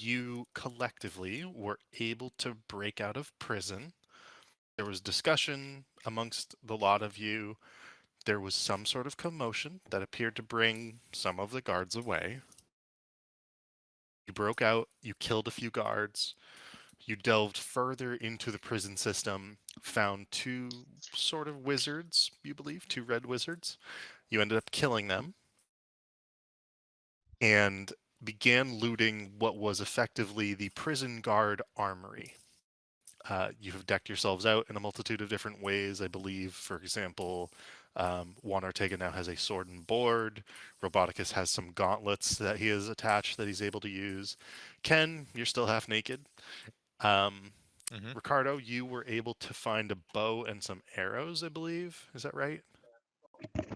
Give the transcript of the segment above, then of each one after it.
you collectively were able to break out of prison. There was discussion amongst the lot of you. There was some sort of commotion that appeared to bring some of the guards away. You broke out, you killed a few guards, you delved further into the prison system, found two sort of wizards, you believe, two red wizards. You ended up killing them and began looting what was effectively the prison guard armory. You have decked yourselves out in a multitude of different ways. I believe, for example, Juan Ortega now has a sword and board. Roboticus has some gauntlets that he has attached that he's able to use. Ken, you're still half naked. Um, Mm-hmm. Ricardo, you were able to find a bow and some arrows, I believe. Is that right?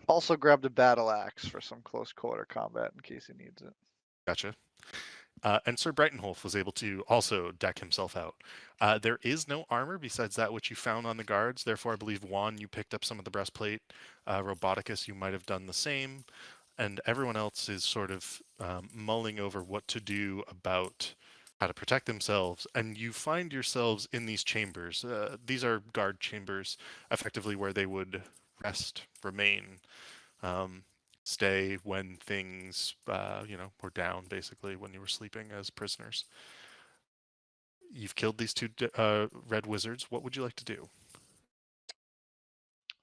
Also grabbed a battle axe for some close quarter combat in case he needs it. Gotcha. And Sir Brightonholf was able to also deck himself out. There is no armor besides that which you found on the guards. Therefore, I believe Juan, you picked up some of the breastplate. Roboticus, you might have done the same. And everyone else is sort of mulling over what to do about how to protect themselves. And you find yourselves in these chambers. These are guard chambers, effectively where they would rest, remain, um, stay when things, were down, basically, when you were sleeping as prisoners. You've killed these two red wizards. What would you like to do?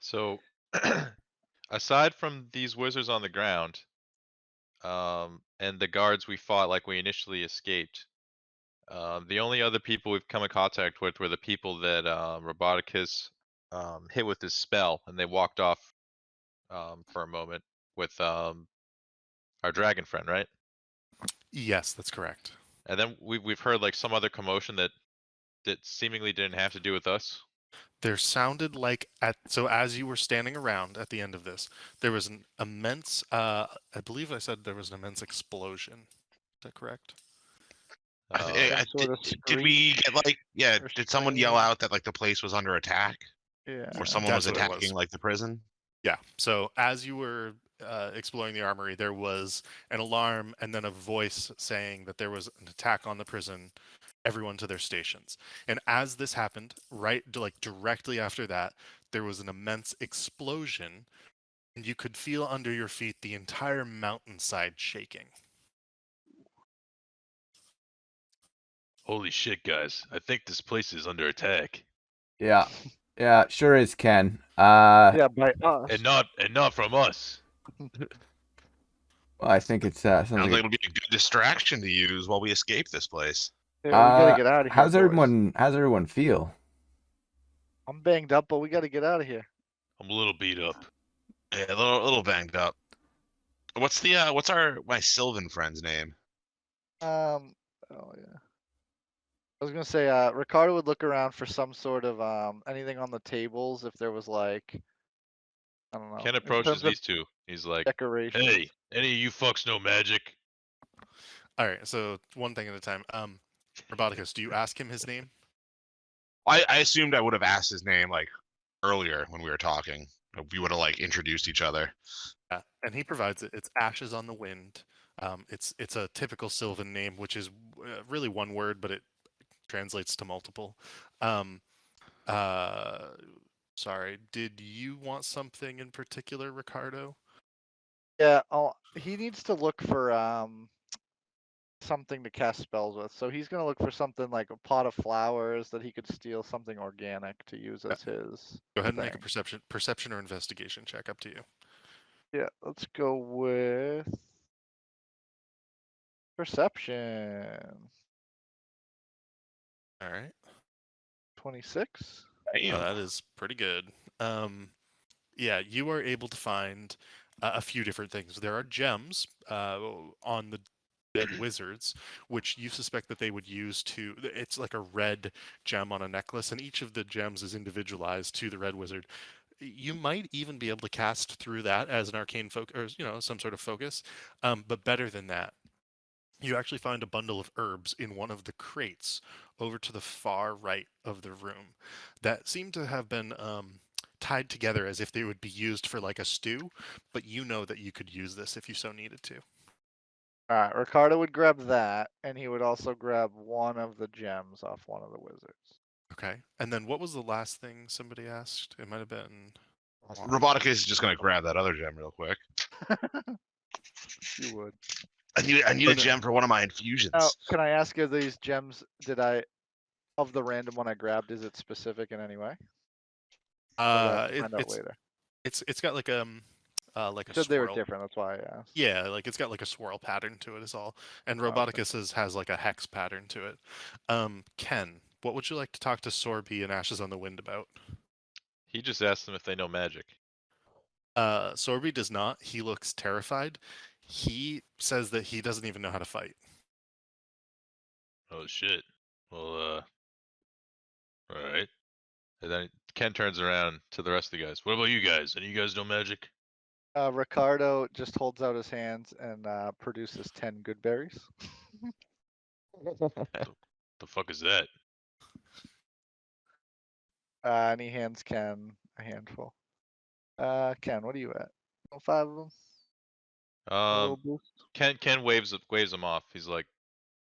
So, aside from these wizards on the ground, and the guards we fought like we initially escaped, the only other people we've come in contact with were the people that Roboticus hit with his spell, and they walked off for a moment with our dragon friend, right? Yes, that's correct. And then we've heard like some other commotion that seemingly didn't have to do with us. There sounded like as you were standing around at the end of this, there was an immense. I believe I said there was an immense explosion. Is that correct? Some sort of Did we screech get like, yeah, or did someone yell scream. out that like the place was under attack or Yeah. someone was That's what it attacking was. like the prison? Yeah. So as you were exploring the armory, there was an alarm and then a voice saying that there was an attack on the prison. Everyone to their stations. And as this happened, right, like directly after that, there was an immense explosion, and you could feel under your feet the entire mountainside shaking. Holy shit, guys! I think this place is under attack, Yeah. Yeah, sure is, Ken. Yeah, by us. and not from us. Well, I think it's Sounds something. like it'll be a good distraction to use while we escape this place. Yeah, we gotta get out of here. How's boys. everyone feel? I'm banged up, but we gotta get out of here. I'm a little beat up. Yeah, a little banged up. What's my Sylvan friend's name? Oh yeah. I was gonna say, Ricardo would look around for some sort of anything on the tables if there was like, I don't know, Ken in approaches terms of these two. He's like, decorations. "Hey, any of you fucks know magic?" All right, so one thing at a time. Roboticus, do you ask him his name? I assumed I would have asked his name like earlier when we were talking. We would have like introduced each other. Yeah, and he provides it. It's Ashes on the Wind. It's a typical Sylvan name, which is really one word, but it translates to multiple. Um, uh, Sorry, did you want something in particular, Ricardo? Yeah. He needs to look for something to cast spells with. So he's gonna look for something like a pot of flowers that he could steal something organic to use Yeah. as his. Go ahead and make a thing. perception or investigation check. Up to you. Yeah, let's go with perception. All right. 26. Oh, Damn. that is pretty good. Yeah, you are able to find a few different things. There are gems on the dead wizards, which you suspect that they would use to. It's like a red gem on a necklace, and each of the gems is individualized to the red wizard. You might even be able to cast through that as an arcane focus, or some sort of focus. But better than that, you actually find a bundle of herbs in one of the crates over to the far right of the room that seem to have been tied together as if they would be used for like a stew, but you know that you could use this if you so needed to. Alright, Ricardo would grab that, and he would also grab one of the gems off one of the wizards. Okay. And then what was the last thing somebody asked? It might have been. Juan. Roboticus is just gonna grab that other gem real quick. You would. I need Oh, a no. gem for one of my infusions. Now, can I ask, are these gems, of the random one I grabbed, is it specific in any way? Or do I have to find out later? It's got like You a said they were swirl. different, that's why I asked. Yeah, like it's got like a swirl pattern to it is all. And okay. Roboticus has like a hex pattern to it. Ken, what would you like to talk to Sorby and Ashes on the Wind about? He just asked them if they know magic. Sorby does not. He looks terrified. He says that he doesn't even know how to fight. Oh shit. Well, alright. And then Ken turns around to the rest of the guys. What about you guys? Any of you guys know magic? Ricardo just holds out his hands and produces 10 good berries. The fuck is that? And he hands Ken a handful. Ken, what are you at? 5 of them? A little boost? Ken waves them off. He's like,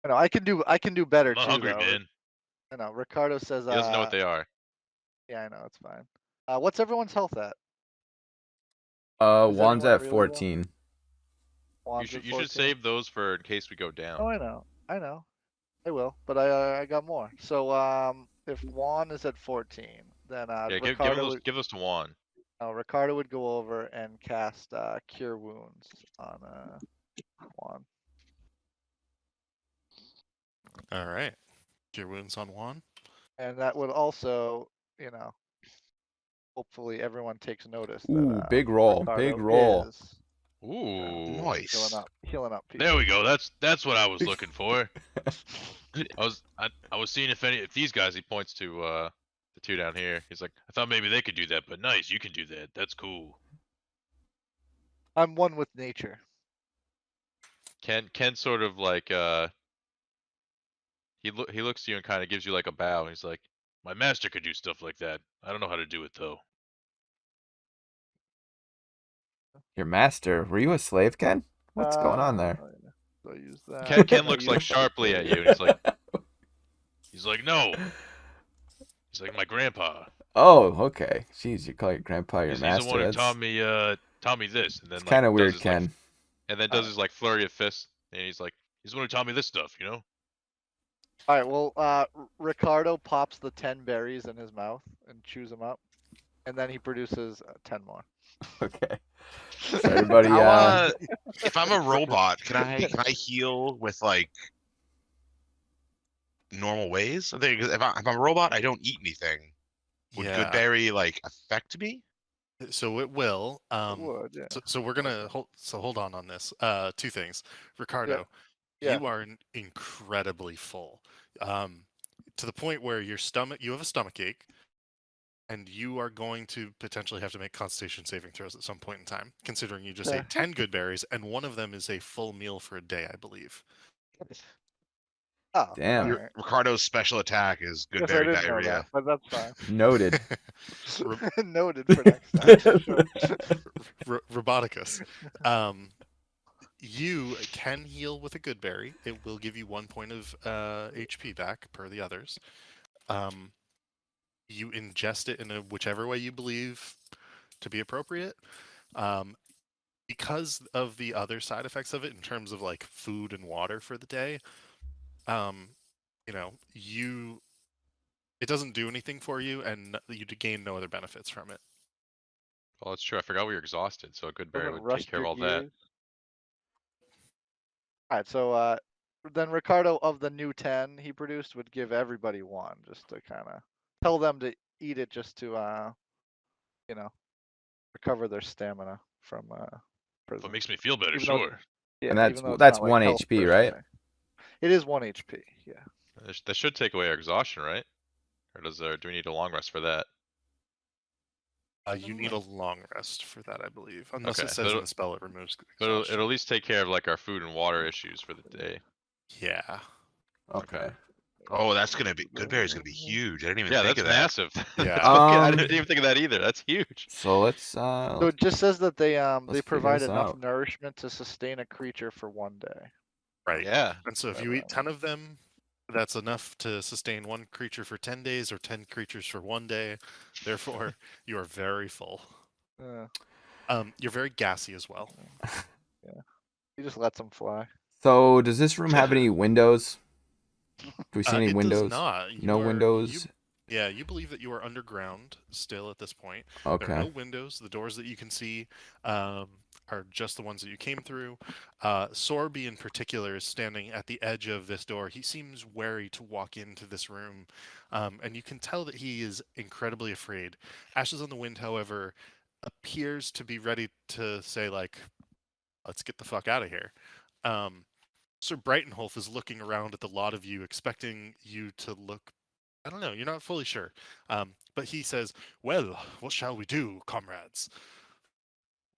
I know, I can do better I'm not too, hungry, though. man. I know, Ricardo says, He doesn't know what they are. yeah, I know, it's fine. What's everyone's health at? Is Juan's anyone at really low? 14. Juan's You at should 14? save those for in case we go down. Oh, I know. I will, but I got more. So if Juan is at 14, then Yeah, Ricardo give those to Juan. Ricardo would go over and cast Cure Wounds on Juan. All right. Cure wounds on Juan. And that would also, hopefully everyone takes notice Ooh, that big roll, Ricardo big roll. is Ooh. Nice. healing up people. There we go. That's what I was looking for. I was seeing if these guys, he points to the two down here. He's like, I thought maybe they could do that, but nice, you can do that. That's cool. I'm one with nature. Ken sort of like he looks to you and kind of gives you like a bow. He's like, my master could do stuff like that. I don't know how to do it though. Your master, were you a slave, Ken? What's going on there? So I use that. Ken looks like sharply at you, and he's like, no. He's like, my grandpa. Oh, okay. Jeez, you call your grandpa your He's master. the one who That's taught me this, and then it's like, kind of does weird, his, Ken. like, and then does his like flurry of fists, and he's like, he's the one who taught me this stuff, you know? All right. Well, Ricardo pops the 10 berries in his mouth and chews them up, and then he produces 10 more. Okay. So everybody, How, if I'm a robot, can I heal with like normal ways? I think if I'm a robot, I don't eat anything. Would Yeah. Goodberry like affect me? So it will. It would, yeah. So we're gonna hold on this. Two things, Ricardo. Yeah. You are incredibly full, to the point where you have a stomach ache, and you are going to potentially have to make Constitution saving throws at some point in time. Considering you just ate 10 good berries, and one of them is a full meal for a day, I believe. Oh, Damn. alright. Ricardo's special attack is Guess I Goodberry didn't know diarrhea. that, but that's fine. noted. Noted for next time. For sure. Roboticus. You can heal with a good berry. It will give you 1 point of HP back per the others. You ingest it in whichever way you believe to be appropriate. Because of the other side effects of it in terms of like food and water for the day, it doesn't do anything for you, and you gain no other benefits from it. Well, that's true. I forgot we were exhausted, so a good berry Doesn't would take care of all that. Alright, so then Ricardo, of the new 10 he produced, would give everybody one, just to kind of tell them to eat it, just to recover their stamina from prison. If it makes me feel better, Even though- sure. Yeah, And even though it's that's not, like, 1 health HP, per right? se. It is 1 HP, yeah. That should take away our exhaustion, right? Or do we need a long rest for that? You need a long rest for that, I believe, unless Okay, it says in the spell it removes. But it'll exhaustion. at least take care of like our food and water issues for the day. Yeah. Okay. Oh, that's gonna be Goodberry's gonna be huge. I didn't even Yeah, think that's of that. massive. Yeah. I didn't even think of that either. That's huge. So let's So it just says that they let's provide figure this enough out. nourishment to sustain a creature for 1 day. Right. Yeah. And so if you eat 10 of them, that's enough to sustain one creature for 10 days or 10 creatures for 1 day. Therefore, you are very full. Uh, You're very gassy as well. he just lets them fly. So, does this room have any windows? Do we see any It windows? does not. No windows. Yeah, you believe that you are underground still at this point. Okay. There are no windows. The doors that you can see are just the ones that you came through. Sorby, in particular, is standing at the edge of this door. He seems wary to walk into this room, and you can tell that he is incredibly afraid. Ashes on the Wind, however, appears to be ready to say, like, let's get the fuck out of here. Sir Brightonholf is looking around at the lot of you, expecting you to look. I don't know. You're not fully sure. But he says, "Well, what shall we do, comrades?"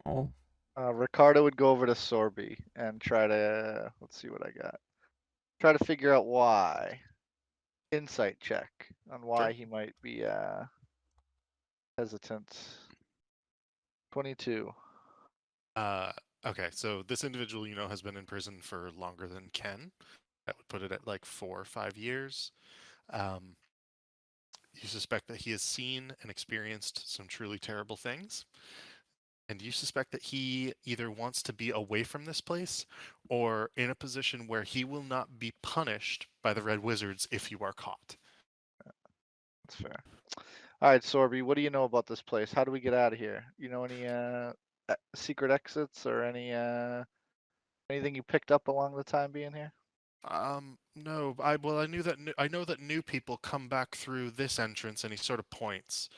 Oh. Ricardo would go over to Sorby and try to, let's see what I got. Try to figure out why. Insight check on why he might be hesitant. 22. Okay, so this individual, has been in prison for longer than Ken. That would put it at like 4 or 5 years. You suspect that he has seen and experienced some truly terrible things. And you suspect that he either wants to be away from this place or in a position where he will not be punished by the Red Wizards if you are caught. That's fair. All right, Sorby, what do you know about this place? How do we get out of here? You know any secret exits or anything you picked up along the time being here? No, I know that new people come back through this entrance, and he sort of points.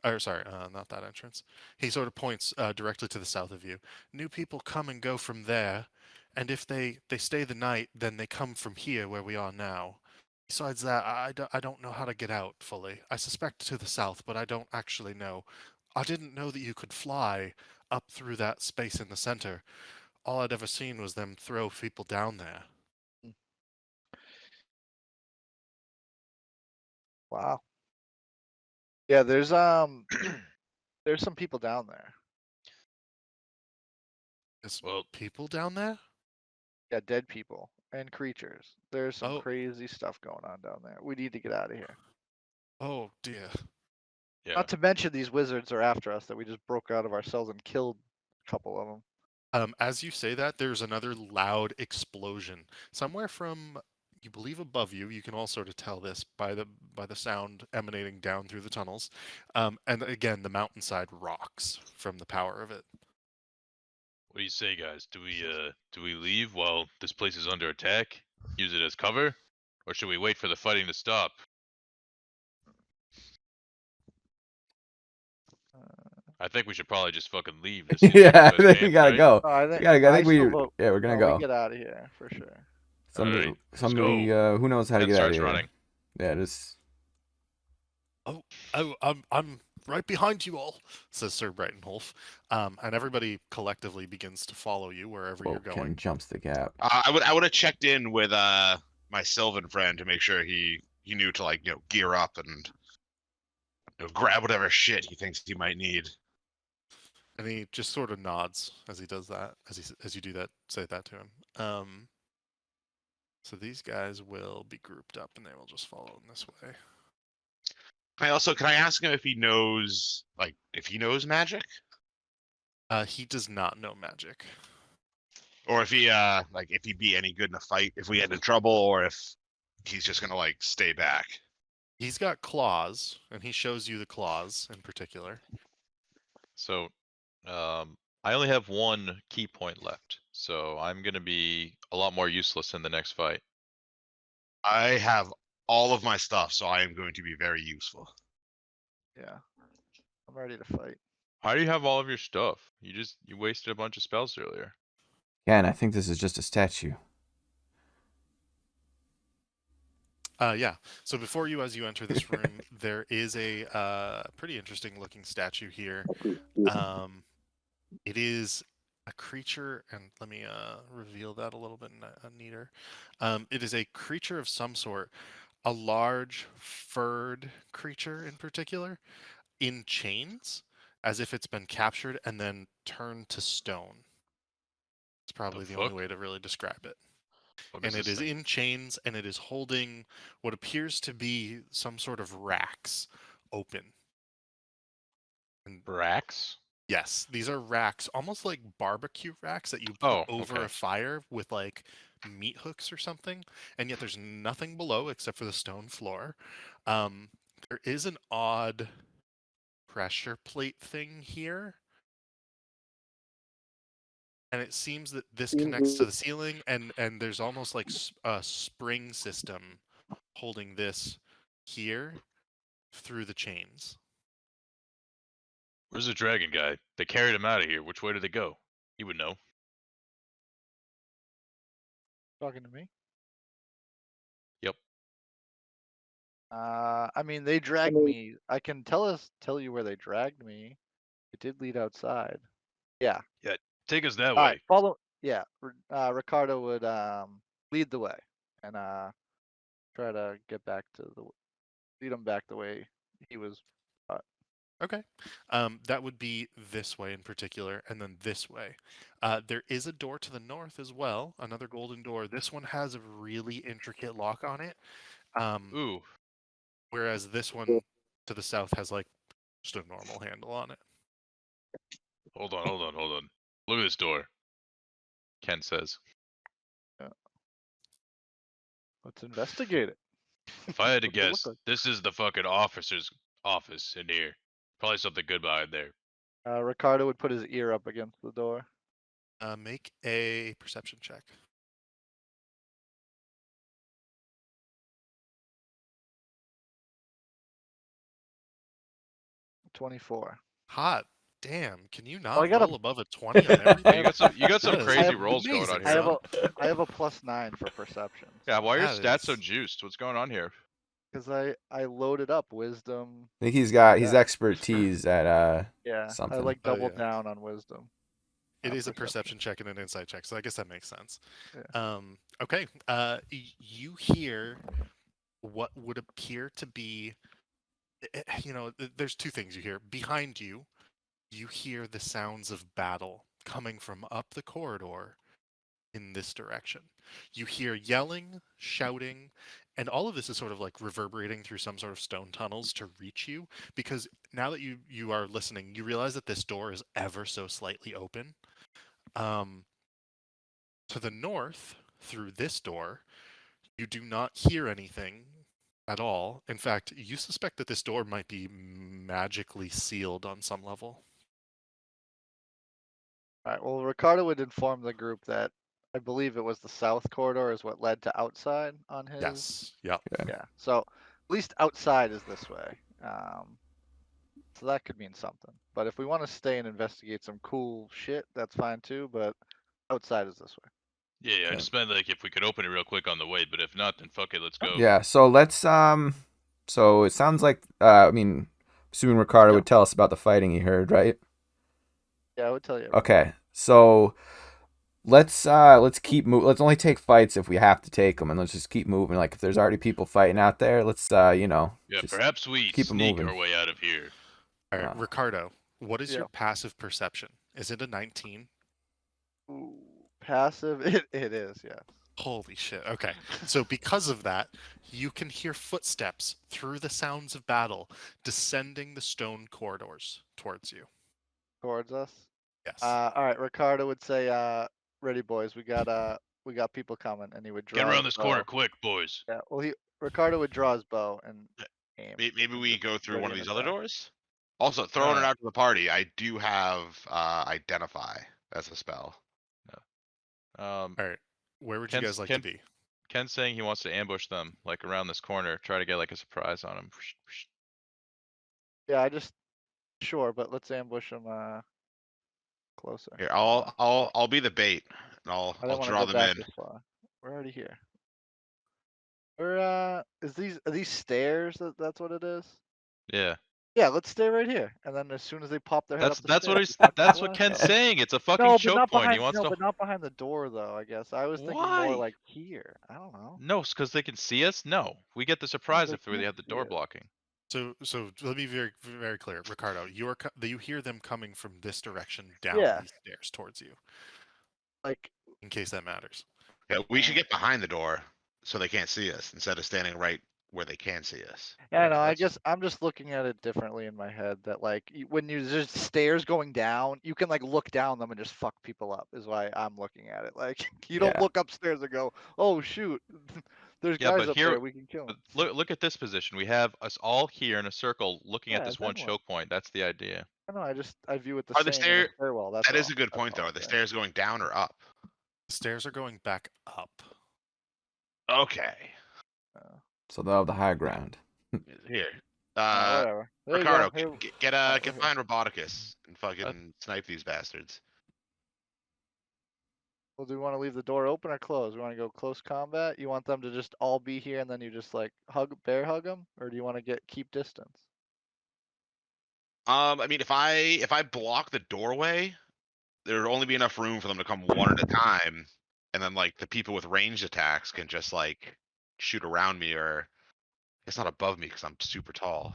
Or sorry, not that entrance. He sort of points directly to the south of you. New people come and go from there, and if they stay the night, then they come from here where we are now. Besides that, I don't know how to get out fully. I suspect to the south, but I don't actually know. I didn't know that you could fly up through that space in the center. All I'd ever seen was them throw people down there. Wow. Yeah, there's some people down there. There's Well, people down there? Yeah, dead people and creatures. There's some Oh. crazy stuff going on down there. We need to get out of here. Oh dear. yeah. Not to mention these wizards are after us that we just broke out of our cells and killed a couple of them. As you say that, there's another loud explosion somewhere from, you believe, above you. You can all sort of tell this by the sound emanating down through the tunnels. And again, the mountainside rocks from the power of it. What do you say, guys? Do we leave while this place is under attack? Use it as cover, or should we wait for the fighting to stop? I think we should probably just fucking leave. This seems like Yeah, the I best think we chance, gotta right? go. Oh, I We think gotta go. I I think we. still vote. Yeah, we're gonna No, go. we get out of here for sure. Somebody, Alright, let's somebody, go. who knows how to Ken get out of starts here? running. Yeah, just. Oh, I'm right behind you all, says Sir Brightonholf. And everybody collectively begins to follow you wherever Whoa, you're Ken going. jumps the gap. I would have checked in with my Sylvan friend to make sure he knew to, like, gear up and grab whatever shit he thinks he might need. And he just sort of nods as he does that, as you do that, say that to him. So these guys will be grouped up and they will just follow in this way. Can I ask him if he knows, magic, He does not know magic. or if he if he'd be any good in a fight if we get into trouble, or if he's just gonna stay back. He's got claws, and he shows you the claws in particular. So, I only have one key point left, so I'm gonna be a lot more useless in the next fight. I have all of my stuff, so I am going to be very useful. Yeah, I'm ready to fight. How do you have all of your stuff? You wasted a bunch of spells earlier. Ken, I think this is just a statue. Yeah. So before you, as you enter this room, there is a pretty interesting looking statue here. It is a creature, and let me reveal that a little bit neater. It is a creature of some sort, a large furred creature in particular, in chains, as if it's been captured and then turned to stone. It's probably the only fuck? way to really describe it. What and is it this is thing? in chains, and it is holding what appears to be some sort of racks open. And Racks? yes, these are racks, almost like barbecue racks that you put Oh, over okay. a fire with like meat hooks or something, and yet there's nothing below except for the stone floor. Um, there is an odd pressure plate thing here, and it seems that this connects to the ceiling, and there's almost like a spring system holding this here through the chains. Where's the dragon guy? They carried him out of here. Which way did they go? He would know. Talking to me. Yep. I mean, they dragged me. I can tell you where they dragged me. It did lead outside. Yeah. Yeah. Take us that All way. right. Follow. Yeah. Ricardo would lead the way and try to get back to lead him back the way he was. Okay. That would be this way in particular, and then this way. There is a door to the north as well, another golden door. This one has a really intricate lock on it, Ooh. whereas this one to the south has like just a normal handle on it. Hold on. Look at this door. Ken says. Let's investigate it. If I had to What's it look guess, like? this is the fucking officer's office in here. Probably something good behind there. Ricardo would put his ear up against the door. Make a perception check. $24. Hot. Damn. Can you I not got a- roll above a 20 on everything? You got some That is crazy rolls going amazing, on I here. have son. I have a +9 for perception. Yeah, why are your That stats so is- juiced? What's going on here? Because I loaded up wisdom. I think he's got his Yeah. expertise at Yeah. something. I like Oh, doubled yeah. down on wisdom. It is a perception check and an insight check, so I guess that makes sense. Yeah. Okay. You hear what would appear to be, there's two things you hear. Behind you, you hear the sounds of battle coming from up the corridor in this direction. You hear yelling, shouting, and all of this is sort of like reverberating through some sort of stone tunnels to reach you, because now that you are listening, you realize that this door is ever so slightly open. To the north, through this door, you do not hear anything at all. In fact, you suspect that this door might be magically sealed on some level. All right. Well, Ricardo would inform the group that I believe it was the south corridor is what led to outside on his. Yes. Yeah. Yeah. So at least outside is this way. So that could mean something. But if we want to stay and investigate some cool shit, that's fine too. But outside is this way. Yeah, I Yeah. just meant like if we could open it real quick on the way, but if not, then fuck it, let's go. Yeah, so let's so it sounds like I mean, assuming Ricardo Yeah. would tell us about the fighting he heard, right? Yeah, I would tell you. Okay. So let's keep let's only take fights if we have to take them, and let's just keep moving. Like if there's already people fighting out there, let's Yeah, just perhaps we keep 'em sneak moving. our way out of here. All right, Ricardo, what is Yeah. your passive perception? Is it a 19? Ooh, passive. It is. Yeah. Holy shit. Okay. So because of that, you can hear footsteps through the sounds of battle descending the stone corridors towards you. Towards us. Yes. All right. Ricardo would say, "Ready, boys. We got people coming," and he would draw. Get around his this corner bow. quick, boys. Yeah. Well, Ricardo would draw his bow and aim. Maybe and we just go through ready one of an these other attack. doors. Also, throwing it Yeah. out to the party. I do have identify as a spell. Um, All right. Where would you guys like to be? Ken's saying he wants to ambush them, like around this corner, try to get like a surprise on them. Yeah. Sure, but let's ambush him closer. Here, I'll be the bait, and I I'll don't want to draw go them back in. this far. We're already here. We're are these stairs? That's what it is. Yeah, Yeah, let's stay right here, and then as soon as they pop their head up the that's what stairs, that's what Ken's saying. It's a fucking No, but choke not point. behind. He wants No, to. but not behind the door, though. I guess I was thinking Why? more like here. I don't know. No, because they can see us. No, we get the surprise they if we can't have the see door it. blocking. So let me be very very clear, Ricardo. You hear them coming from this direction down Yeah. these stairs towards you. Like In case that matters. Yeah, we should get behind the door so they can't see us instead of standing right where they can see us. Yeah, no, I that's- guess I'm just looking at it differently in my head. That like when there's stairs going down, you can like look down them and just fuck people up. Is why I'm looking at it. Like you don't Yeah. look upstairs and go, oh shoot, there's Yeah, guys but up here, there. We can kill but them. look at this position. We have us all here in a circle looking at Yeah, this one then what? choke point. That's the idea. I know. I view it the Are the same in a stair? stairwell. That's That is all. a good That's point, all though. Are I'm the saying. stairs going down or up? The stairs are going back up. Okay. So they'll have the high ground. Here. Whatever. There Ricardo, you go. get here. behind Roboticus and fucking snipe these bastards. Well, do we want to leave the door open or closed? We want to go close combat. You want them to just all be here and then you just like bear hug them, or do you want to keep distance? I mean, if I block the doorway, there'd only be enough room for them to come one at a time, and then like the people with ranged attacks can just like shoot around me, or it's not above me because I'm super tall.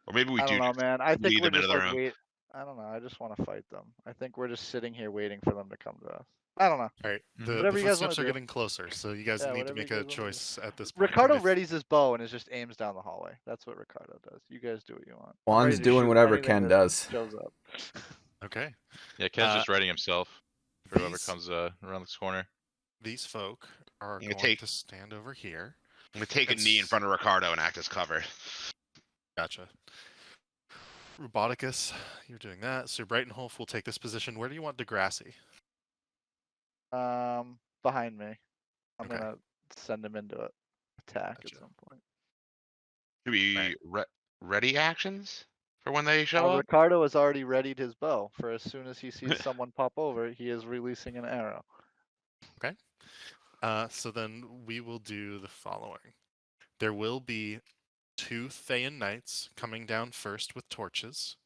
Or maybe we I do don't know, just man. I think lead we're them into just the like room. wait. I don't know. I just want to fight them. I think we're just sitting here waiting for them to come to us. I don't know. All right, Mhm. the Whatever you guys footsteps wanna are do. getting closer, so you guys Yeah, need to whatever you make a guys wanna do. choice at this point. Ricardo And if- readies his bow and is just aims down the hallway. That's what Ricardo does. You guys do what you want. I'm Juan's ready to doing shoot whatever anything Ken that does. shows up. Okay, Yeah, Ken's Uh, just readying himself for whoever these- comes around this corner. these folk are gonna going to stand over here. I'm gonna take a knee in It's- front of Ricardo and act as cover. Gotcha. Roboticus, you're doing that. Sir Brightonholf will take this position. Where do you want Degrassi? Behind me. I'm Okay. gonna send him into attack Gotcha. at some point. Do we ready actions for when they show up? Ricardo has already readied his bow for as soon as he sees someone pop over, he is releasing an arrow. So then we will do the following. There will be 2 Thayan knights coming down first with torches.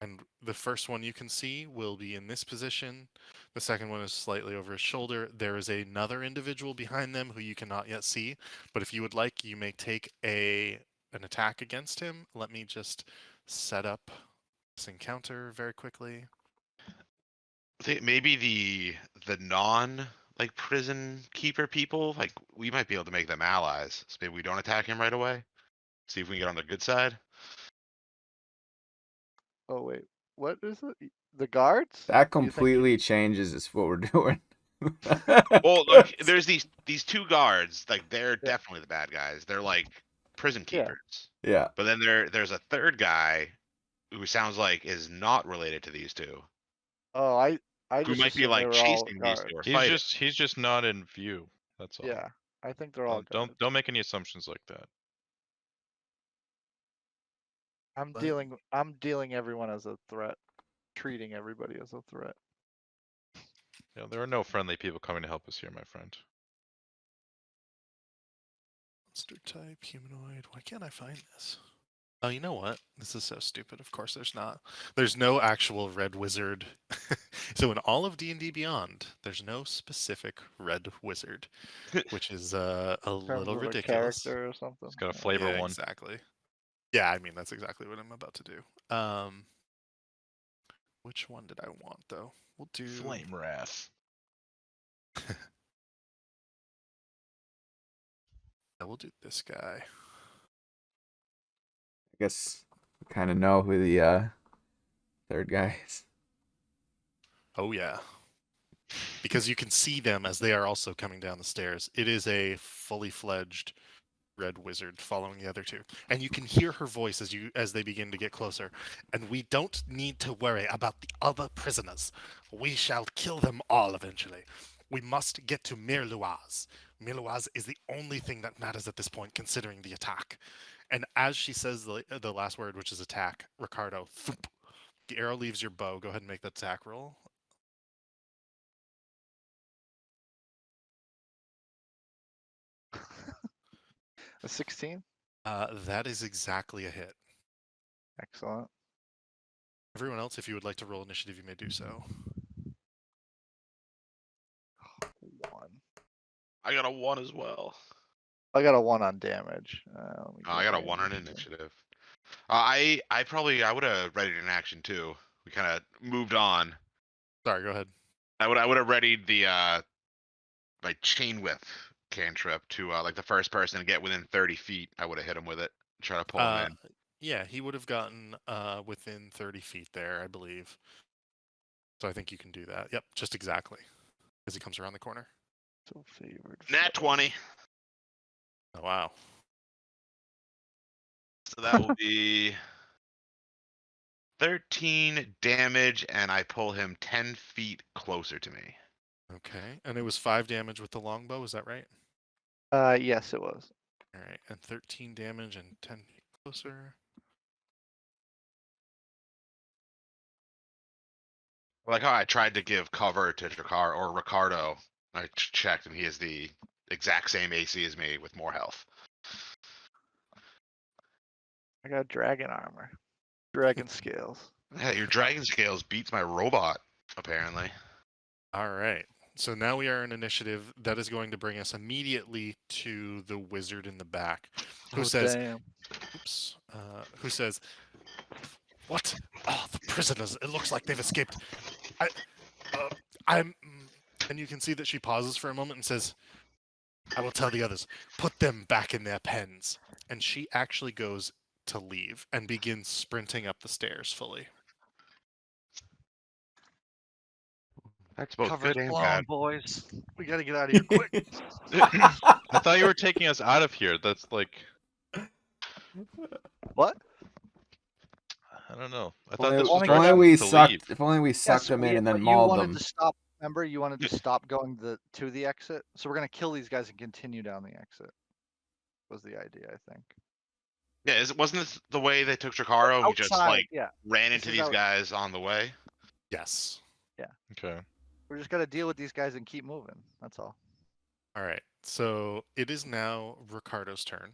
And the first one you can see will be in this position. The second one is slightly over his shoulder. There is another individual behind them who you cannot yet see. But if you would like, you may take an attack against him. Let me just set up this encounter very quickly. Maybe the non like prison keeper people, like we might be able to make them allies. So maybe we don't attack him right away. See if we can get on the good side. Oh wait, what is it? The guards? That You think- completely changes is what we're doing. Well, look, there's these 2 guards, like they're Yeah. definitely the bad guys. They're like prison Yeah. keepers. Yeah. But then there's a third guy who sounds like is not related to these 2. Oh, I Who just might be assumed they like were all chasing these guards. 2 or He's fighting. just not in view. That's all. Yeah, I think they're all guards. Don't make any assumptions like that. I'm But- dealing everyone as a threat, treating everybody as a threat. Yeah, there are no friendly people coming to help us here, my friend. Monster type, humanoid. Why can't I find this? Oh, you know what? This is so stupid. Of course there's not. There's no actual red wizard. So in all of D&D Beyond, there's no specific red wizard, which is a In terms little of a ridiculous. character or something. It's got a Yeah. flavor Yeah, one. exactly. Yeah, I mean that's exactly what I'm about to do. Which one did I want though? We'll do Flame wrath. Yeah, we'll do this guy. I guess we kind of know who the third guy is. Oh yeah. Because you can see them as they are also coming down the stairs. It is a fully fledged red wizard following the other 2. And you can hear her voice as they begin to get closer. And we don't need to worry about the other prisoners. We shall kill them all eventually. We must get to Mirluaz. Mirluaz is the only thing that matters at this point, considering the attack. And as she says the last word, which is attack, Ricardo, thump, the arrow leaves your bow. Go ahead and make that attack roll. A 16. That is exactly a hit. Excellent. Everyone else, if you would like to roll initiative, you may do so. 1. I got a 1 as well. I got a 1 on damage. I got a 1 on initiative. I would have readied an action too. We kind of moved on. Sorry, go ahead. I would have readied the like chain whip cantrip to like the first person to get within 30 feet. I would have hit him with it. Try to pull him in. Yeah, he would have gotten within 30 feet there, I believe. So I think you can do that. Yep, just exactly. As he comes around the corner. So favored. Nat foe. 20. Oh, wow. So that will be 13 damage, and I pull him 10 feet closer to me. Okay. And it was 5 damage with the longbow, is that right? Yes, it was. All right. And 13 damage and 10 feet closer. Like how I tried to give cover to Jakar or Ricardo. I checked, and he is the exact same AC as me with more health. I got dragon armor. Dragon scales. Yeah, your dragon scales beats my robot, apparently. All right. So now we are in initiative. That is going to bring us immediately to the wizard in the back, who Oh, says, damn. "Oops." Who says, "What? Oh, the prisoners! It looks like they've escaped. I, I'm." And you can see that she pauses for a moment and says, "I will tell the others. Put them back in their pens." And she actually goes to leave and begins sprinting up the stairs fully. That's both Cover good the and lawn, bad. boys. We gotta get out of here quick. I thought you were taking us out of here. That's like, What? I don't know. I If thought only, this was if wanna our only get- we to sucked. leave. If only we sucked them in and then but you mauled wanted them. to stop. Remember, you wanted to stop going to the exit. So we're gonna kill these guys and continue down the exit. Was the idea, I think. Yeah, wasn't this the way they took Jakaro? We just Outside, like yeah. ran This into is these out- guys on the way. Yes. Okay. We're just gotta deal with these guys and keep moving. That's all. All right. So it is now Ricardo's turn.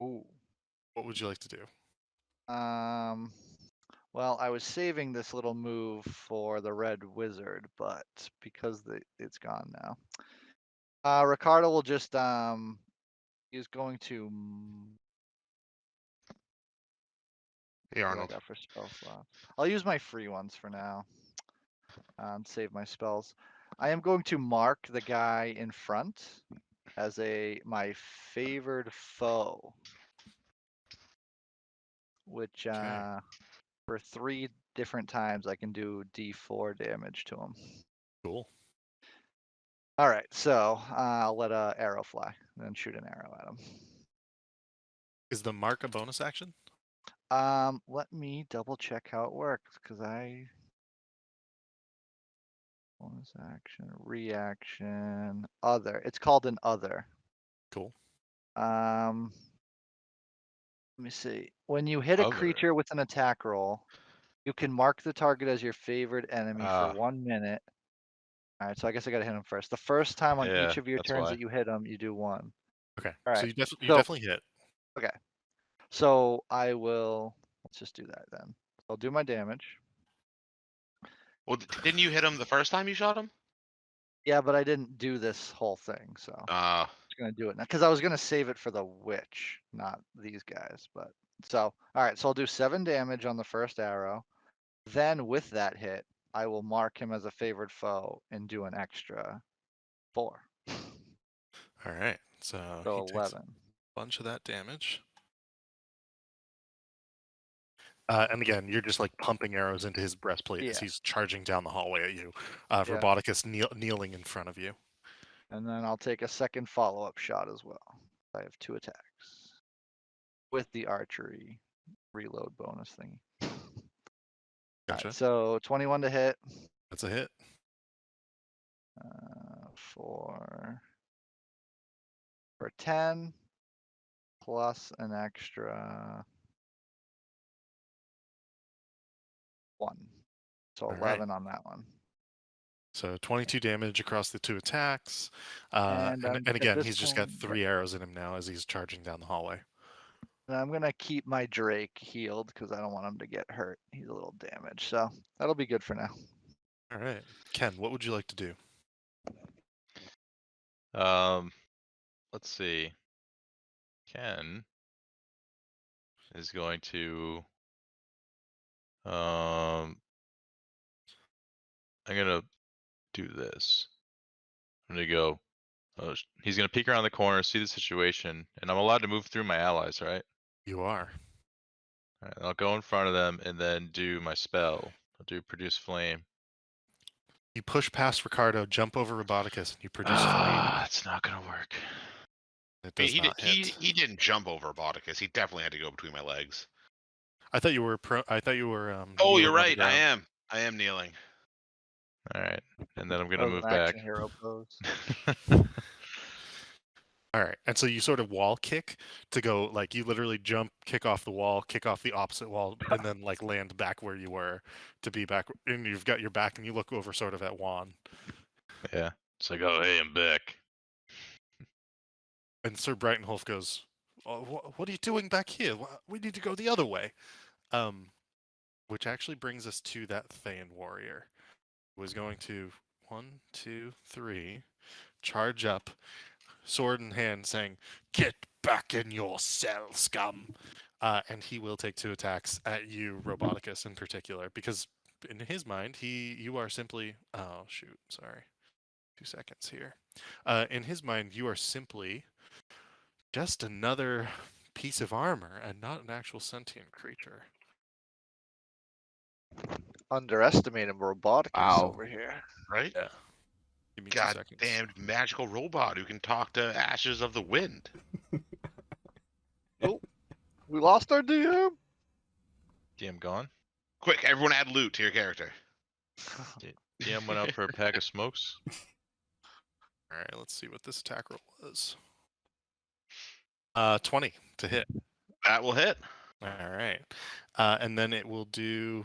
Ooh. What would you like to do? Well, I was saving this little move for the red wizard, but because it's gone now. Ricardo will just is going to Hey, what do I Arnold. got for spell slots? I'll use my free ones for now. Save my spells. I am going to mark the guy in front as my favored foe, which Okay. for 3 different times I can do D4 damage to him. Cool. All right, so I'll let a arrow fly and then shoot an arrow at him. Is the mark a bonus action? Let me double check how it works because bonus action, reaction, other. It's called an other. Cool. Let me see. When you hit a Other. creature with an attack roll, you can mark the target as your favored enemy for Ah. 1 minute. All right, so I guess I gotta hit him first. The first time on Yeah, each of your that's turns why. that you hit him, you do 1. Okay. All So right. you So- definitely hit. Okay. So I will. Let's just do that then. I'll do my damage. Well, didn't you hit him the first time you shot him? Yeah, but I didn't do this whole thing, so I'm just gonna do it now because I was gonna save it for the witch, not these guys. But so all right, so I'll do 7 damage on the first arrow. Then with that hit, I will mark him as a favored foe and do an extra 4. All right. So So he takes 11. a bunch of that damage. And again, you're just like pumping arrows into his breastplate as Yeah. he's charging down the hallway at you. Yeah. Roboticus kneeling in front of you. And then I'll take a second follow-up shot as well. I have 2 attacks with the archery reload bonus thingy. Gotcha. Alright, so 21 to hit. That's a hit. For 10 plus an extra 1. So All right. 11 on that one. So 22 damage across the 2 attacks. And And at again, this he's just got point, 3 arrows in him now as he's charging down the hallway. And I'm gonna keep my Drake healed because I don't want him to get hurt. He's a little damaged, so that'll be good for now. All right. Ken, what would you like to do? Let's see. Ken is going to I'm gonna do this. I'm gonna go. He's gonna peek around the corner, see the situation, and I'm allowed to move through my allies, right? You are. Alright, I'll go in front of them and then do my spell. I'll do produce flame. You push past Ricardo, jump over Roboticus, and you produce flame. It's not gonna work. It I mean, does he, not hit. he didn't jump over Bauticus. He definitely had to go between my legs. I thought you were I thought you were Oh, you're kneeling on the right. I ground. am. I am kneeling. Alright, and then I'm That gonna was move an back. action hero pose. All right, and so you sort of wall kick to go like you literally jump, kick off the wall, kick off the opposite wall, and then like land back where you were to be back. And you've got your back, and you look over sort of at Juan. Yeah. It's like, oh, hey, I'm back. And Sir Brightonholf goes, oh, "What are you doing back here? We need to go the other way." Which actually brings us to that Thayan warrior, who was going to 1, 2, 3, charge up, sword in hand, saying, "Get back in your cell, scum!" And he will take 2 attacks at you, Roboticus, in particular, because in his mind, you are simply. Oh shoot! Sorry, 2 seconds here. In his mind, you are simply just another piece of armor and not an actual sentient creature. Underestimating Roboticus Wow. over here. Right? Yeah. Give me 2 God seconds. damned magical robot who can talk to ashes of the wind. We lost our DM. DM gone. Quick, everyone add loot to your character. DM went out for a pack of smokes. All right, let's see what this attack roll was. 20 to hit. That will hit. All right. And then it will do.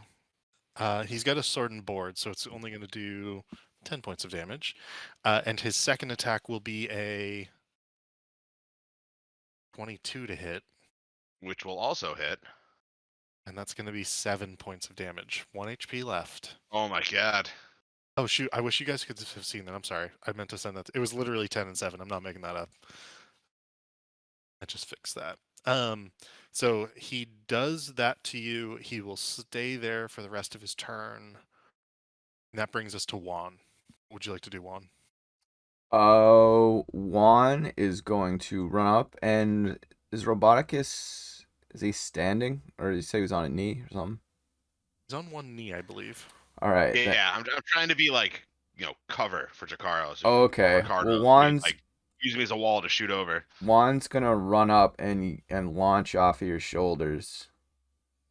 He's got a sword and board, so it's only going to do 10 points of damage. And his second attack will be a 22 to hit, Which will also hit. and that's going to be 7 points of damage. 1 HP left. Oh my god. Oh shoot! I wish you guys could have seen that. I'm sorry. I meant to send that. It was literally 10 and 7. I'm not making that up. I just fixed that. So he does that to you. He will stay there for the rest of his turn. And that brings us to Juan. What would you like to do, Juan? Juan is going to run up, and is Roboticus, is he standing? Or did he say he was on a knee or something? He's on 1 knee, I believe. Alright. Yeah, I'm trying to be like, cover for Jakaro. So Okay. Ricardo Well, may, Juan's like, use me as a wall to shoot over. Juan's gonna run up and launch off of your shoulders,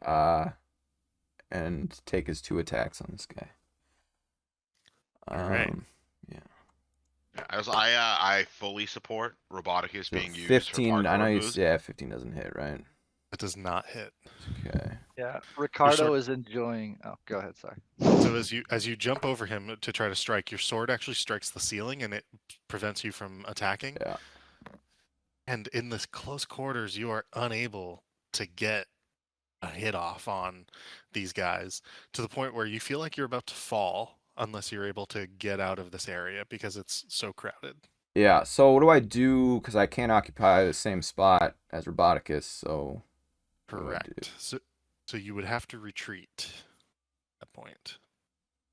and take his 2 attacks on this guy. Alright. I fully support Roboticus So being used 15. for I know parkour you. moves. Yeah, 15 doesn't hit, right? It does not hit. Okay. Yeah, Ricardo sword- is enjoying. Oh, go ahead, sorry. So as you jump over him to try to strike, your sword actually strikes the ceiling and it prevents you from attacking. Yeah. And in this close quarters, you are unable to get a hit off on these guys to the point where you feel like you're about to fall unless you're able to get out of this area because it's so crowded. Yeah. So what do I do? Because I can't occupy the same spot as Roboticus. So. What do I do? Correct. So you would have to retreat at that point.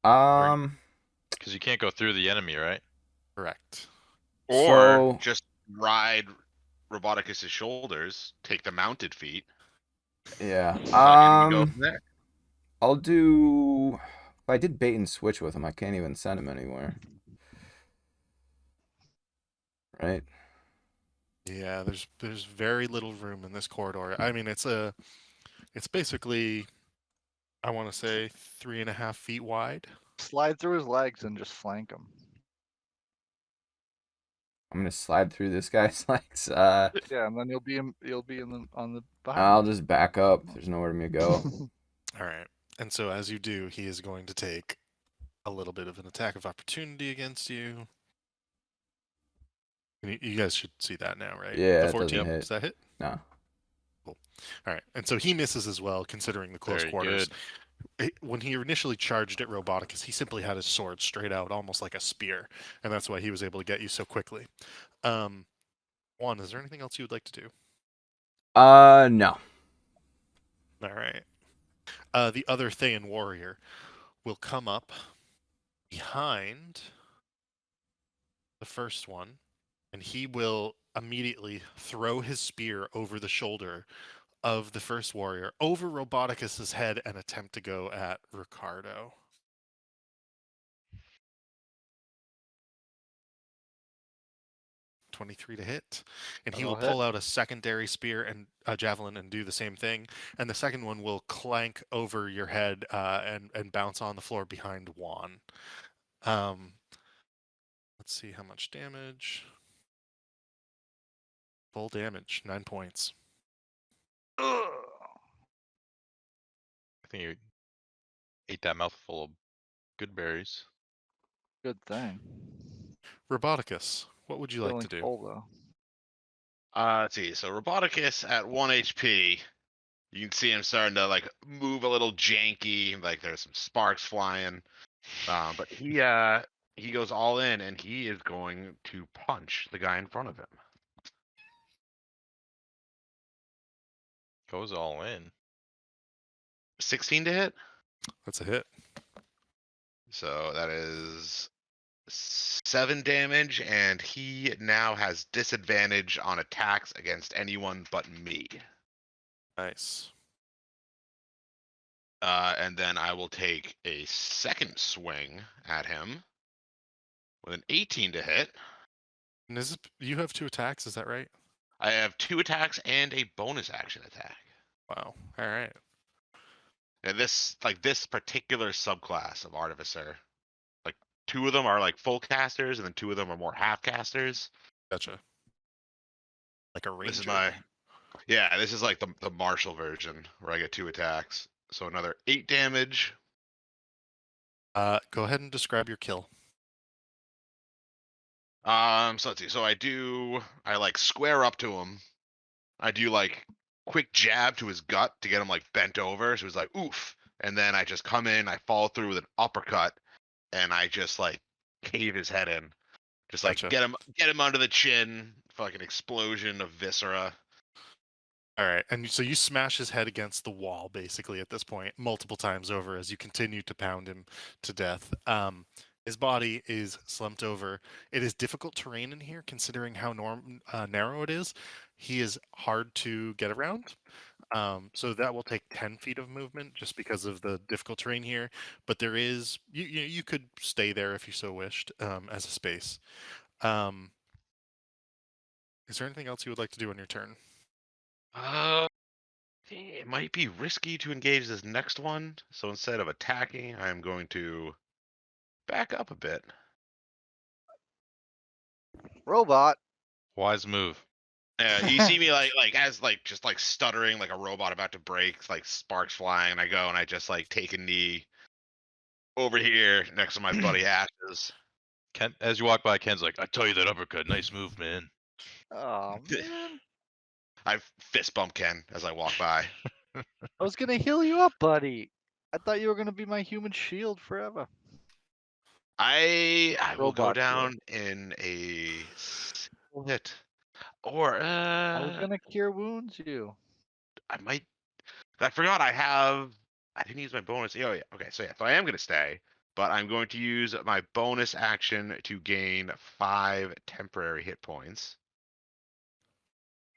Because you can't go through the enemy, right? Correct. Or So- just ride Roboticus' shoulders, take the mounted feet. Yeah. and go from there. I'll do. If I did bait and switch with him, I can't even send him anywhere. Right. Yeah, there's very little room in this corridor. I mean, it's basically, I want to say 3.5 feet wide. Slide through his legs and just flank him. I'm gonna slide through this guy's legs. Yeah, and then you'll be on the behind. I'll just back up. There's nowhere for me to go. All right. And so as you do, he is going to take a little bit of an attack of opportunity against you. You guys should see that now, right? Yeah, The it doesn't 14, hit. does that hit? No. All right. And so he misses as well, considering the close Very quarters. good. When he initially charged at Roboticus, he simply had his sword straight out, almost like a spear, and that's why he was able to get you so quickly. Juan, is there anything else you would like to do? No. All right. The other Thayan warrior will come up behind the first one, and he will immediately throw his spear over the shoulder of the first warrior, over Roboticus's head, and attempt to go at Ricardo. .23 to hit, and he will That'll hit. pull out a secondary spear and a javelin and do the same thing. And the second one will clank over your head and bounce on the floor behind Juan. Let's see how much damage. Full damage, 9 points. I think you ate that mouthful of good berries. Good thing. Roboticus, what would you like Feeling to do? full though. Let's see. So Roboticus at 1 HP. You can see him starting to like move a little janky, like there's some sparks flying. But he goes all in and he is going to punch the guy in front of him. Goes all in. 16 to hit. That's a hit. So that is 7 damage, and he now has disadvantage on attacks against anyone but me. Nice. And then I will take a second swing at him with an 18 to hit. And you have 2 attacks, is that right? I have 2 attacks and a bonus action attack. Wow. All right. And this particular subclass of Artificer, like 2 of them are like full casters, and then 2 of them are more half casters. Gotcha. Like a ranger. This is like the martial version where I get 2 attacks. So another 8 damage. Go ahead and describe your kill. So let's see. So I like square up to him. I do like quick jab to his gut to get him like bent over. So he's like, oof. And then I just come in, I follow through with an uppercut, and I just like cave his head in. Just like Gotcha. get him under the chin, fucking explosion of viscera. All right, and so you smash his head against the wall, basically, at this point, multiple times over as you continue to pound him to death. His body is slumped over. It is difficult terrain in here, considering how narrow it is. He is hard to get around, so that will take 10 feet of movement, just because of the difficult terrain here. But there is you could stay there if you so wished, as a space. Is there anything else you would like to do on your turn? It might be risky to engage this next one. So instead of attacking, I'm going to back up a bit. Robot. Wise move. You see me just stuttering like a robot about to break, like sparks flying, and I go and I just like take a knee over here next to my buddy Ashes. Ken, as you walk by, Ken's like, "I tell you that uppercut, nice move, man." Oh man. I fist bump Ken as I walk by. I was gonna heal you up, buddy. I thought you were gonna be my human shield forever. I will go Robot shield. down in a single hit. Or I was gonna cure wounds you. I might. I forgot I didn't use my bonus. Oh yeah. Okay. So I am gonna stay, but I'm going to use my bonus action to gain 5 temporary hit points,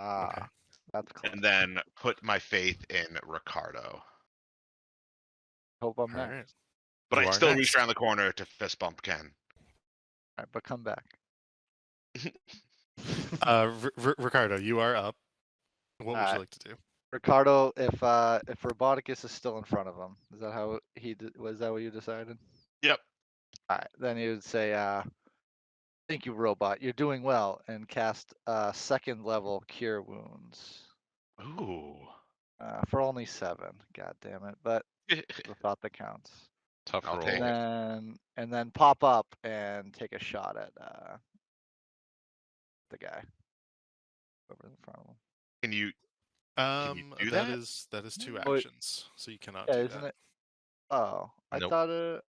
Ah, Okay. that's close. and then put my faith in Ricardo. Hope I'm All next. right. But You I are still reach next. around the corner to fist bump Ken. Alright, but come back. Ricardo, you are up. What would you Alright. like to do? Ricardo, if Roboticus is still in front of him, is that how was that what you decided? Yep. Alright, then he would say, thank you, Robot. You're doing well, and cast 2nd level Cure Wounds. Ooh. For only 7. God damn it! But the thought that counts. Tough I'll roll. take And then pop up and take a shot at the guy over in front of him. Can you do That that? is 2 Oh, actions, so you cannot Yeah, do isn't that. it? Oh, Nope.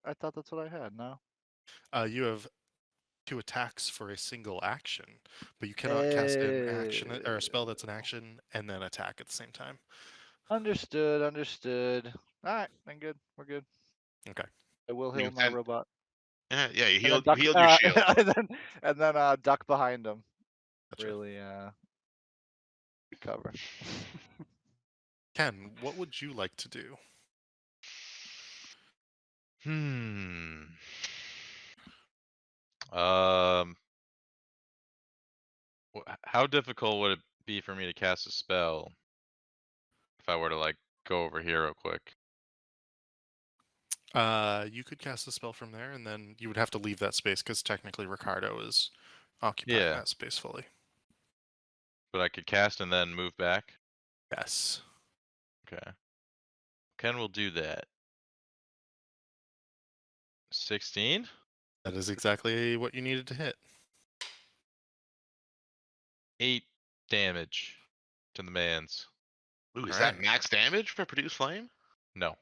I thought that's what I had. No. You have 2 attacks for a single action, but you cannot cast an action or a spell that's an action and then attack at the same time. Understood. All right, then good. We're good. Okay. I will You heal can my send- robot. Yeah, you And then healed your shield. and then duck behind him. Gotcha. Really cover. Ken, what would you like to do? Um, how difficult would it be for me to cast a spell if I were to like go over here real quick? You could cast a spell from there, and then you would have to leave that space because technically Ricardo is occupying Yeah. that space fully. But I could cast and then move back. Yes. Okay. Ken will do that. 16? That is exactly what you needed to hit. 8 damage to the man's. Ooh, is Alright. that max damage for produce flame? No.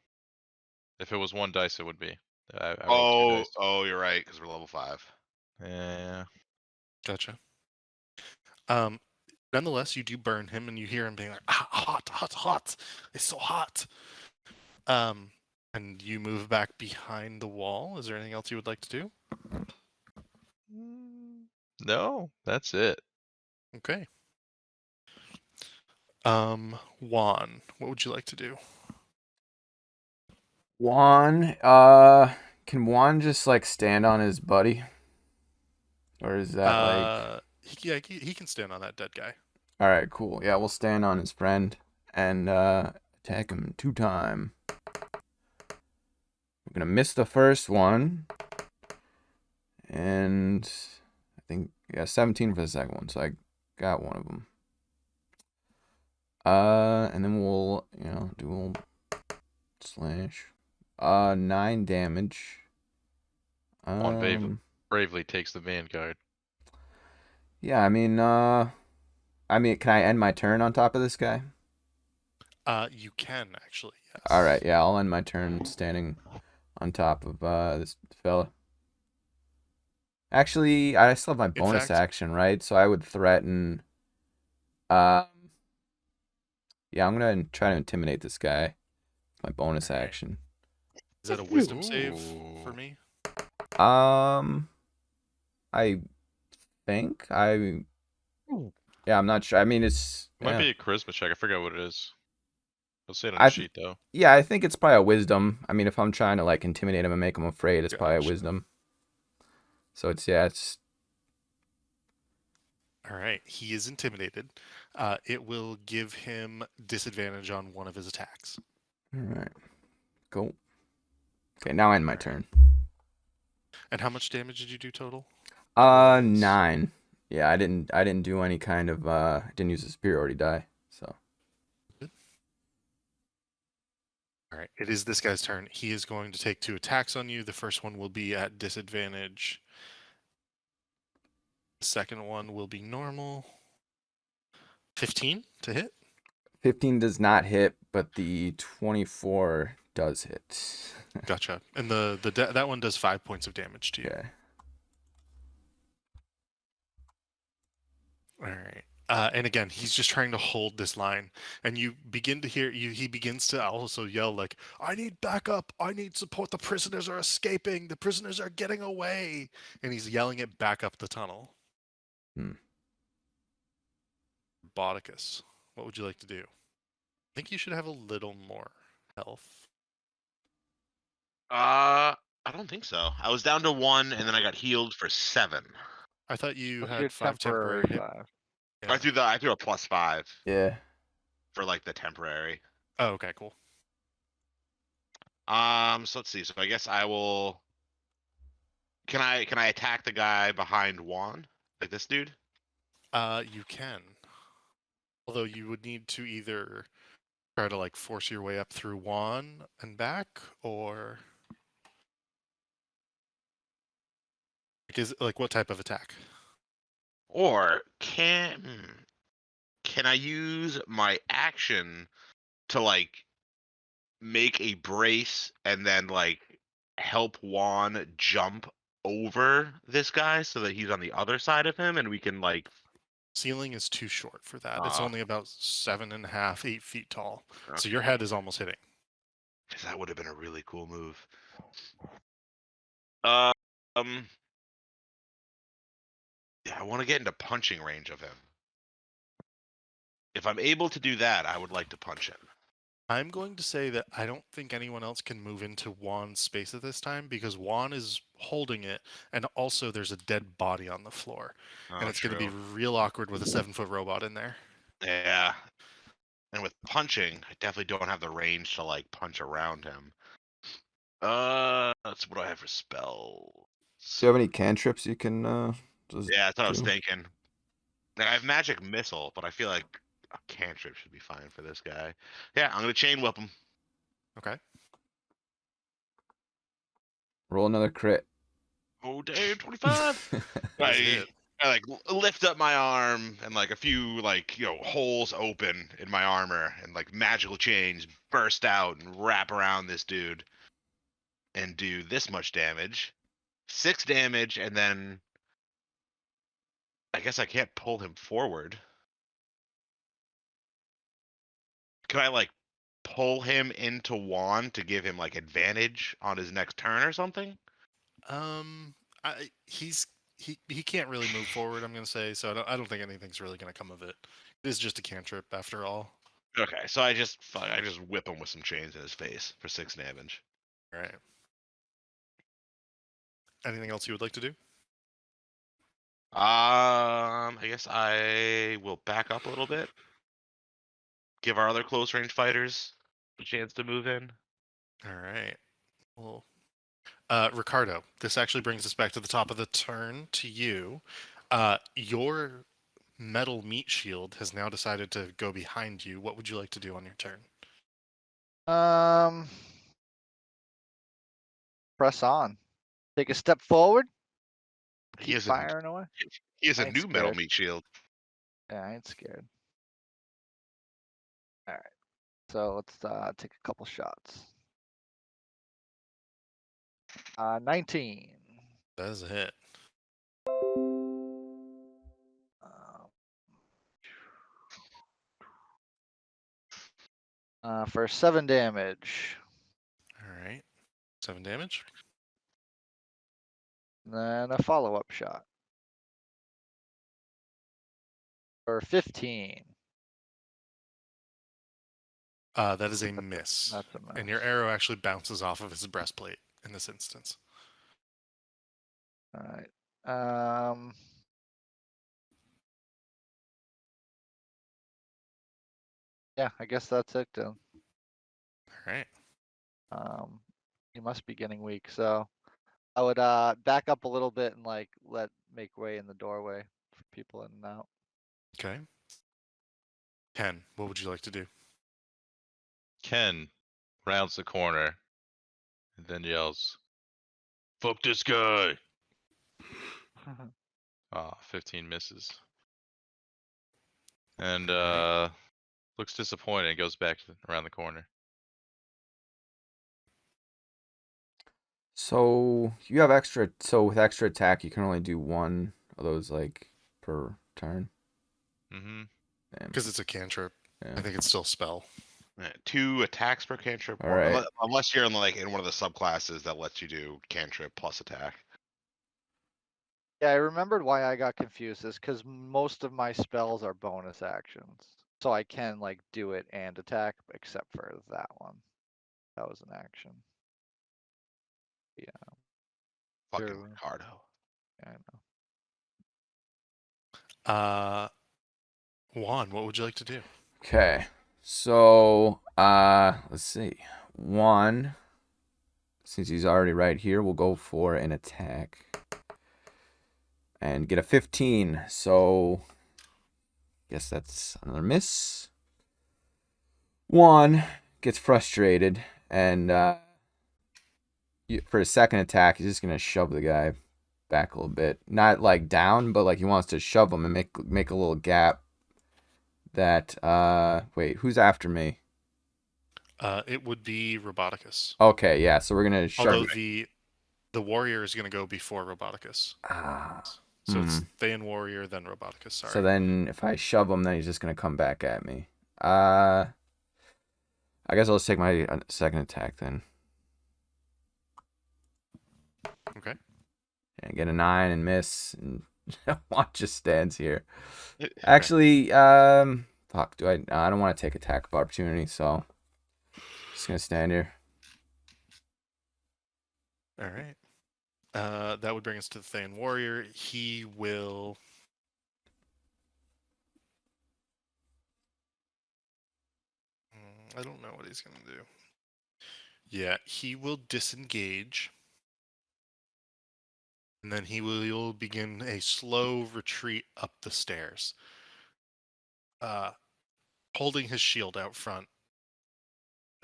If it was 1 dice, it would be. I rolled 2 dice. Oh, you're right, because we're level 5. Yeah. Gotcha. Nonetheless, you do burn him, and you hear him being like, hot, hot, hot. It's so hot. And you move back behind the wall. Is there anything else you would like to do? No, that's it. Okay. Juan, what would you like to do? Juan, can Juan just like stand on his buddy? Or is that like he can stand on that dead guy. all right, cool. Yeah, we'll stand on his friend and attack him 2 times. We're gonna miss the first one. And I think 17 for the second one, so I got one of them. And then we'll, do a little slash. 9 damage. Juan bravely takes the Vanguard. Yeah, I mean, can I end my turn on top of this guy? You can actually, yes. All right, yeah, I'll end my turn standing on top of this fella. Actually, I still have my bonus fact- action, right? So I would threaten. Yeah, I'm gonna try to intimidate this guy. My bonus Alright. action. Is that a wisdom save for Ooh. me? I think yeah, I'm not sure. I mean, it's It might yeah. be a charisma check. I forget what it is. I'll say it on I the sheet though. Yeah, I think it's probably a wisdom. I mean, if I'm trying to like intimidate him and make him afraid, it's probably a Gotcha. wisdom. So it's All right, he is intimidated. It will give him disadvantage on one of his attacks. all right. Go. Okay, now I end my Alright. turn. And how much damage did you do total? Was- 9. Yeah, I didn't do any kind of didn't use a superiority die. So All right, it is this guy's turn. He is going to take 2 attacks on you. The first one will be at disadvantage. The second one will be normal. 15 to hit. 15 does not hit, but the 24 does hit. Gotcha. And that one does 5 points of damage to you. Okay. All right. And again, he's just trying to hold this line, and you begin to hear he begins to also yell like, "I need backup! I need support! The prisoners are escaping! The prisoners are getting away!" And he's yelling it back up the tunnel. Bodicus, what would you like to do? I think you should have a little more health. I don't think so. I was down to 1, and then I got healed for 7. I thought you What's had your 5 temporary hit. 5? Yeah. I threw a +5 Yeah. for like the temporary. Oh, okay, cool. So let's see. So I guess I will. Can I attack the guy behind Juan, like this dude? You can. Although you would need to either try to like force your way up through Juan and back, or like what type of attack? Or can I use my action to like make a brace and then like help Juan jump over this guy so that he's on the other side of him and we can like Ceiling is too short for that. It's Ah. only about 7.5, 8 feet tall. So Okay. your head is almost hitting. 'Cause that would have been a really cool move. Yeah, I want to get into punching range of him. If I'm able to do that, I would like to punch him. I'm going to say that I don't think anyone else can move into Juan's space at this time because Juan is holding it, and also there's a dead body on the floor. And Oh, it's going to be true. real awkward with a 7-foot robot in there. Yeah. And with punching, I definitely don't have the range to like punch around him. That's what do I have for spells. Do you have any cantrips you can just Yeah, that's what I was do? thinking. Like, I have magic missile, but I feel like a cantrip should be fine for this guy. Yeah, I'm gonna chain whip him. Okay. Roll another crit. Oh damn, 25. Does I, hit. I like lift up my arm and like a few like holes open in my armor and like magical chains burst out and wrap around this dude and do this much damage. 6 damage, and then I guess I can't pull him forward. Can I like pull him into Juan to give him like advantage on his next turn or something? He can't really move forward. I'm going to say so. I don't think anything's really going to come of it. It is just a cantrip after all. Okay, so I just whip him with some chains in his face for 6 damage. All right. Anything else you would like to do? I guess I will back up a little bit. Give our other close range fighters a chance to move in. All right. Well, Ricardo, this actually brings us back to the top of the turn to you. Your metal meat shield has now decided to go behind you. What would you like to do on your turn? Press on. Take a step forward. He Keep has firing away. a I ain't new metal scared. meat shield. Yeah, I ain't scared. All right. So let's take a couple shots. 19. That is a hit. For 7 damage. All right. 7 damage. Then a follow-up shot. For 15. That is a miss. That's a miss. And your arrow actually bounces off of his breastplate in this instance. All right. Yeah, I guess that's it then. All right. He must be getting weak, so I would back up a little bit and like make way in the doorway for people in and out. Okay. Ken, what would you like to do? Ken rounds the corner and then yells, "Fuck this guy!" 15 misses. And Alright. looks disappointed and goes back around the corner. So you have extra. So with extra attack, you can only do one of those like per turn. Mm-hmm. Damn. Because it's a cantrip. Yeah. I think it's still spell. 2 attacks per cantrip. All right. Unless you're in one of the subclasses that lets you do cantrip plus attack. Yeah, I remembered why I got confused is because most of my spells are bonus actions. So I can like do it and attack, except for that one. That was an action. Yeah. Fucking Sure. Ricardo. Yeah, I know. Juan, what would you like to do? Okay. So let's see. One, since he's already right here, we'll go for an attack and get a 15. So guess that's another miss. One gets frustrated and for his second attack, he's just gonna shove the guy back a little bit, not like down, but like he wants to shove him and make a little gap. That wait, who's after me? It would be Roboticus. Okay, yeah. So we're gonna shove. Although the warrior is going to go before Roboticus. So it's Thay and warrior, then Roboticus. Sorry. So then if I shove him, then he's just gonna come back at me. I guess I'll just take my second attack then. Okay. And get a 9 and miss, and Juan just stands here. Actually, fuck. I don't want to take attack of opportunity, so just gonna stand here. All right. That would bring us to the Thayan Warrior. He will. I don't know what he's going to do. Yeah, he will disengage. And then he'll begin a slow retreat up the stairs. Holding his shield out front,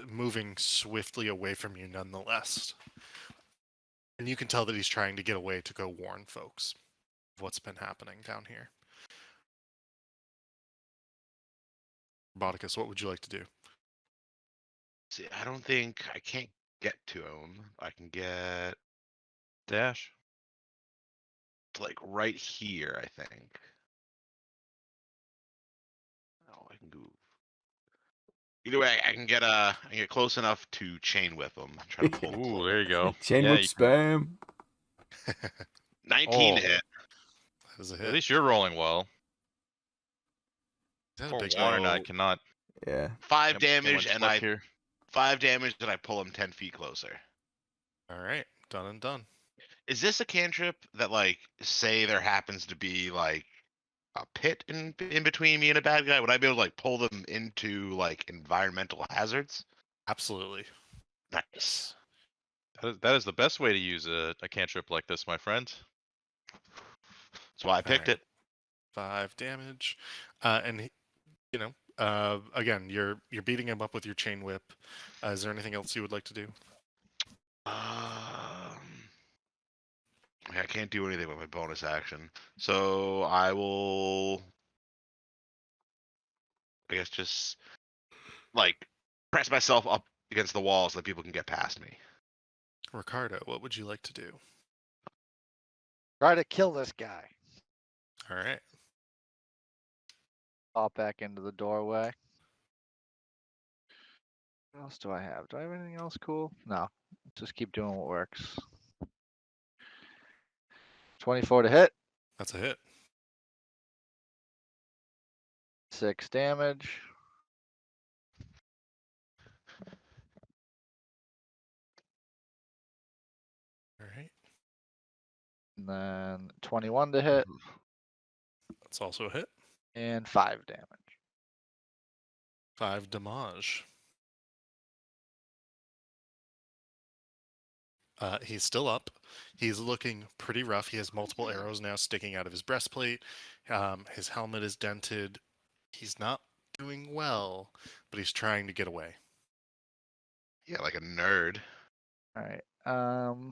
moving swiftly away from you nonetheless. And you can tell that he's trying to get away to go warn folks of what's been happening down here. Roboticus, what would you like to do? See, I don't think I can't get to him. I can get Dash. to, like right here, I think. Oh, I can move. Either way, I can get close enough to chain whip him. Try to pull him. Ooh, there you go. Chain Yeah, whip you spam. 19 to Oh. hit. That is a At hit. least you're rolling well. Is that a Poor big Juan and I So- cannot. Yeah. 5 get so damage, much and luck I here. 5 damage, and I pull him 10 feet closer. All right, done and done. Is this a cantrip that, like, say there happens to be like a pit in between me and a bad guy? Would I be able to like pull them into like environmental hazards? Absolutely. Nice. That is the best way to use a cantrip like this, my friend. That's why I picked Alright. it. 5 damage. And again, you're beating him up with your chain whip. Is there anything else you would like to do? I can't do anything with my bonus action, so I will. I guess just like press myself up against the wall so that people can get past me. Ricardo, what would you like to do? Try to kill this guy. All right. Pop back into the doorway. What else do I have? Do I have anything else cool? No. Just keep doing what works. 24 to hit. That's a hit. 6 damage. All right. And then 21 to hit. That's also a hit. And 5 damage. 5 damage. He's still up. He's looking pretty rough. He has multiple arrows now sticking out of his breastplate. His helmet is dented. He's not doing well, but he's trying to get away. Yeah, like a nerd. All right. All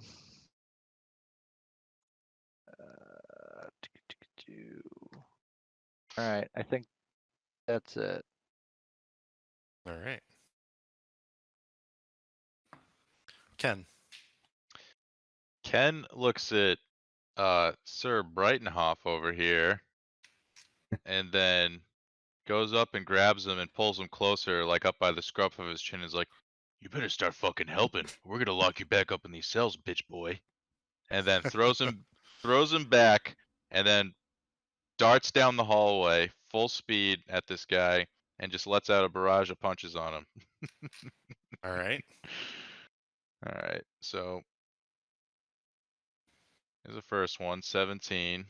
right. I think that's it. All right. Ken. Ken looks at Sir Brightenhoff over here, and then goes up and grabs him and pulls him closer, like up by the scruff of his chin. Is like, "You better start fucking helping. We're gonna lock you back up in these cells, bitch boy." And then throws him back, and then darts down the hallway full speed at this guy, and just lets out a barrage of punches on him. All right. All right, so here's the first one, 17.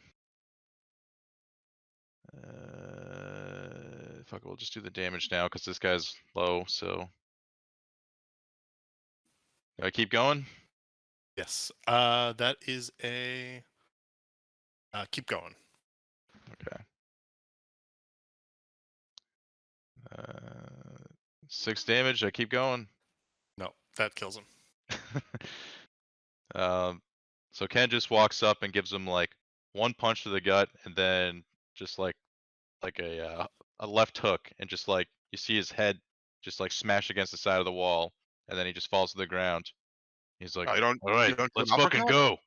Fuck, we'll just do the damage now because this guy's low. So, do I keep going? Yes. That is a. Keep going. Okay. 6 damage. I keep going. No, that kills him. So Ken just walks up and gives him like one punch to the gut, and then just like a left hook, and just like you see his head just like smash against the side of the wall, and then he just falls to the ground. He's like, Oh, you don't. "All right, You don't do let's an fucking uppercut? go."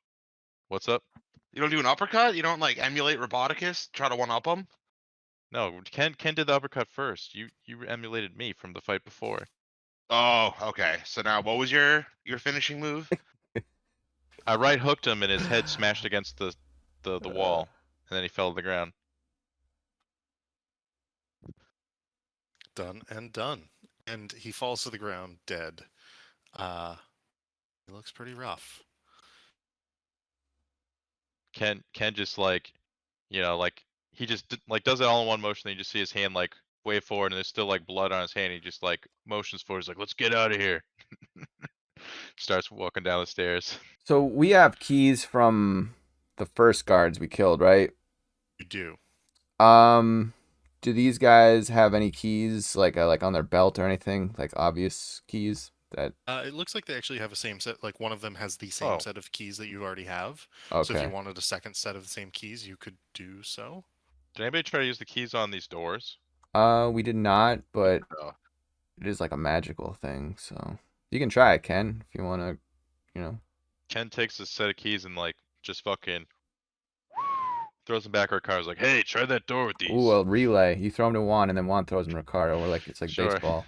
What's up? You don't do an uppercut. You don't like emulate Roboticus. Try to one up him. No, Ken did the uppercut first. You emulated me from the fight before. Oh, okay. So now, what was your finishing move? I right hooked him and his head smashed against the wall, and then he fell to the ground. Done and done. And he falls to the ground dead. He looks pretty rough. Ken just like, like he just like does it all in one motion. Then you just see his hand like wave forward, and there's still like blood on his hand. He just like motions forward. He's like, "Let's get out of here." Starts walking down the stairs. So we have keys from the first guards we killed, right? You do. Do these guys have any keys like on their belt or anything, like obvious keys that? It looks like they actually have a same set. Like one of them has the same Oh. set of keys that you already have. So if Okay. you wanted a second set of the same keys, you could do so. Did anybody try to use the keys on these doors? We did not, but No. it is like a magical thing, so you can try it, Ken, if you want to, you know. Ken takes a set of keys and like just fucking throws them back at Ricardo's like, "Hey, try that door with these." Ooh, a relay. You throw them to Juan, and then Juan throws them to Ricardo, or like it's like Sure. baseball.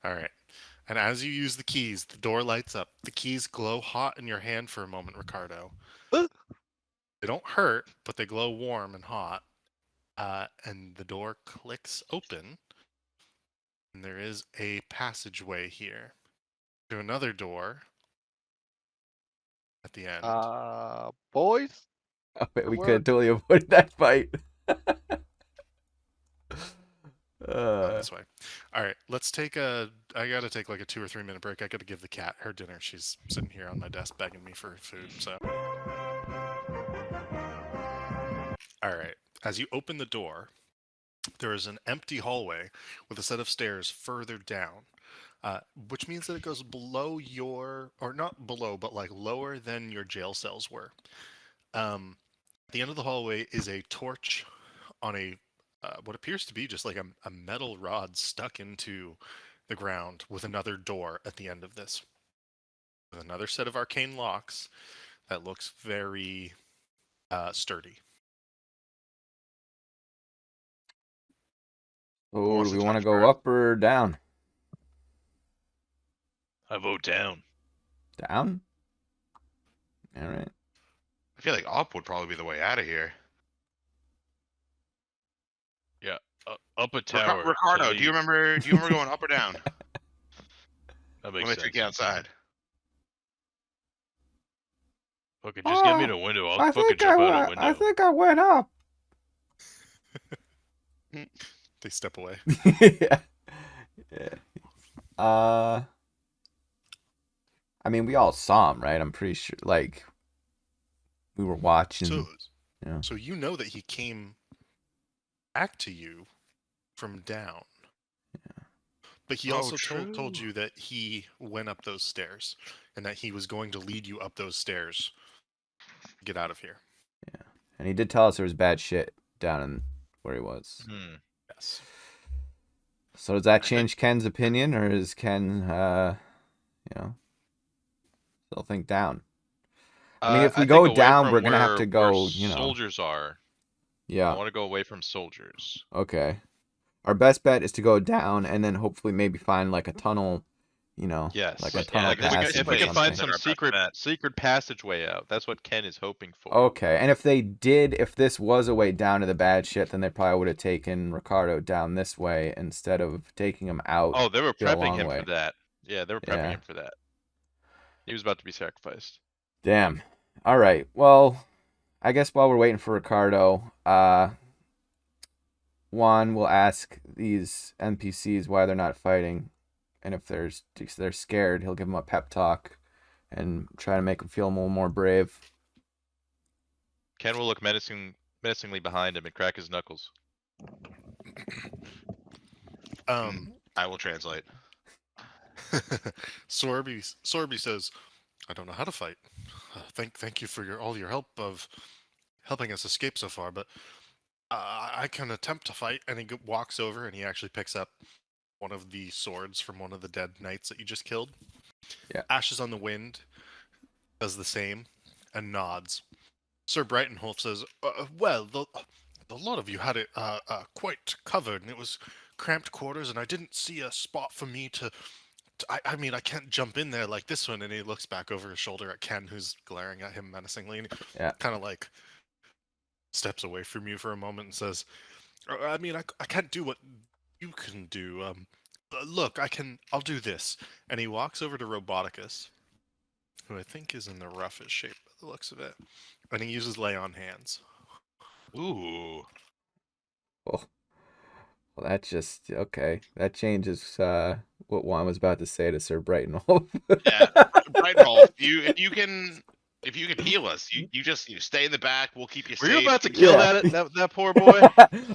All right. And as you use the keys, the door lights up. The keys glow hot in your hand for a moment, Ricardo. They don't hurt, but they glow warm and hot. And the door clicks open. And there is a passageway here to another door at the end. Boys. Oh, wait, we Where- could have totally avoided that fight. Not this way. All right, let's take I gotta take like a 2 or 3 minute break. I gotta give the cat her dinner. She's sitting here on my desk begging me for food. So, all right. As you open the door, there is an empty hallway with a set of stairs further down, which means that it goes below your, or not below, but like lower than your jail cells were. At the end of the hallway is a torch on a what appears to be just like a metal rod stuck into the ground with another door at the end of this. With another set of arcane locks that looks very sturdy. Oh, wants do to we want to touch go first? up or down? I vote down. Down? All right. I feel like up would probably be the way out of here. Up a tower. Ricardo, do you remember going up or down? That Let makes me sense. take you outside. Fucking just get me to a window. I'll I fucking think jump out a I window. think I went up. They step away. Yeah. I mean, we all saw him, right? I'm pretty sure. Like, we were watching. So, yeah. so you know that he came back to you from down. Yeah. But he Oh, also told true. you that he went up those stairs and that he was going to lead you up those stairs to get out of here. Yeah. And he did tell us there was bad shit down in where he was. Yes. So does that change Ken's opinion, or is Ken, still think down? I mean, if we think go away down, from we're gonna have where- to go, where you know. Soldiers are. I Yeah. want to go away from soldiers. Okay. Our best bet is to go down and then hopefully maybe find like a tunnel, Yes. like a Yeah, tunnel like, passage if or we can find something. some Our best bet. secret passageway out, that's what Ken is hoping for. Okay, and if this was a way down to the bad shit, then they probably would have taken Ricardo down this way instead of taking him out. Oh, they were the prepping long him way. for that. Yeah, they were prepping Yeah. him for that. He was about to be sacrificed. Damn. All right. Well, I guess while we're waiting for Ricardo, Juan will ask these NPCs why they're not fighting, and if they're scared, he'll give them a pep talk and try to make them feel a little more brave. Ken will look menacingly behind him and crack his knuckles. I will translate. Sorby says, "I don't know how to fight. Thank you for all your help of helping us escape so far, but I can attempt to fight." And he walks over and he actually picks up one of the swords from one of the dead knights that you just killed. Yeah. Ashes on the Wind does the same and nods. Sir Brightonholf says, "Well, the lot of you had it quite covered, and it was cramped quarters, and I didn't see a spot for me to I mean, I can't jump in there like this one. And he looks back over his shoulder at Ken, who's glaring at him menacingly, and Yeah. kind of like steps away from you for a moment and says, I mean, I can't do what you can do. Look, I'll do this. And he walks over to Roboticus, who I think is in the roughest shape by the looks of it. And he uses lay on hands. Ooh. Oh, well, that just okay. That changes what Juan was about to say to Sir Brightonwolf. Yeah, Brightonwolf, if you can heal us, you just stay in the back. We'll keep you Were safe. you about to kill Yeah. that poor boy?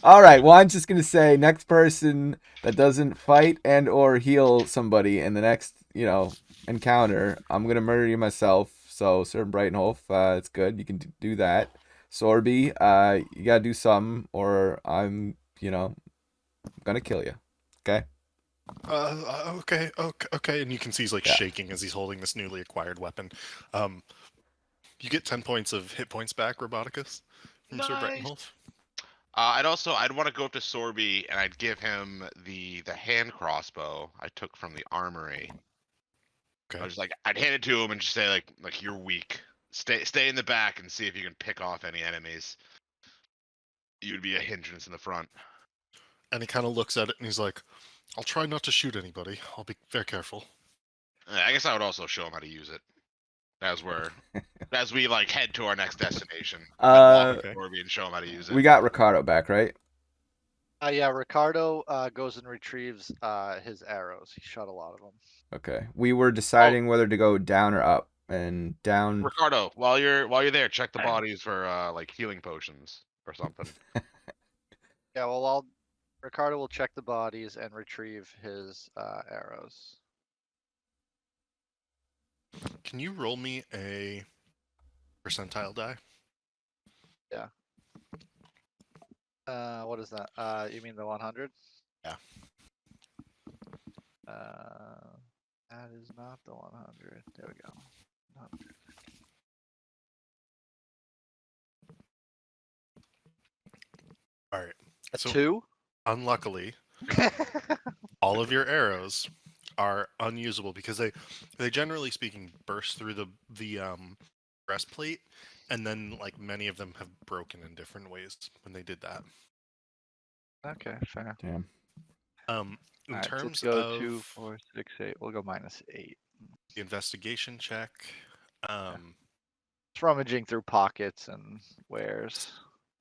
All right, Juan's just gonna say next person that doesn't fight and or heal somebody in the next, encounter, I'm gonna murder you myself. So, Sir Brightonwolf, it's good. You can do that. Sorby, you gotta do something, or I'm, gonna kill you. Okay. Okay. And you can see he's like Yeah. shaking as he's holding this newly acquired weapon. You get 10 points of hit points back, Roboticus, from Sir Nice. Brightonwolf. I'd want to go up to Sorby and I'd give him the hand crossbow I took from the armory. I Okay. was like, I'd hand it to him and just say like you're weak. Stay in the back and see if you can pick off any enemies. You'd be a hindrance in the front. And he kind of looks at it and he's like, I'll try not to shoot anybody. I'll be very careful. I guess I would also show him how to use it as we like head to our next destination. I'd walk up Okay. to Sorby and show him how to use it. We got Ricardo back, right? Yeah, Ricardo goes and retrieves his arrows. He shot a lot of them. Okay. We were deciding whether to go down or up, and down. Ricardo, while you're there, check the bodies for like healing potions or something. Yeah, well, Ricardo will check the bodies and retrieve his arrows. Can you roll me a percentile die? What is that? You mean the 100? Yeah. That is not the 100. There we go. 100. All right. A So 2? unluckily, all of your arrows are unusable because they generally speaking burst through the breastplate, and then like many of them have broken in different ways when they did that. Okay, fair. Damn. In Alright, so let's terms go of 2, 4, 6, 8. We'll go -8. the investigation check, It's rummaging through pockets and wares.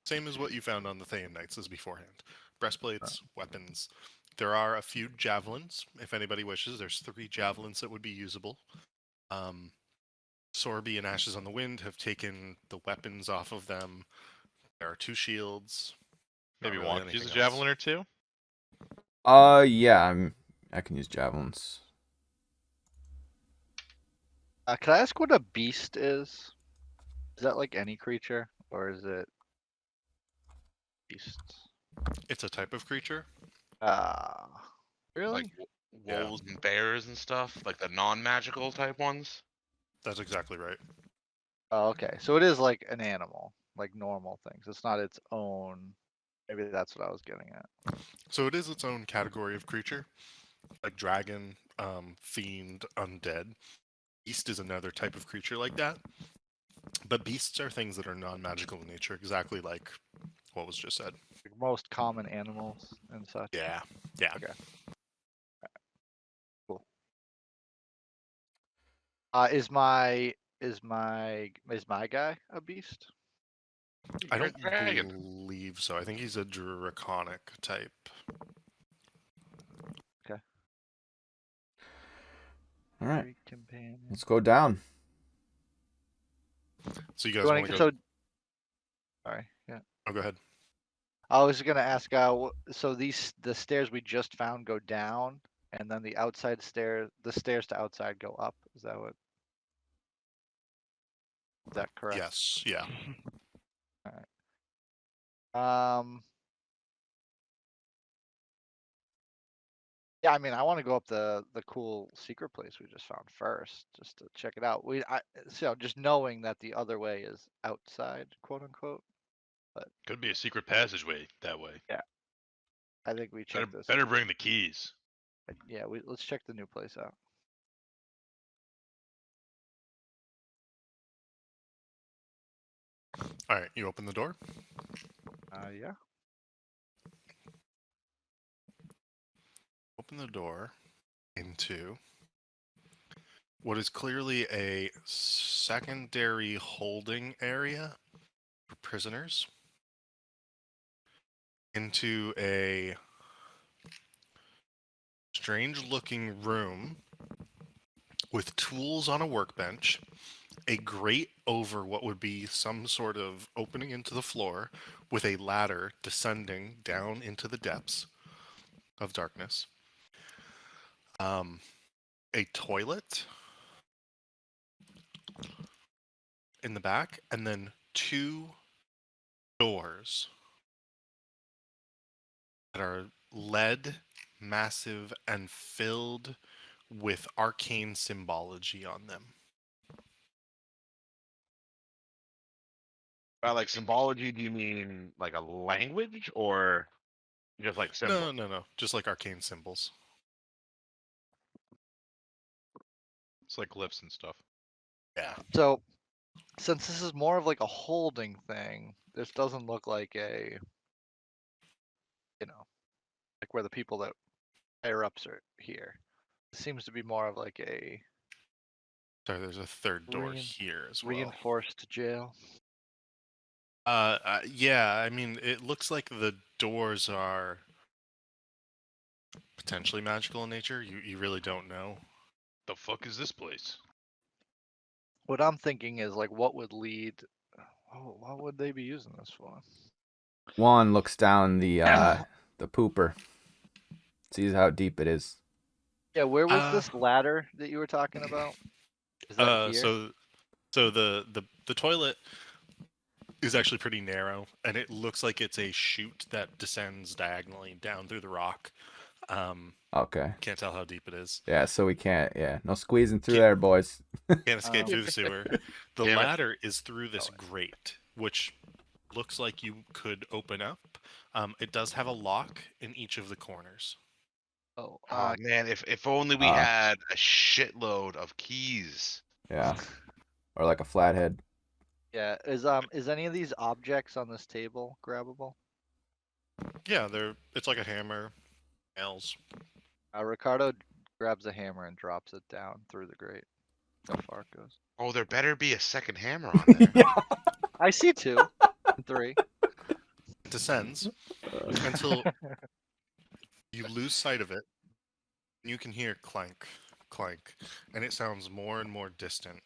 same as what you found on the Thayan Knights as beforehand. Breastplates, weapons. There are a few javelins, if anybody wishes. There's 3 javelins that would be usable. Sorby and Ashes on the Wind have taken the weapons off of them. There are 2 shields. Not Maybe really Juan could use a anything else. javelin or two. Yeah, I can use javelins. Can I ask what a beast is? Is that like any creature, or is it beasts? It's a type of creature. Really? Like wolves and bears and stuff, like the non-magical type ones. That's exactly right. Oh, okay. So it is like an animal, like normal things. It's not its own. Maybe that's what I was getting at. So it is its own category of creature, like dragon, fiend, undead. Beast is another type of creature like that. But beasts are things that are non-magical in nature, exactly like what was just said. Like most common animals and such. Yeah. Okay. Cool. Is my guy a beast? I You're a don't dragon. believe so. I think he's a draconic type. All right, Great companion. let's go down. So you guys You want wanna- to go? so, sorry. Yeah. Oh, go ahead. I was gonna ask. So the stairs we just found go down, and then the stairs to outside go up. Is that what? Is that correct? Yes. Yeah. Yeah, I mean, I want to go up the cool secret place we just found first, just to check it out. So just knowing that the other way is outside, quote unquote. Could be a secret passageway that way. I think we check this. Better bring the keys. Yeah, let's check the new place out. All right, you open the door. Yeah. Open the door into what is clearly a secondary holding area for prisoners. Into a strange-looking room with tools on a workbench, a grate over what would be some sort of opening into the floor, with a ladder descending down into the depths of darkness. A toilet in the back, and then 2 doors that are lead, massive, and filled with arcane symbology on them. By like symbology, do you mean like a language or just like symbol? No. Just like arcane symbols. It's like glyphs and stuff. Yeah. So, since this is more of like a holding thing, this doesn't look like a, like where the people that higher ups are here. It seems to be more of like a Sorry, there's a 3rd door Rein- here as well. reinforced jail. Yeah, I mean, it looks like the doors are potentially magical in nature. You really don't know. The fuck is this place? What I'm thinking is like, what would lead? Oh, what would they be using this for? Juan looks down the pooper, sees how deep it is. Yeah, where was Uh, this ladder that you were talking about? Is that here? So the toilet is actually pretty narrow, and it looks like it's a chute that descends diagonally down through the rock. Okay. Can't tell how deep it is. Yeah, so we can't. Yeah, no squeezing through Can't- there, boys. Can't escape Oh. through the sewer. The Damn it. ladder is through this grate, which looks like you could open up. It does have a lock in each of the corners. Oh, Oh man, if only we Uh. had a shitload of keys. Yeah, or like a flathead. yeah. Is any of these objects on this table grabbable? Yeah, it's like a hammer, nails. Ricardo grabs a hammer and drops it down through the grate. How far it goes? Oh, there better be a second hammer on there. Yeah. I see 2, and 3. It descends until you lose sight of it. You can hear clank, clank, and it sounds more and more distant.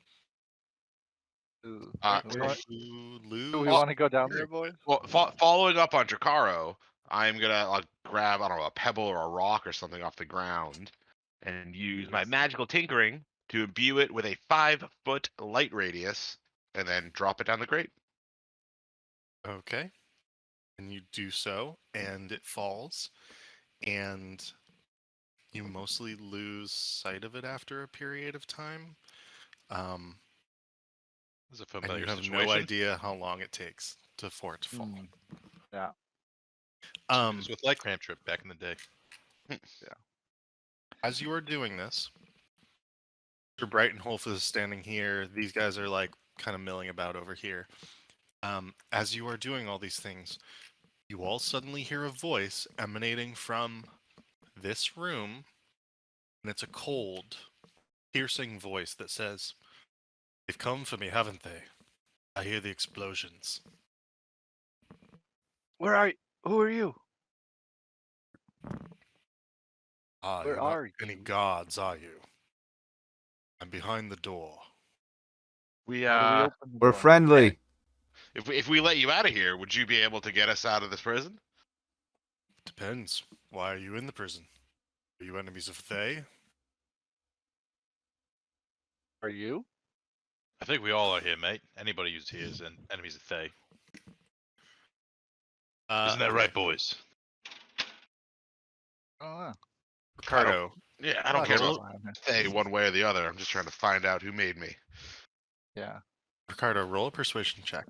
Ooh. Uh, Do we f- want- You do we lose. want to go down there, boys? Well, following up on Drakaro, I'm gonna like grab, I don't know, a pebble or a rock or something off the ground, and use my magical tinkering to imbue it with a 5-foot light radius, and then drop it down the grate. Okay. And you do so, and it falls, and you mostly lose sight of it after a period of time. This is a And familiar you have situation. no idea how long it takes for it to fall. Yeah. It was with Light Cramp Trip back in the day. As you are doing this, Mr. Brightenholf is standing here. These guys are like kind of milling about over here. As you are doing all these things, you all suddenly hear a voice emanating from this room, and it's a cold, piercing voice that says, "They've come for me, haven't they? I hear the explosions." Where are you? Who are you? Ah, Where you're not are any you? gods, are you? I'm behind the door. We How do we open the We're door? friendly. if we let you out of here, would you be able to get us out of this prison? Depends. Why are you in the prison? Are you enemies of Thay? Are you? I think we all are here, mate. Anybody who's here is enemies of Thay. Isn't that Okay. right, boys? Oh, Ricardo, Yeah, I don't care about about. Thay one way or the other. I'm just trying to find out who made me. Yeah. Ricardo, roll a persuasion check.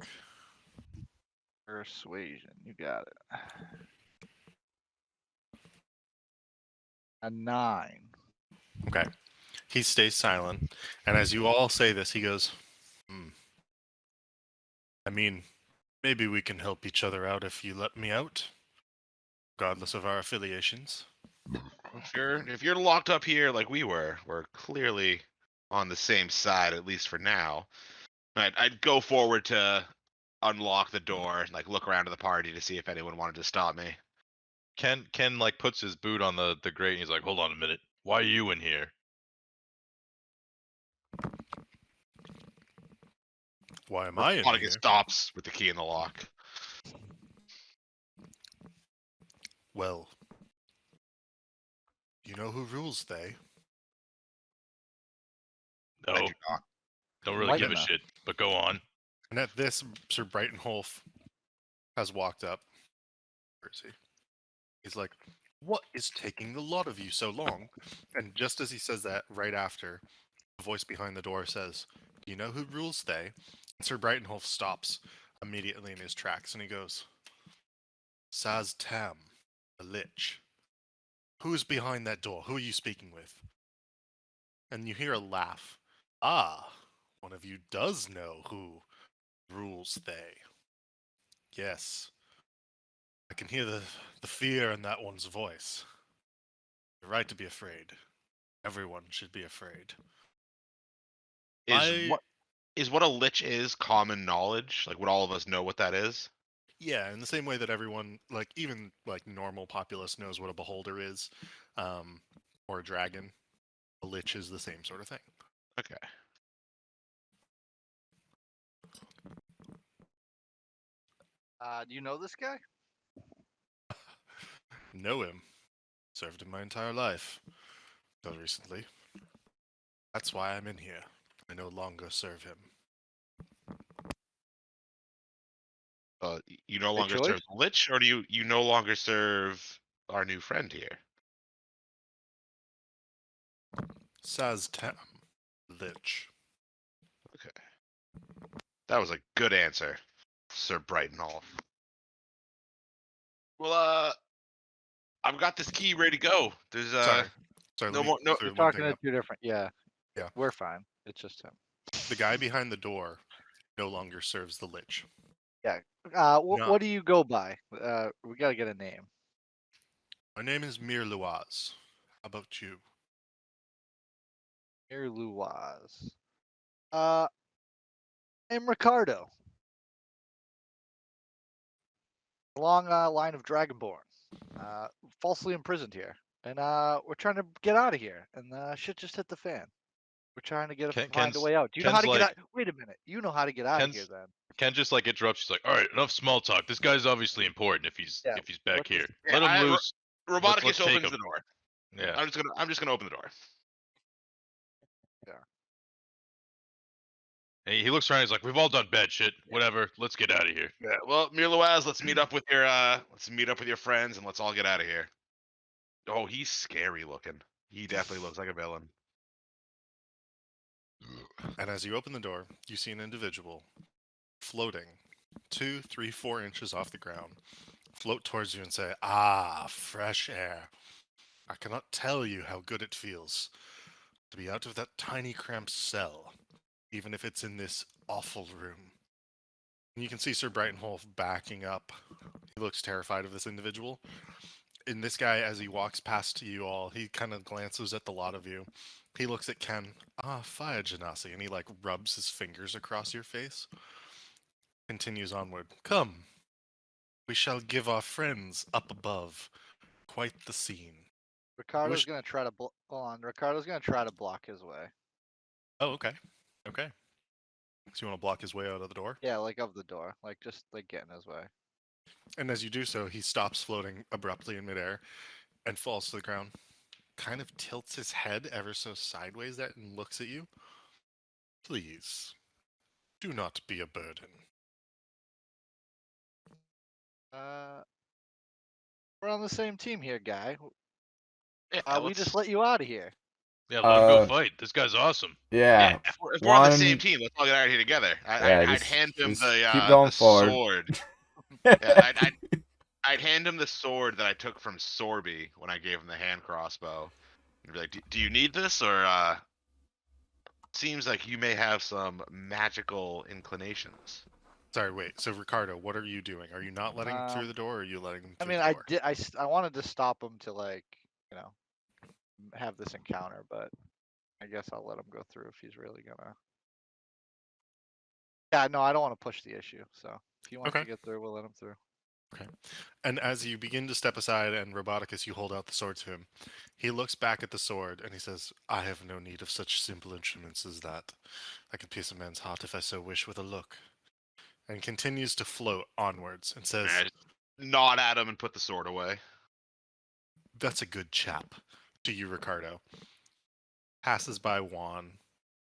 Persuasion. You got it. A 9. Okay. He stays silent, and as you all say this, he goes, I mean, Maybe we can help each other out if you let me out, regardless of our affiliations. If you're locked up here like we're clearly on the same side, at least for now. I'd go forward to unlock the door, like look around to the party to see if anyone wanted to stop me. Ken like puts his boot on the grate and he's like, hold on a minute. Why are you in here? Why am I in Monica here? stops with the key in the lock. Well, you know who rules, Thay. No, I do not. don't really Like give a enough. shit. But go on. And at this, Sir Brightonholf has walked up. Where is he? He's like, "What is taking the lot of you so long?" And just as he says that, right after, a voice behind the door says, "Do you know who rules, Thay?" And Sir Brightonholf stops immediately in his tracks, and he goes, "Saz Tam, the Lich. Who's behind that door? Who are you speaking with?" And you hear a laugh. "Ah, one of you does know who rules, Thay. Yes, I can hear the fear in that one's voice. You're right to be afraid. Everyone should be afraid." Is what a lich is common knowledge? Like, would all of us know what that is? Yeah, in the same way that everyone, like even like normal populace, knows what a beholder is, or a dragon, a lich is the same sort of thing. Okay. Do you know this guy? Know him. Served him my entire life. Till recently. That's why I'm in here. I no longer serve him. You no By longer choice? serve the lich, or do you no longer serve our new friend here? Saz Tam, lich. Okay. That was a good answer, Sir Brightonholf. Well, I've got this key ready to go. There's Sorry, no let me more. No, clear You're one talking thing to up. two different. Yeah. Yeah. We're fine. It's just him. The guy behind the door no longer serves the lich. What Not. do you go by? We gotta get a name. My name is Mir Luaz. How about you? Mir Luaz. I'm Ricardo. Long line of Dragonborn. Falsely imprisoned here. And we're trying to get out of here. And shit just hit the fan. We're trying to find a way out. Do you know how Ken's to get like out? Wait a minute. You know how to get out of here Ken's then. Ken just like interrupts. She's like, all right, enough small talk. This guy's obviously important if he's Yeah, back let's here. just- Let him loose. Roboticus Let's take opens him. the door. Yeah. I'm just gonna open the door. And he looks around. He's like, we've all done bad shit. Whatever. Let's get out of here. Yeah. Well, Mirloaz, let's meet up with your friends and let's all get out of here. Oh, he's scary looking. He definitely looks like a villain. And as you open the door, you see an individual floating 2, 3, 4 inches off the ground, float towards you and say, "Ah, fresh air. I cannot tell you how good it feels to be out of that tiny cramped cell, even if it's in this awful room." And you can see Sir Brightonholf backing up. He looks terrified of this individual. And this guy, as he walks past you all, he kind of glances at the lot of you. He looks at Ken. "Ah, fire genasi," and he like rubs his fingers across your face. Continues onward. "Come, we shall give our friends up above quite the scene." Ricardo's wish- gonna try to hold on. Ricardo's gonna try to block his way. Oh, okay. Okay. So you want to block his way out of the door? Yeah, like of the door. Like just like get in his way. And as you do so, he stops floating abruptly in midair and falls to the ground. Kind of tilts his head ever so sideways there and looks at you. "Please, do not be a burden." We're on the same team here, guy. Yeah, We just let you out of here. Yeah, let him go Uh, fight. This guy's awesome. Yeah. if we're on the same One- team, let's all get out of here together. Yeah, I'd just- hand him just the keep going the forward. sword. Yeah, I'd hand him the sword that I took from Sorby when I gave him the hand crossbow. And be like, do you need this, or seems like you may have some magical inclinations. Sorry, wait. So Ricardo, what are you doing? Are you not letting him through the door, or are you letting him I through mean, the door? I wanted to stop him to like, have this encounter, but I guess I'll let him go through if he's really gonna. Yeah, no, I don't want to push the issue. So if he wants Okay. to get through, we'll let him through. And as you begin to step aside and Roboticus, you hold out the sword to him, he looks back at the sword and he says, I have no need of such simple instruments as that. I can pierce a man's heart if I so wish with a look. And continues to float onwards and says, I just nod at him and put the sword away. That's a good chap. To you, Ricardo. Passes by Juan,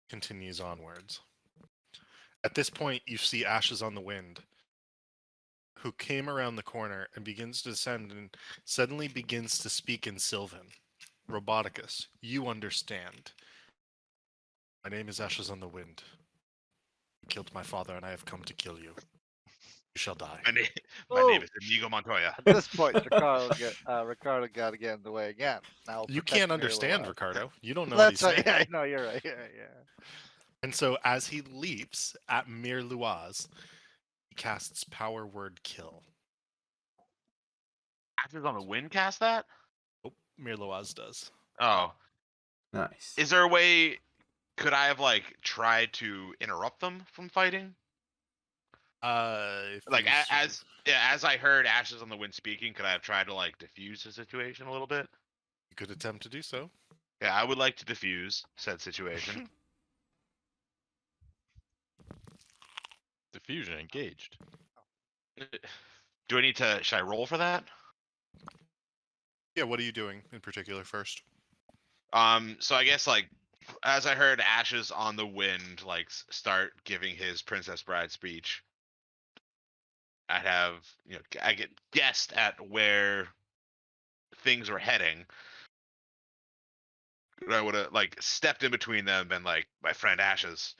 continues onwards. At this point, you see Ashes on the Wind, who came around the corner and begins to descend and suddenly begins to speak in Sylvan. Roboticus, you understand. My name is Ashes on the Wind. You killed my father, and I have come to kill you. You shall die. My name Oh. is Inigo Montoya. At this point, Ricardo got to get in the way again. Now You protect can't understand, Mirla. Ricardo. You don't know what he's That's right. saying. Yeah, no, you're right. Yeah. And so, as he leaps at Mir Luaz, he casts Power Word Kill. Ashes on the Wind cast that? Oh, Mir Luaz does. Oh. Nice. Is there a way? Could I have like tried to interrupt them from fighting? If Like you as I heard Ashes on the Wind speaking, could I have tried to like diffuse the situation a little bit? you could attempt to do so. Yeah, I would like to diffuse said situation. Diffusion engaged. Do I need to? Should I roll for that? Yeah, what are you doing in particular first? So I guess like as I heard Ashes on the Wind like start giving his Princess Bride speech, I'd have I get guessed at where things were heading. I would have like stepped in between them and been like, my friend Ashes,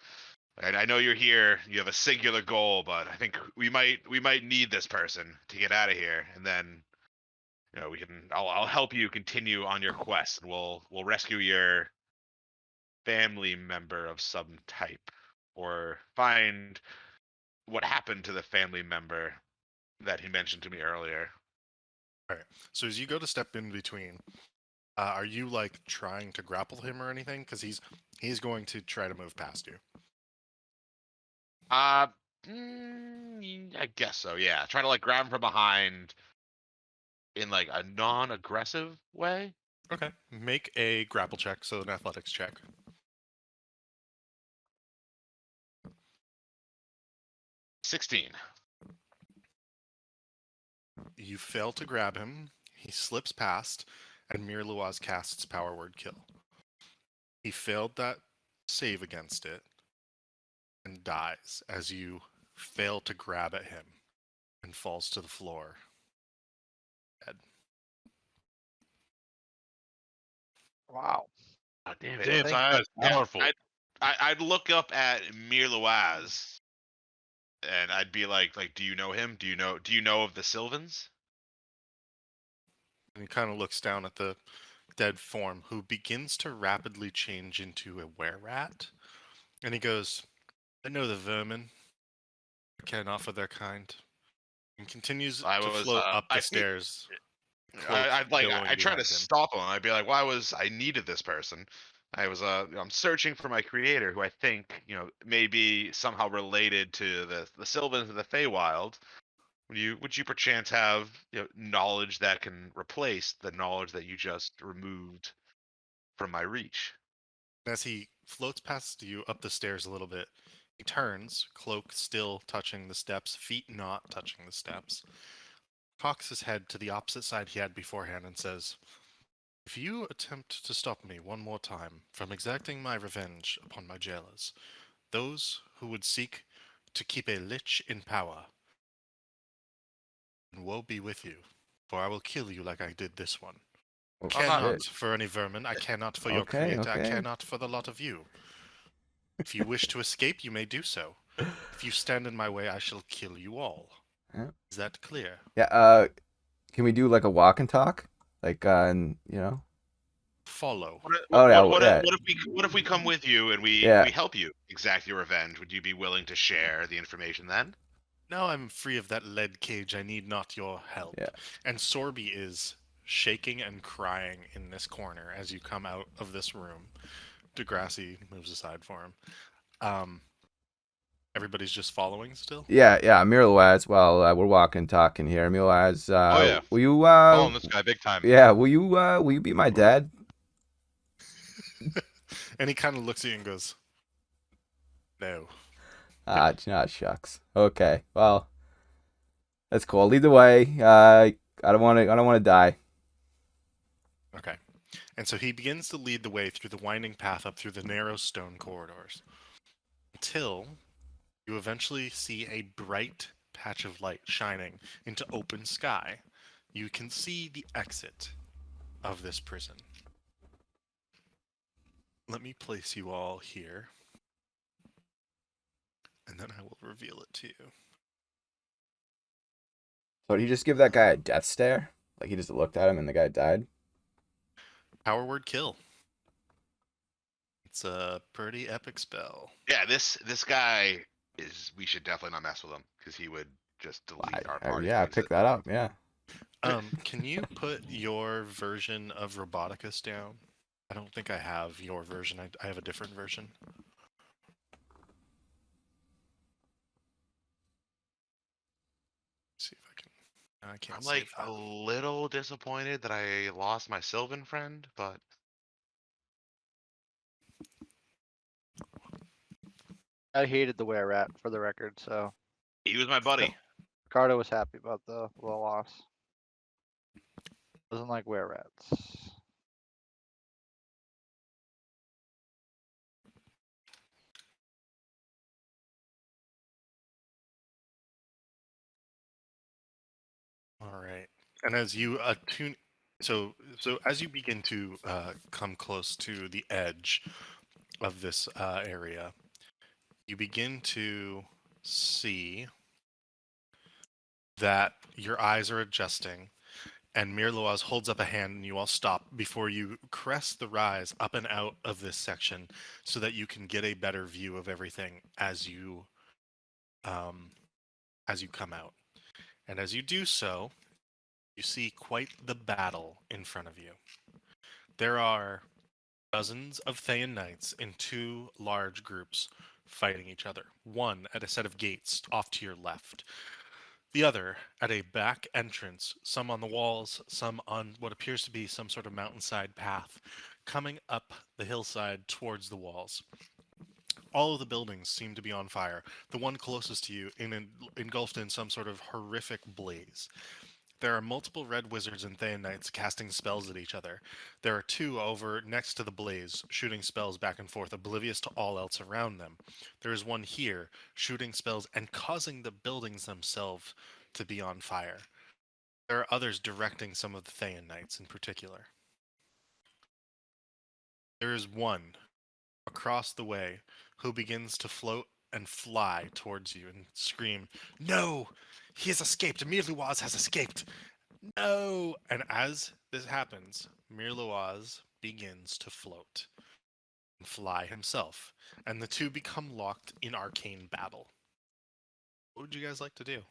I know you're here. You have a singular goal, but I think we might need this person to get out of here, and then we can. I'll help you continue on your quest, and we'll rescue your family member of some type, or find what happened to the family member that he mentioned to me earlier. So as you go to step in between, are you like trying to grapple him or anything? Because he's going to try to move past you. I guess so. Yeah, try to like grab him from behind in like a non-aggressive way. Okay. Make a grapple check, so an athletics check. 16. You fail to grab him. He slips past, and Mir Luaz casts Power Word Kill. He failed that save against it and dies as you fail to grab at him and falls to the floor. Dead. Wow. Oh, damn it! Damn, Thank Saya is yeah, powerful. I'd look up at Mir Luaz, and I'd be like, do you know him? Do you know of the Sylvans? And he kind of looks down at the dead form, who begins to rapidly change into a were-rat. And he goes, I know the vermin. I care not for their kind. And continues I to was, float up the stairs. Cloak billowing I try to behind him. stop him. I'd be like, I needed this person. I'm searching for my creator, who I think may be somehow related to the Sylvans of the Feywild. Would you perchance have knowledge that can replace the knowledge that you just removed from my reach? As he floats past you up the stairs a little bit, he turns, cloak still touching the steps, feet not touching the steps, cocks his head to the opposite side he had beforehand, and says, If you attempt to stop me one more time from exacting my revenge upon my jailers, those who would seek to keep a lich in power, woe be with you, for I will kill you like I did this one. Oh, Cannot shit. for any vermin, I cannot for your Okay, creator, I okay. cannot for the lot of you. If you wish to escape, you may do so. If you stand in my way, I shall kill you all. Yeah. Is that clear? Yeah. Can we do like a walk and talk? Like, Follow. Oh, yeah, yeah. What if we come with you and we Yeah. help you exact your revenge? Would you be willing to share the information then? Now I'm free of that lead cage. I need not your help. Yeah. And Sorby is shaking and crying in this corner as you come out of this room. Degrassi moves aside for him. Everybody's just following still? Yeah, Miralaz, while we're walking, talking here. Miralaz, Oh, yeah. will you, Following this guy big time. yeah, will you be my dad? And he kind of looks at you and goes, no. Shucks. Okay, well, that's cool. Lead the way. I don't want to die. Okay. And so he begins to lead the way through the winding path up through the narrow stone corridors until you eventually see a bright patch of light shining into open sky. You can see the exit of this prison. Let me place you all here, and then I will reveal it to you. So did he just give that guy a death stare? Like he just looked at him and the guy died? Power word kill. It's a pretty epic spell. Yeah, this guy is. We should definitely not mess with him because he would just delete our party. Yeah, if we pick said that no. up. Yeah. Can you put your version of Roboticus down? I don't think I have your version. I have a different version. See if I can. I can't. I'm like save a that. little disappointed that I lost my Sylvan friend, but I hated the were rat for the record, so he was my buddy. Ricardo was happy about the loss. Doesn't like were rats. All right. And as you attune, so as you begin to come close to the edge of this area, you begin to see that your eyes are adjusting, and Mirloaz holds up a hand, and you all stop before you crest the rise up and out of this section, so that you can get a better view of everything as you come out. And as you do so, you see quite the battle in front of you. There are dozens of Thayan knights in two large groups fighting each other. One at a set of gates off to your left, the other at a back entrance, some on the walls, some on what appears to be some sort of mountainside path, coming up the hillside towards the walls. All of the buildings seem to be on fire. The one closest to you engulfed in some sort of horrific blaze. There are multiple red wizards and Thayan knights casting spells at each other. There are two over next to the blaze, shooting spells back and forth, oblivious to all else around them. There is one here, shooting spells and causing the buildings themselves to be on fire. There are others directing some of the Thayan knights in particular. There is one across the way who begins to float and fly towards you and scream, "No! He has escaped! Mirluaz has escaped! No!" And as this happens, Mirloaz begins to float and fly himself, and the two become locked in arcane battle. What would you guys like to do?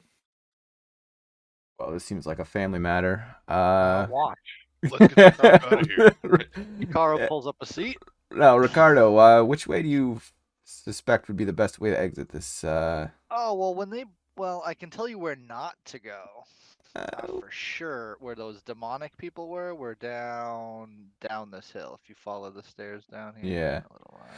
Well, this seems like a family matter. Watch. Let's get the fuck out of here. Ricardo pulls up a seat. No, Ricardo, which way do you suspect would be the best way to exit this? Oh well, I can tell you where not to go. For sure, where those demonic people were down this hill. If you follow the stairs down here. Yeah. A little while.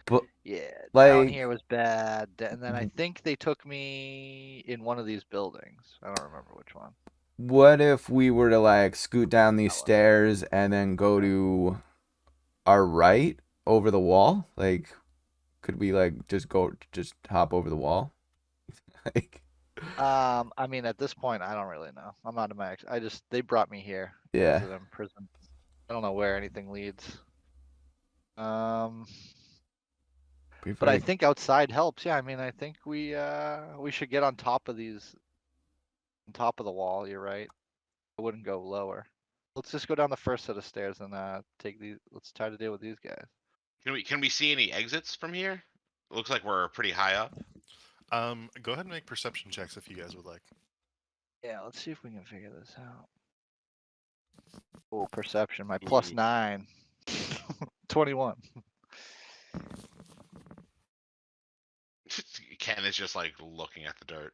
But Yeah, down like, here was bad. And then I think they took me in one of these buildings. I don't remember which one. what if we were to like scoot down these stairs and then go to our right over the wall? Like, could we like just hop over the wall? Like, I mean, at this point, I don't really know. I'm not a max. They brought me here. yeah. To them prison. I don't know where anything leads. But I think outside helps. Yeah, I mean, I think we should get on top of these, on top of the wall. You're right. I wouldn't go lower. Let's just go down the first set of stairs and take these. Let's try to deal with these guys. Can we see any exits from here? It looks like we're pretty high up. Go ahead and make perception checks if you guys would like. Yeah, let's see if we can figure this out. Oh, perception. My Ooh. +9. 21. Ken is just like looking at the dirt.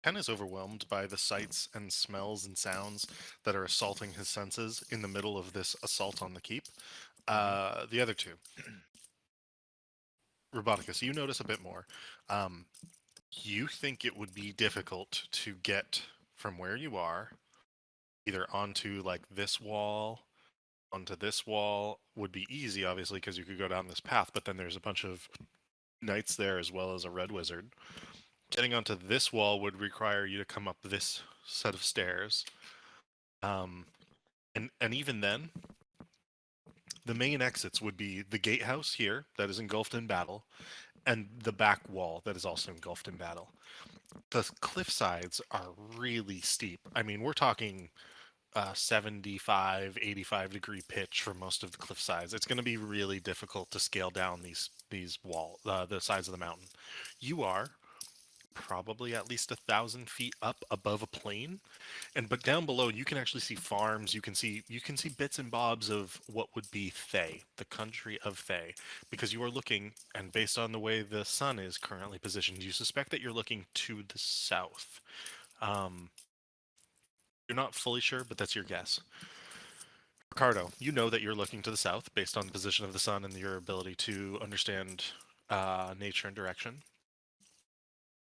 Ken is overwhelmed by the sights and smells and sounds that are assaulting his senses in the middle of this assault on the keep. The other two, Roboticus, you notice a bit more. You think it would be difficult to get from where you are, either onto like this wall, onto this wall would be easy, obviously, because you could go down this path, but then there's a bunch of knights there as well as a red wizard. Getting onto this wall would require you to come up this set of stairs. And even then, the main exits would be the gatehouse here that is engulfed in battle, and the back wall that is also engulfed in battle. The cliff sides are really steep. I mean, we're talking 75, 85-degree pitch for most of the cliff sides. It's going to be really difficult to scale down these the sides of the mountain. You are probably at least 1,000 feet up above a plain, but down below you can actually see farms. You can see bits and bobs of what would be Thay, the country of Thay, because you are looking, and based on the way the sun is currently positioned, you suspect that you're looking to the south. You're not fully sure, but that's your guess. Ricardo, you know that you're looking to the south based on the position of the sun and your ability to understand nature and direction.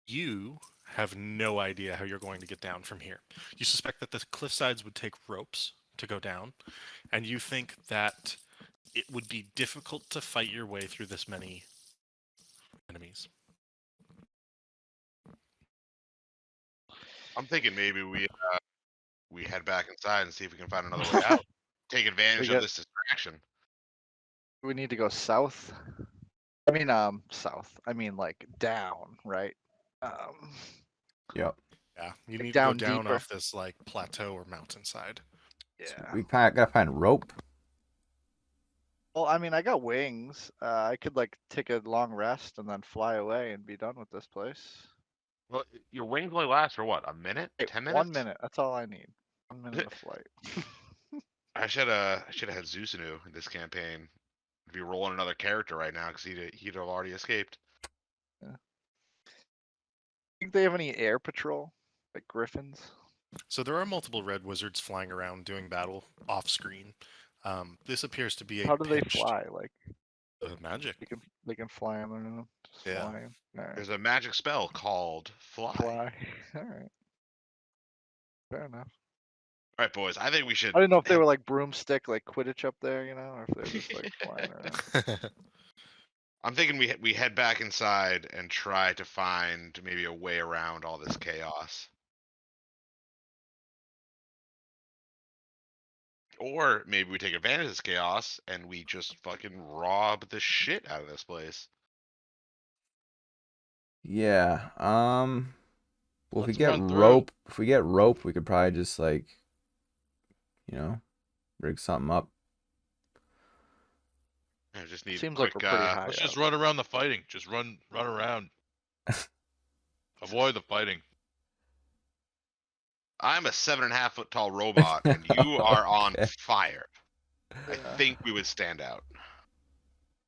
You have no idea how you're going to get down from here. You suspect that the cliff sides would take ropes to go down, and you think that it would be difficult to fight your way through this many enemies. I'm thinking maybe we head back inside and see if we can find another way out. Take advantage of get- this distraction. We need to go south. I mean, south. I mean, like down, right? Yep. Yeah, you Like need to go down down deeper. off this like plateau or mountainside. Yeah. We kind of gotta find rope. Well, I mean, I got wings. I could like take a long rest and then fly away and be done with this place. Well, your wings only last for what? A minute? Hey, 10 minutes? 1 minute. That's all I need. 1 minute of flight. I should have had Zusanu in this campaign. If you rolling another character right now, because he'd have already escaped. Think they have any air patrol, like griffins? So there are multiple red wizards flying around doing battle off screen. This appears to be a How do they pitched fly? Like magic. they can fly them around. Just Yeah. fly 'em. All right. There's a magic spell called Fly. Fly. All right. Fair enough. All right, boys. I think we should. I didn't know if they were like broomstick, like Quidditch up there, or if they're just like flying around. I'm thinking we head back inside and try to find maybe a way around all this chaos. Or maybe we take advantage of this chaos and we just fucking rob the shit out of this place. Yeah. Well, Let's run through. if we get rope, we could probably just like, rig something up. I just need Seems quick, like we're pretty high. Let's up. just run around the fighting. Just run around. Avoid the fighting. I'm a 7.5 foot tall robot and you are on Okay. fire. I Yeah. think we would stand out.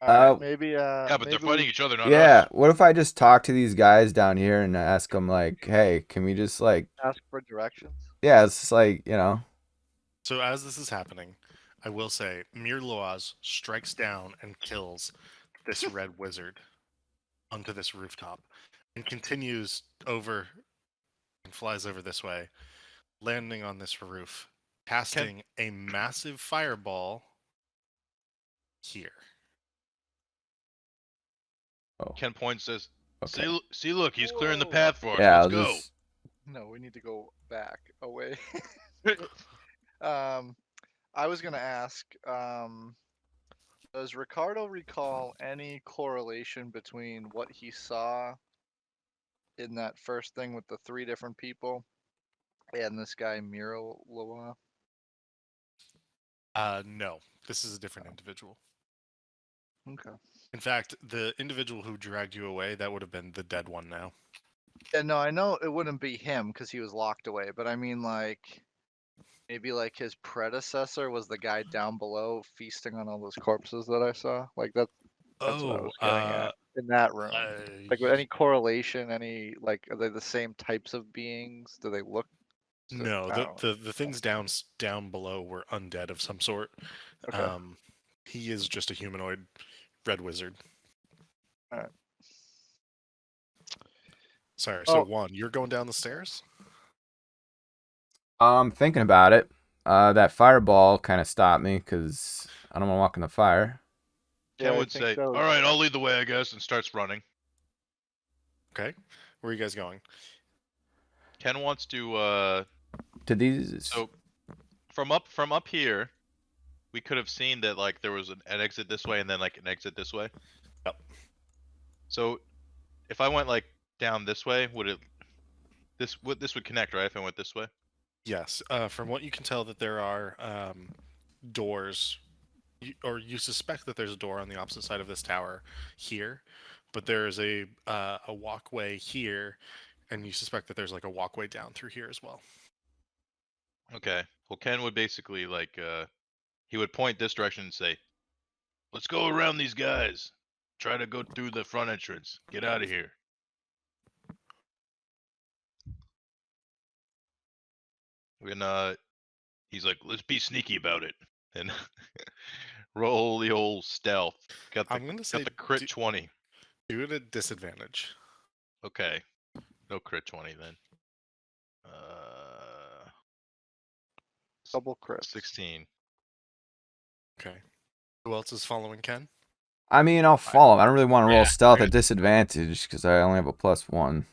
All right, Uh, maybe. Yeah, but maybe they're fighting each other, not Yeah. us. What if I just talk to these guys down here and ask them like, hey, can we just like, ask for directions. yeah, it's just like, So as this is happening, I will say Mirloaz strikes down and kills this red wizard onto this rooftop and continues over and flies over this way, landing on this roof, casting a massive fireball here. Ken Point says, okay. see, look, he's clearing the Whoa. path for us. Yeah, Let's I'll go. just No, we need to go back away. I was gonna ask, does Ricardo recall any correlation between what he saw in that first thing with the 3 different people and this guy Miraloa? No, this is a different individual. Okay. In fact, the individual who dragged you away, that would have been the dead one now. Yeah, no, I know it wouldn't be him because he was locked away, but I mean, like, maybe like his predecessor was the guy down below feasting on all those corpses that I saw. Like that's what I Oh, was getting at in that room. Like, with y- any correlation, any like, are they the same types of beings? Do they look? no, I don't know. the things down below were undead of some sort. Okay. He is just a humanoid red wizard. Alright. Sorry, so Oh. Juan, you're going down the stairs? I'm thinking about it. That fireball kind of stopped me because I don't want to walk in the fire. Yeah, Ken I would think say, that was- "All right, I'll lead the way, I guess," and starts running. Okay. Where are you guys going? Ken wants to. To these, So from up here, we could have seen that like there was an exit this way and then like an exit this way. Yep. So if I went like down this way, would it? This would connect, right? If I went this way. Yes. From what you can tell, that there are doors, or you suspect that there's a door on the opposite side of this tower here, but there is a walkway here, and you suspect that there's like a walkway down through here as well. Okay. Well, Ken would basically like he would point this direction and say, "Let's go around these guys. Try to go through the front entrance. Get out of here." And he's like, "Let's be sneaky about it." And roll the old stealth. I'm gonna say Got the crit do 20. it at disadvantage. Okay. No crit 20 then. Uh, double crit. 16. Okay. Who else is following Ken? I mean, I'll follow. I don't really want to roll Yeah, stealth right. at disadvantage because I only have a +1.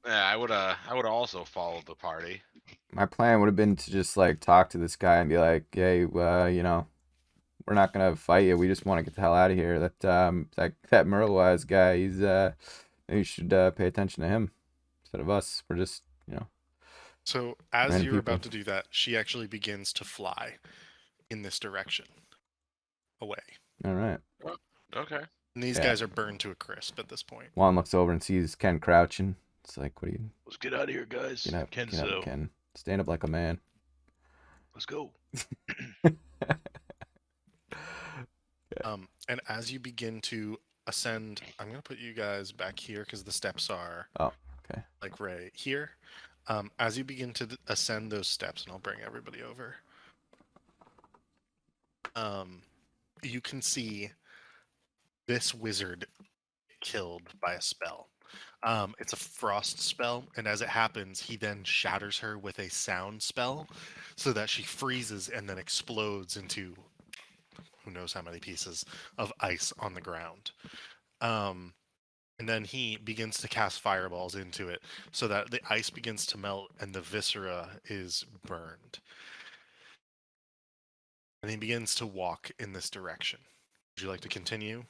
Yeah, I would also follow the party. My plan would have been to just like talk to this guy and be like, "Hey, you know, we're not gonna fight you. We just want to get the hell out of here." That Merlewise guy, he's maybe you should pay attention to him instead of us. We're just, you know, So as random you're people. about to do that, she actually begins to fly in this direction away. All right. Okay. And these Yeah. guys are burned to a crisp at this point. Juan looks over and sees Ken crouching. It's like, what are you? Let's get out of here, guys. Get up, Ken's get up, Ken. Stand up like a man. Let's go. And as you begin to ascend, I'm gonna put you guys back here because the steps are Oh, okay. like right here. As you begin to ascend those steps, and I'll bring everybody over. You can see this wizard killed by a spell. It's a frost spell, and as it happens, he then shatters her with a sound spell, so that she freezes and then explodes into who knows how many pieces of ice on the ground. And then he begins to cast fireballs into it, so that the ice begins to melt and the viscera is burned. And he begins to walk in this direction. Would you like to continue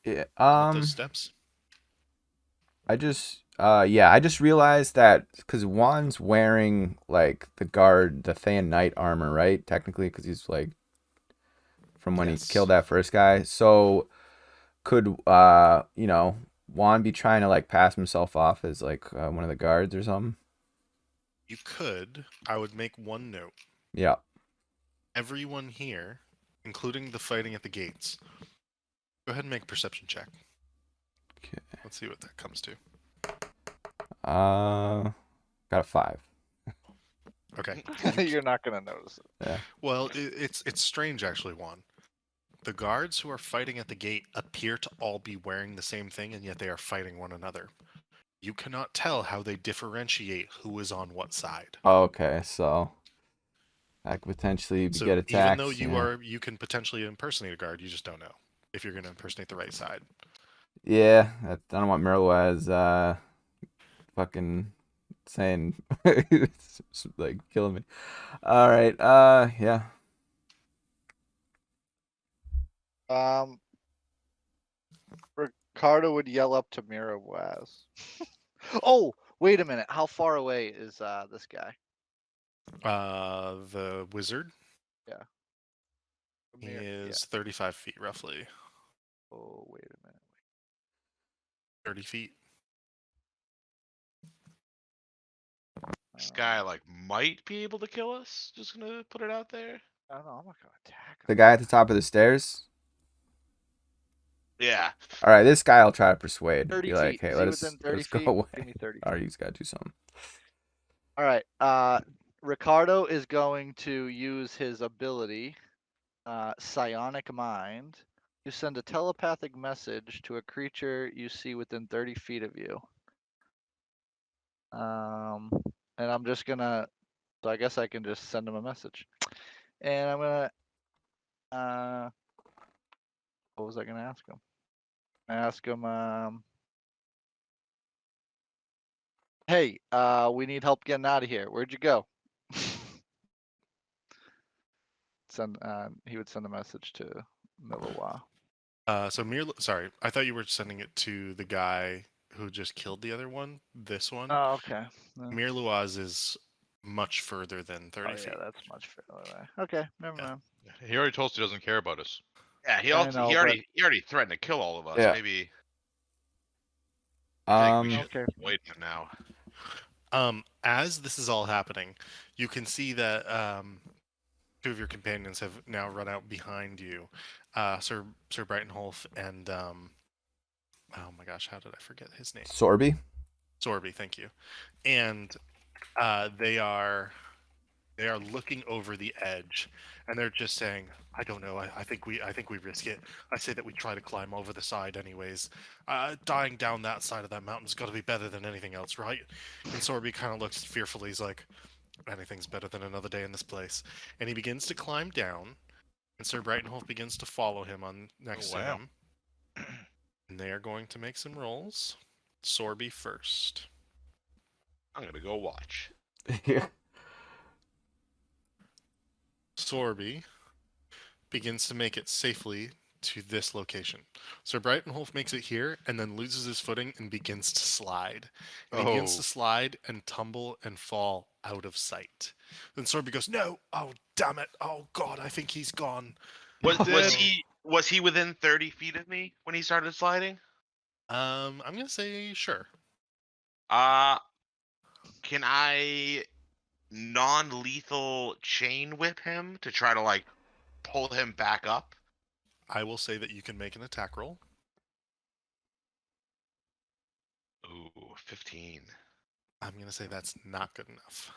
Yeah. up those steps? I just realized that because Juan's wearing like the Thayan Knight armor, right? Technically, because he's like from when Yes. he killed that first guy. So could you know, Juan be trying to like pass himself off as like one of the guards or something? You could. I would make one note. Yeah. Everyone here, including the fighting at the gates, go ahead and make a perception check. Okay. Let's see what that comes to. Got a 5. Okay. You're not gonna notice it. Yeah. Well, it's strange actually, Juan. The guards who are fighting at the gate appear to all be wearing the same thing, and yet they are fighting one another. You cannot tell how they differentiate who is on what side. Okay, so I could potentially So get attacked. even though yeah. you can potentially impersonate a guard, you just don't know if you're going to impersonate the right side. Yeah, I don't want Merlewise fucking saying it's like killing me. All right, yeah. Ricardo would yell up to Mira Waz. Oh, wait a minute. How far away is this guy? The wizard From here? is 35 feet roughly. Oh, wait a minute. 30 feet. This guy like might be able to kill us. Just gonna put it out there. I don't know. I'm not gonna attack him. The guy at the top of the stairs. Yeah. All right, this guy I'll try to persuade. 30 Be like, feet. hey, Is let he us within 30 let's go feet? away. Give me 30 All right, feet. he's got to do something. All right. Ricardo is going to use his ability, Psionic Mind, to send a telepathic message to a creature you see within 30 feet of you. And I'm just gonna. So I guess I can just send him a message. And I'm gonna. What was I gonna ask him? I ask him. Hey, we need help getting out of here. Where'd you go? He would send a message to Milowa. Sorry, I thought you were sending it to the guy who just killed the other one. This one. Oh, okay. No. Mir Luaz is much further than 30 Oh, feet. yeah, that's much further away. Okay, never Yeah. mind. He already told us he doesn't care about us. Yeah, he I also know, he but- already threatened to kill all of us. Yeah. Maybe I think we should Okay. avoid him now. As this is all happening, you can see that two of your companions have now run out behind you, Sir Brightonholf and oh my gosh, how did I forget his name? Sorby. Sorby, thank you. And they are looking over the edge, and they're just saying, "I don't know. I think we risk it. I say that we try to climb over the side, anyways. Dying down that side of that mountain's got to be better than anything else, right?" And Sorby kind of looks fearfully. He's like, "Anything's better than another day in this place." And he begins to climb down, and Sir Brightonholf begins to follow him on next to wow. him. And they are going to make some rolls. Sorby first. I'm gonna go watch. Yeah. Sorby begins to make it safely to this location. Sir Brightonholf makes it here and then loses his footing and begins to slide. And he begins Oh. to slide and tumble and fall out of sight. Then Sorby goes, "No! Oh, damn it! Oh, God, I think he's gone." Was dead. he within 30 feet of me when he started sliding? I'm going to say sure. Can I non-lethal chain whip him to try to like pull him back up? I will say that you can make an attack roll. Ooh, 15. I'm going to say that's not good enough.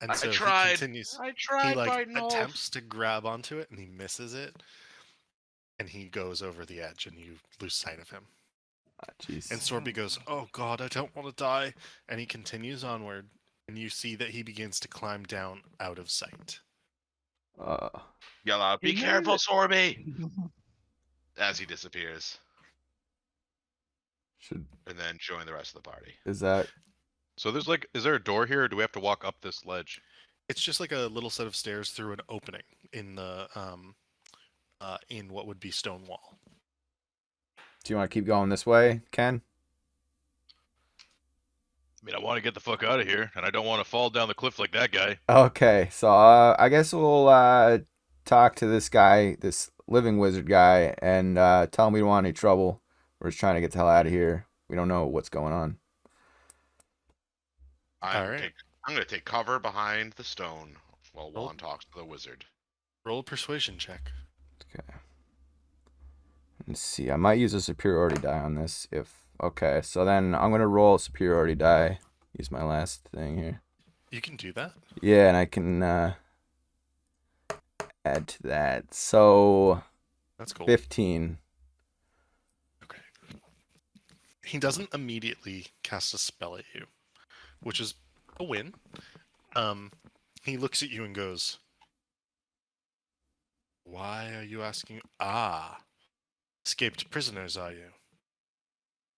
And I so tried. he continues. I He tried like biting off. attempts to grab onto it and he misses it. And he goes over the edge and you lose sight of him. Jeez. And Sorby goes, "Oh God, I don't want to die." And he continues onward, and you see that he begins to climb down out of sight. Yell out, "Be He made careful, it." Sorby!" As he disappears, Should and then join the rest of the party. is that So there's like, is there a door here, or do we have to walk up this ledge? It's just like a little set of stairs through an opening in the in what would be stone wall. do you want to keep going this way, Ken? I mean, I want to get the fuck out of here, and I don't want to fall down the cliff like that guy. Okay, so I guess we'll talk to this guy, this living wizard guy, and tell him we don't want any trouble. We're just trying to get the hell out of here. We don't know what's going on. Alright. I'm gonna take cover behind the stone while Roll. Juan talks to the wizard. Roll a persuasion check. Okay. Let's see. I might use a superiority die on this. Okay, so then I'm gonna roll a superiority die. Use my last thing here. You can do that. Yeah, and I can add to that. So That's cool. 15. Okay. He doesn't immediately cast a spell at you, which is a win. He looks at you and goes, "Why are you asking? Escaped prisoners, are you?"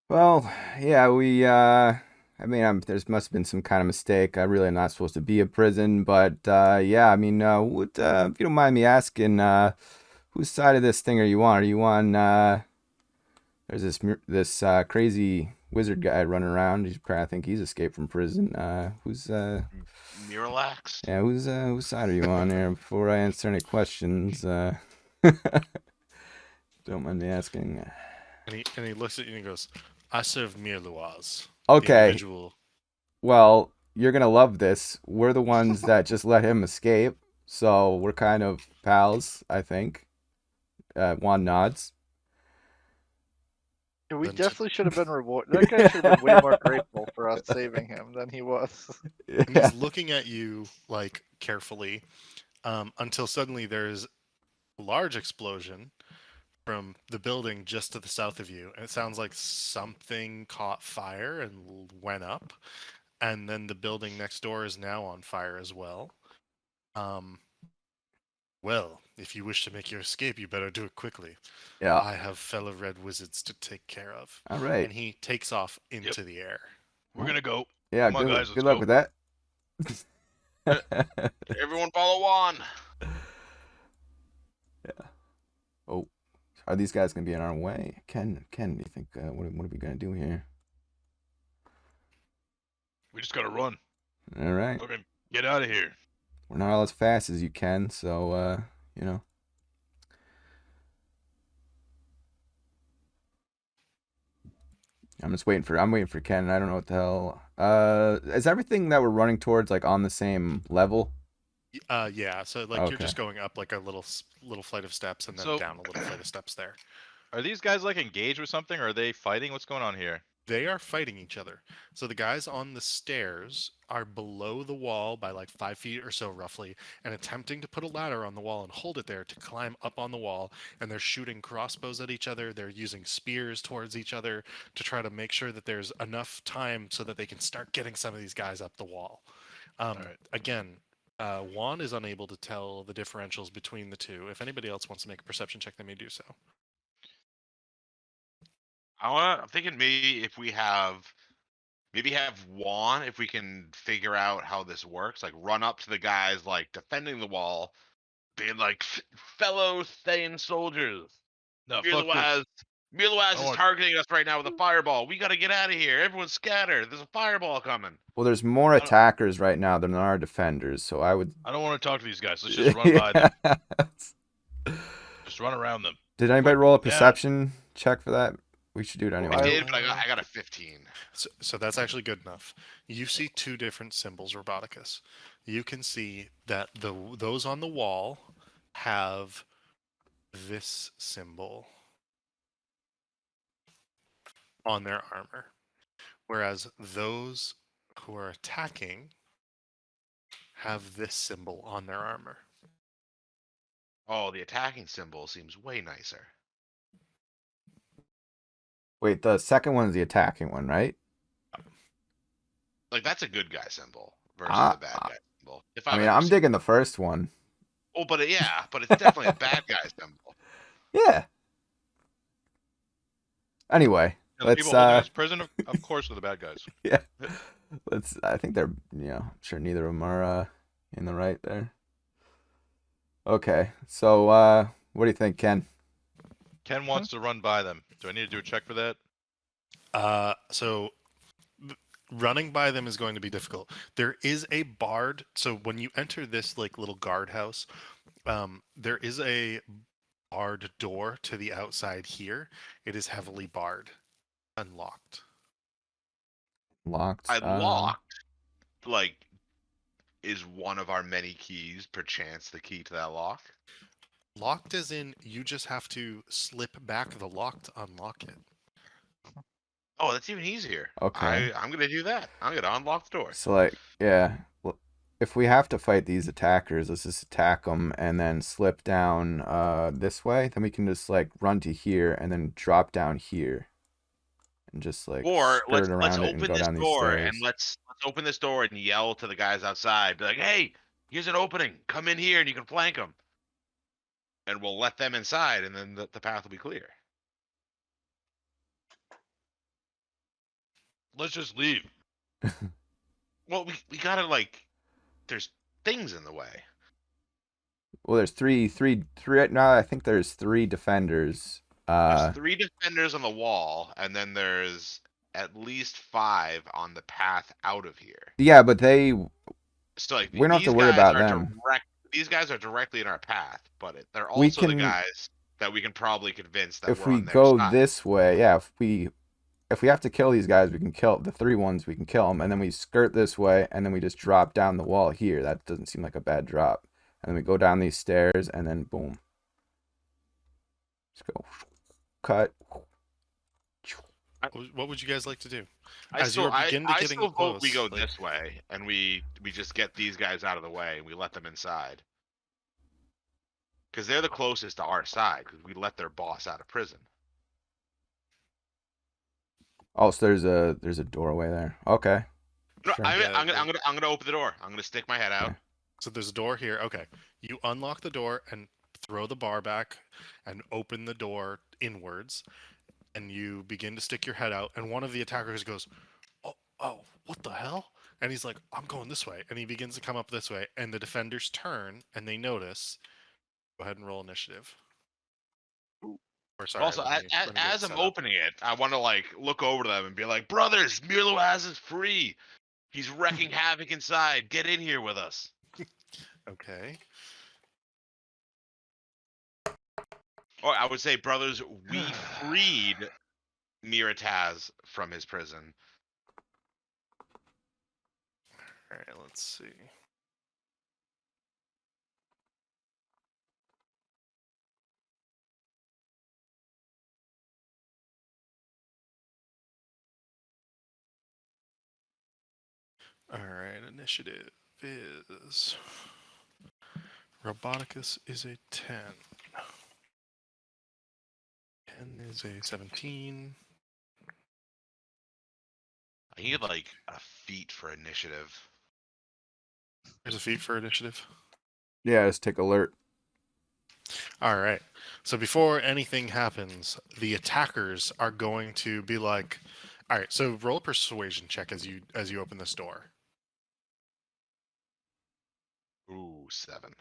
Well, yeah, we I mean, there must have been some kind of mistake. I really am not supposed to be in prison, but yeah, I mean, if you don't mind me asking, whose side of this thing are you on? Are you on there's this crazy wizard guy running around. I think he's escaped from prison. Who's Miralax? yeah, whose side are you on there? Before I answer any questions, Don't mind me asking. And he looks at you and he goes, "I serve Mirluaz, the Okay, individual." well, you're gonna love this. We're the ones that just let him escape, so we're kind of pals, I think. Juan nods. Yeah, we Then definitely should have been rewarded. That guy should have been way more grateful for us saving him than he was. And Yeah. he's looking at you like carefully, until suddenly there's a large explosion from the building just to the south of you, and it sounds like something caught fire and went up, and then the building next door is now on fire as well. Well, if you wish to make your escape, you better do it quickly. Yeah. I have fellow red wizards to take care of. All right. And he takes off into the air. We're gonna go. Yeah. Come on, Good. guys, let's Good luck go. with that. Everyone follow Juan. Oh, are these guys gonna be in our way? Ken, do you think what are we gonna do here? We just gotta run. All right. Fucking get out of here. We're not all as fast as you can, so you know. I'm waiting for Ken. I don't know what the hell. Is everything that we're running towards like on the same level? Yeah, so like you're Okay. just going up like a little flight of steps and then So- down a little flight of steps there. Are these guys like engaged with something? Or are they fighting? What's going on here? They are fighting each other. So the guys on the stairs are below the wall by like 5 feet or so roughly, and attempting to put a ladder on the wall and hold it there to climb up on the wall. And they're shooting crossbows at each other. They're using spears towards each other to try to make sure that there's enough time so that they can start getting some of these guys up the wall. Alright. Again, Juan is unable to tell the differentials between the two. If anybody else wants to make a perception check, they may do so. I'm thinking maybe if we have Juan, if we can figure out how this works, like run up to the guys like defending the wall, being like, fellow Thayan soldiers, No, fuck this. Mirluaz I is want- targeting us right now with a fireball. We gotta get out of here. Everyone scatter. There's a fireball coming. Well, there's more don't- attackers right now than there are defenders, so I would. I don't want to talk to these guys. Let's just run by them. Just run around them. Did anybody roll a Yeah. perception check for that? We should do it anyway. I I- did, but I got a 15. So that's actually good enough. You see two different symbols, Roboticus. You can see that those on the wall have this symbol on their armor, whereas those who are attacking have this symbol on their armor. Oh, the attacking symbol seems way nicer. Wait, the second one is the attacking one, right? Like that's a good guy symbol versus Ah, the bad guy symbol. If I mean, ever I'm seen digging one. the first one. Oh, but but it's definitely a bad guy symbol. Yeah. Anyway, And the let's people holding us prison, of course, are the bad guys. yeah. I think they're, I'm sure neither of them are in the right there. Okay. So what do you think, Ken? Ken wants to run by them. Do I need to do a check for that? So running by them is going to be difficult. There is a barred. So when you enter this like little guardhouse, there is a barred door to the outside here. It is heavily barred, unlocked. Locked. Locked. Like, is one of our many keys perchance the key to that lock? Locked as in you just have to slip back the lock to unlock it. Oh, that's even easier. Okay. I'm gonna do that. I'm gonna unlock the door. So like, yeah. Well, if we have to fight these attackers, let's just attack them and then slip down this way. Then we can just like run to here and then drop down here, and just like Or skirt let's around it and open go this down these door stairs. and let's open this door and yell to the guys outside. Be like, hey, here's an opening. Come in here and you can flank them. And we'll let them inside, and then the path will be clear. Let's just leave. Well, we gotta like. There's things in the way. Well, there's three. Now I think there's 3 defenders. There's 3 defenders on the wall, and then there's at least 5 on the path out of here. Yeah, but they. So like, We don't have to these worry guys about are them. These guys are directly in our path, but they're We also the can- guys that we can probably convince that If we're we on their go side. this way, yeah, if we have to kill these guys, we can kill the 3 ones. We can kill them, and then we skirt this way, and then we just drop down the wall here. That doesn't seem like a bad drop. And then we go down these stairs, and then boom. Let's go. Cut. What would you guys like to do? I As you still, are begin to I getting still vote we close, go like, this way, and we just get these guys out of the way, and we let them inside. Because they're the closest to our side, because we let their boss out of prison. Oh, so there's a doorway there. Okay. No, Sure. Yeah, I'm gonna open the door. I'm gonna stick my head out. Okay. so there's a door here. Okay, you unlock the door and throw the bar back, and open the door inwards, and you begin to stick your head out. And one of the attackers goes, "Oh, what the hell?" And he's like, "I'm going this way," and he begins to come up this way. And the defenders turn and they notice. Go ahead and roll initiative. Or sorry, Also, let me get as it I'm set up. opening it, I want to like look over to them and be like, "Brothers, Mirloaz is free. He's wrecking havoc inside. Get in here with us." Okay. Or I would say, "Brothers, we freed Mirataz from his prison." All right, let's see. All right, initiative is Roboticus is a 10. Ken is a 17. I need like a feat for initiative. There's a feat for initiative. Yeah, just take alert. All right. So before anything happens, the attackers are going to be like, all right. So roll a persuasion check as you open this door. Ooh, 7.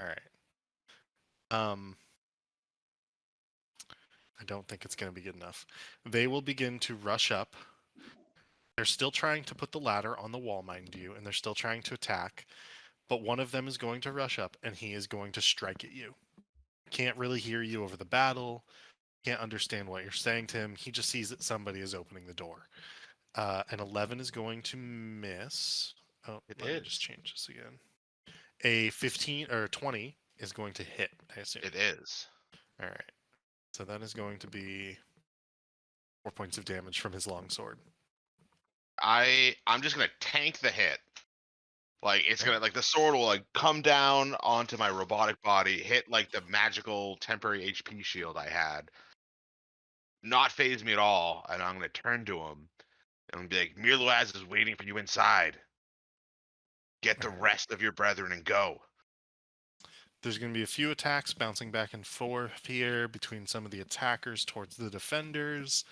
All right. I don't think it's going to be good enough. They will begin to rush up. They're still trying to put the ladder on the wall, mind you, and they're still trying to attack. But one of them is going to rush up, and he is going to strike at you. Can't really hear you over the battle. Can't understand what you're saying to him. He just sees that somebody is opening the door. An 11 is going to miss. Oh, It let me is. just change this again. A 15 or 20 is going to hit, I assume. It is. All right. So that is going to be 4 points of damage from his longsword. I'm just gonna tank the hit. Like it's gonna like the sword will like come down onto my robotic body, hit like the magical temporary HP shield I had, not phase me at all, and I'm gonna turn to him and be like, "Mirloaz is waiting for you inside. Get the Alright. rest of your brethren and go." There's going to be a few attacks bouncing back and forth here between some of the attackers towards the defenders.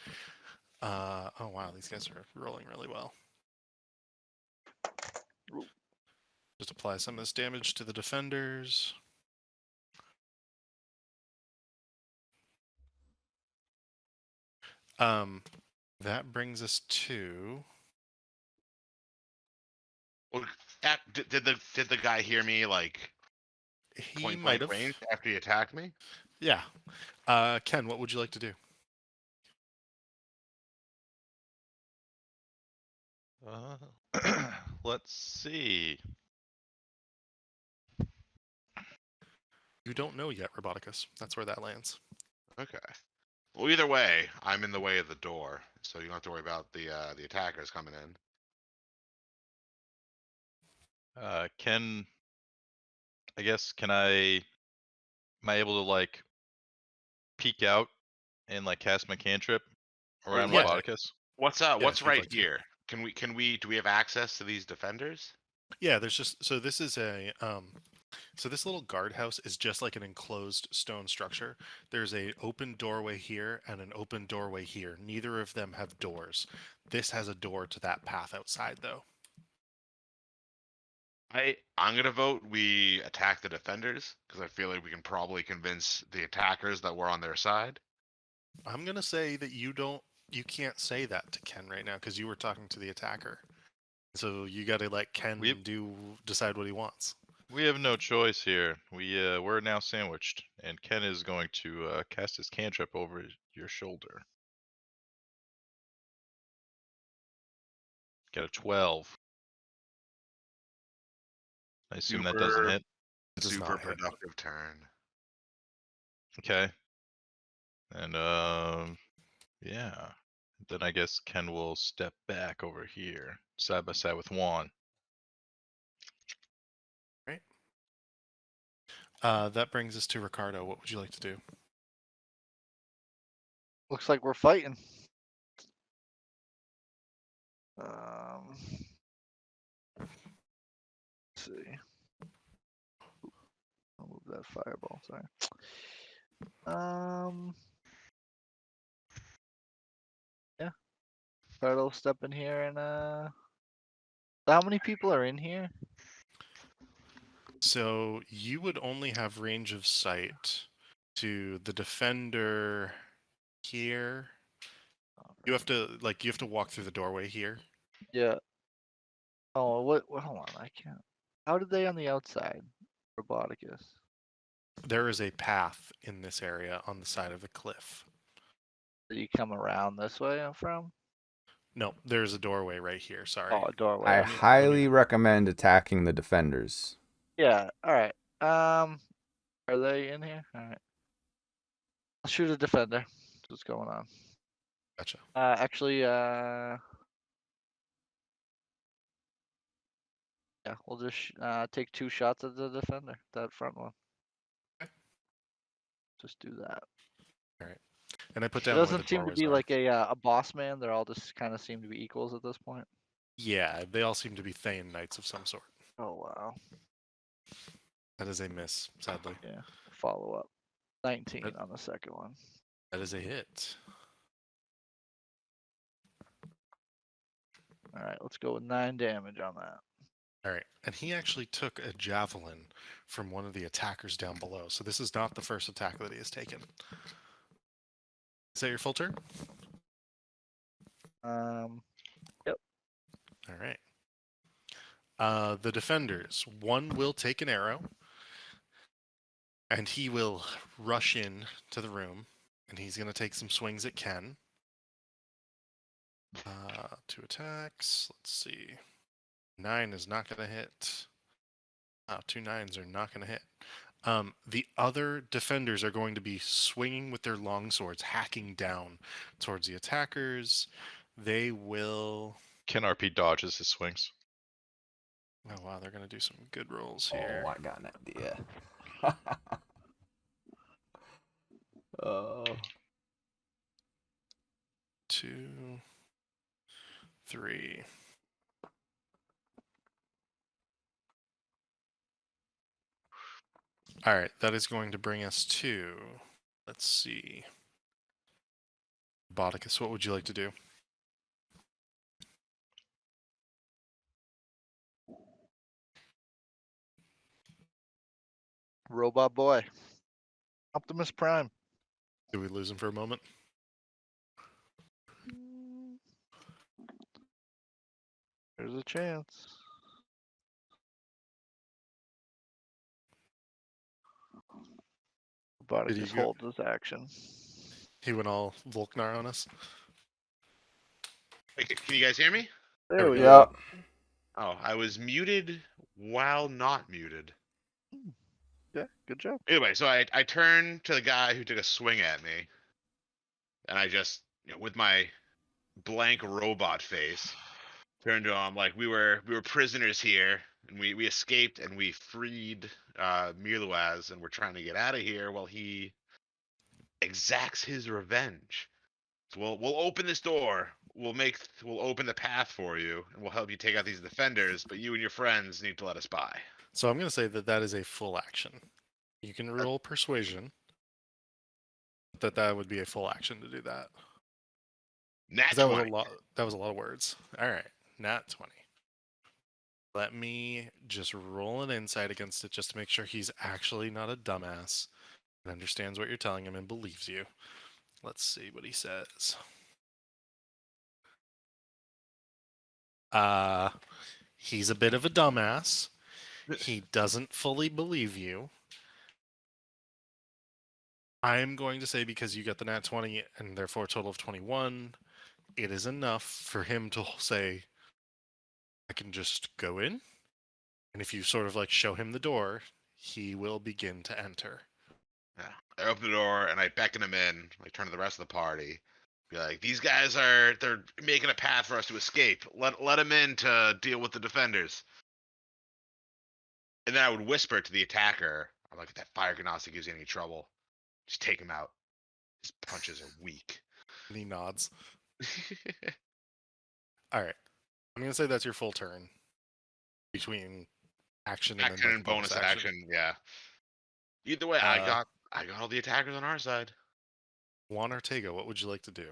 Oh wow, these guys are rolling really well. Just apply some of this damage to the defenders. That brings us to Well, did the guy hear me like he point might blank have. range after he attacked me? Yeah. Ken, what would you like to do? Let's see. You don't know yet, Roboticus. That's where that lands. Okay. Well, either way, I'm in the way of the door, so you don't have to worry about the attackers coming in. I guess, am I able to like peek out and like cast my cantrip around Yeah. Roboticus? What's if what's you'd right like to. here? Can we do we have access to these defenders? Yeah, there's just so this is a so this little guardhouse is just like an enclosed stone structure. There's a open doorway here and an open doorway here. Neither of them have doors. This has a door to that path outside though. I'm gonna vote we attack the defenders because I feel like we can probably convince the attackers that we're on their side. I'm gonna say that you can't say that to Ken right now because you were talking to the attacker. So you gotta let Ken We've- decide what he wants. We have no choice here. We're now sandwiched, and Ken is going to cast his cantrip over your shoulder. Got a 12. I assume that doesn't Super, hit. It does super not hit. productive turn. Okay. And yeah. Then I guess Ken will step back over here, side by side with Juan. Right. That brings us to Ricardo. What would you like to do? Looks like we're fighting. Let's see. I'll move that fireball. Sorry. Yeah. Ricardo step in here and how many people are in here? So you would only have range of sight to the defender here. You have to walk through the doorway here. Yeah. Oh, what? Hold on, I can't. How did they on the outside? Roboticus. There is a path in this area on the side of the cliff. Did you come around this way I'm from? No, there's a doorway right here. Sorry. Oh, a doorway. I Let me- highly recommend attacking the defenders. Yeah. All right. Are they in here? All right. I'll shoot a defender. That's what's going on? Gotcha. Actually, yeah, we'll just take 2 shots at the defender, that front one. Okay. Just do that. And I put It down where the doesn't seem to doorways be are. like a boss man. They're all just kind of seem to be equals at this point. Yeah, they all seem to be Thayan knights of some sort. Oh wow. That is a miss, sadly. Yeah. Follow up. 19 That- on the second one. That is a hit. All right, let's go with 9 damage on that. All right. And he actually took a javelin from one of the attackers down below. So this is not the first attack that he has taken. Is that your full turn? Um, All right. The defenders. One will take an arrow, and he will rush in to the room, and he's going to take some swings at Ken. 2 attacks. Let's see. 9 is not going to hit. 2 9s are not going to hit. The other defenders are going to be swinging with their longswords, hacking down towards the attackers. They will. Ken RP dodges his swings. Oh wow, they're going to do some good rolls Oh, here. I got an idea. Oh. 2, 3. All right, that is going to bring us to. Let's see. Bodicus, what would you like to do? Robot Boy. Optimus Prime. Did we lose him for a moment? There's a chance. Did he Roboticus go- holds his action. He went all Volknar on us. Wait, can you guys hear me? There we Yeah. go. Oh, I was muted while not muted. Yeah, good job. Anyway, so I turned to the guy who took a swing at me, and I just, with my blank robot face, turned to him like we were prisoners here, and we escaped and we freed Mirluaz, and we're trying to get out of here while he exacts his revenge. So we'll open this door. We'll open the path for you, and we'll help you take out these defenders. But you and your friends need to let us by. So I'm going to say that that is a full action. You can roll persuasion. That would be a full action to do that. 'Cause Nat that was a 20. lot. That was a lot of words. All right, nat 20. Let me just roll an insight against it just to make sure he's actually not a dumbass and understands what you're telling him and believes you. Let's see what he says. He's a bit of a dumbass. He doesn't fully believe you. I'm going to say because you get the nat 20 and therefore a total of 21, it is enough for him to say, I can just go in. And if you sort of like show him the door, he will begin to enter. Yeah. I open the door and I beckon him in, like turn to the rest of the party. Be like, these guys they're making a path for us to escape. Let them in to deal with the defenders. And then I would whisper to the attacker, I'm like, if that fire ganassi gives you any trouble, just take him out. His punches are weak. And he nods. All right. I'm going to say that's your full turn between action and Action then and like bonus bonus action, yeah. Either way, I got all the attackers on our side. Juan Ortega, what would you like to do?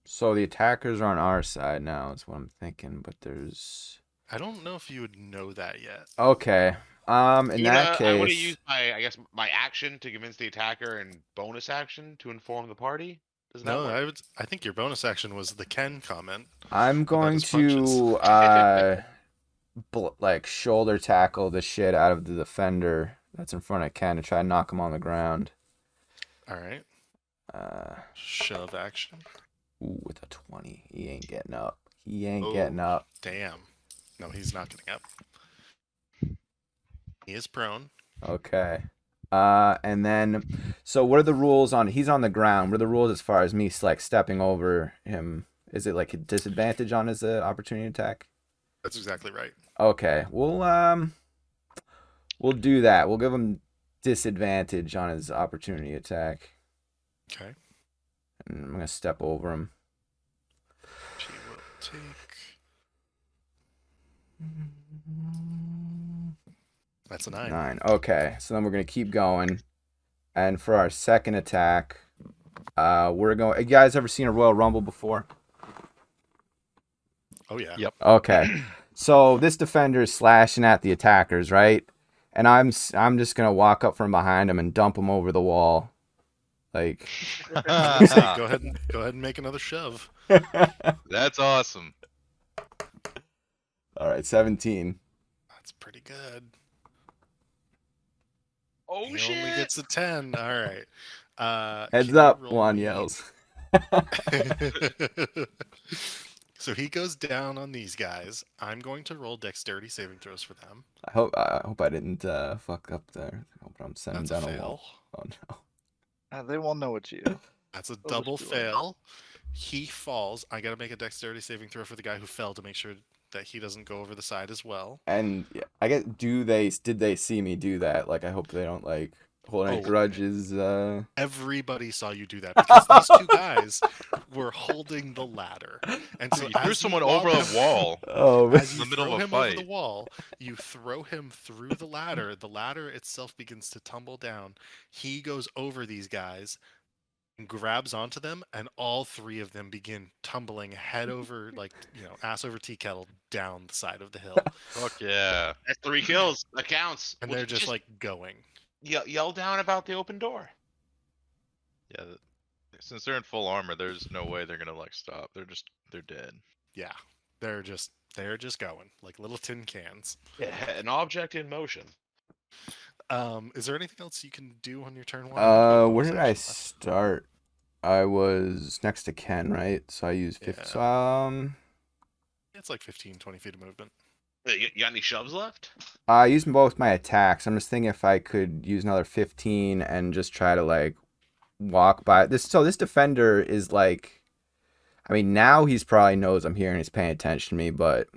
So the attackers are on our side now, is what I'm thinking, but there's I don't know if you would know that yet. okay. In that I would have case, used my action to convince the attacker and bonus action to inform the party. Doesn't that No, work? I think your bonus action was the Ken comment. I'm going his punches. to like shoulder tackle the shit out of the defender that's in front of Ken to try and knock him on the ground. All right. Uh, Shove action. ooh, with a 20, he ain't getting up. He ain't Oh. getting up. Damn. No, he's not getting up. He is prone. Okay. And then, so what are the rules on? He's on the ground. What are the rules as far as me like stepping over him? Is it like a disadvantage on his opportunity attack? That's exactly right. Okay, we'll do that. We'll give him disadvantage on his opportunity attack, Okay. and I'm gonna step over him. She will take. That's a 9. 9. Okay, so then we're gonna keep going, and for our second attack, we're going. You guys ever seen a Royal Rumble before? Oh yeah. Yep. Okay, so this defender is slashing at the attackers, right? And I'm just gonna walk up from behind him and dump him over the wall, like. Say, go ahead and make another shove. That's awesome. All right, 17. That's pretty good. Oh He shit! only gets a 10. All right. Heads can you up, roll Juan me- yells. So he goes down on these guys. I'm going to roll dexterity saving throws for them. I hope I didn't fuck up there. I hope I'm sending That's a down a fail. wall. Oh no. They won't know it's you. That's a Oh, double sure. fail. He falls. I got to make a dexterity saving throw for the guy who fell to make sure that he doesn't go over the side as well. And yeah, I guess did they see me do that? Like I hope they don't like hold any Oh. grudges. Everybody saw you do that because these two guys were holding the ladder. And so You threw as you someone lob over a him- wall. Oh, As In you the middle throw of a him over the fight. wall, you throw him through the ladder. The ladder itself begins to tumble down. He goes over these guys and grabs onto them, and all three of them begin tumbling head over, like, ass over tea kettle down the side of the hill. Fuck yeah. That's 3 kills. That counts. And Well, they're just like going. yell down about the open door. Yeah. Since they're in full armor, there's no way they're gonna like stop. They're dead. Yeah. They're just going like little tin cans. Yeah, an object in motion. Is there anything else you can do on your turn one? where did I start? I was next to Ken, right? So I used 50. Yeah. So, It's like 15, 20 feet of movement. You got any shoves left? I used both my attacks. I'm just thinking if I could use another 15 and just try to like walk by this. So this defender is like, I mean, now he's probably knows I'm here and he's paying attention to me, but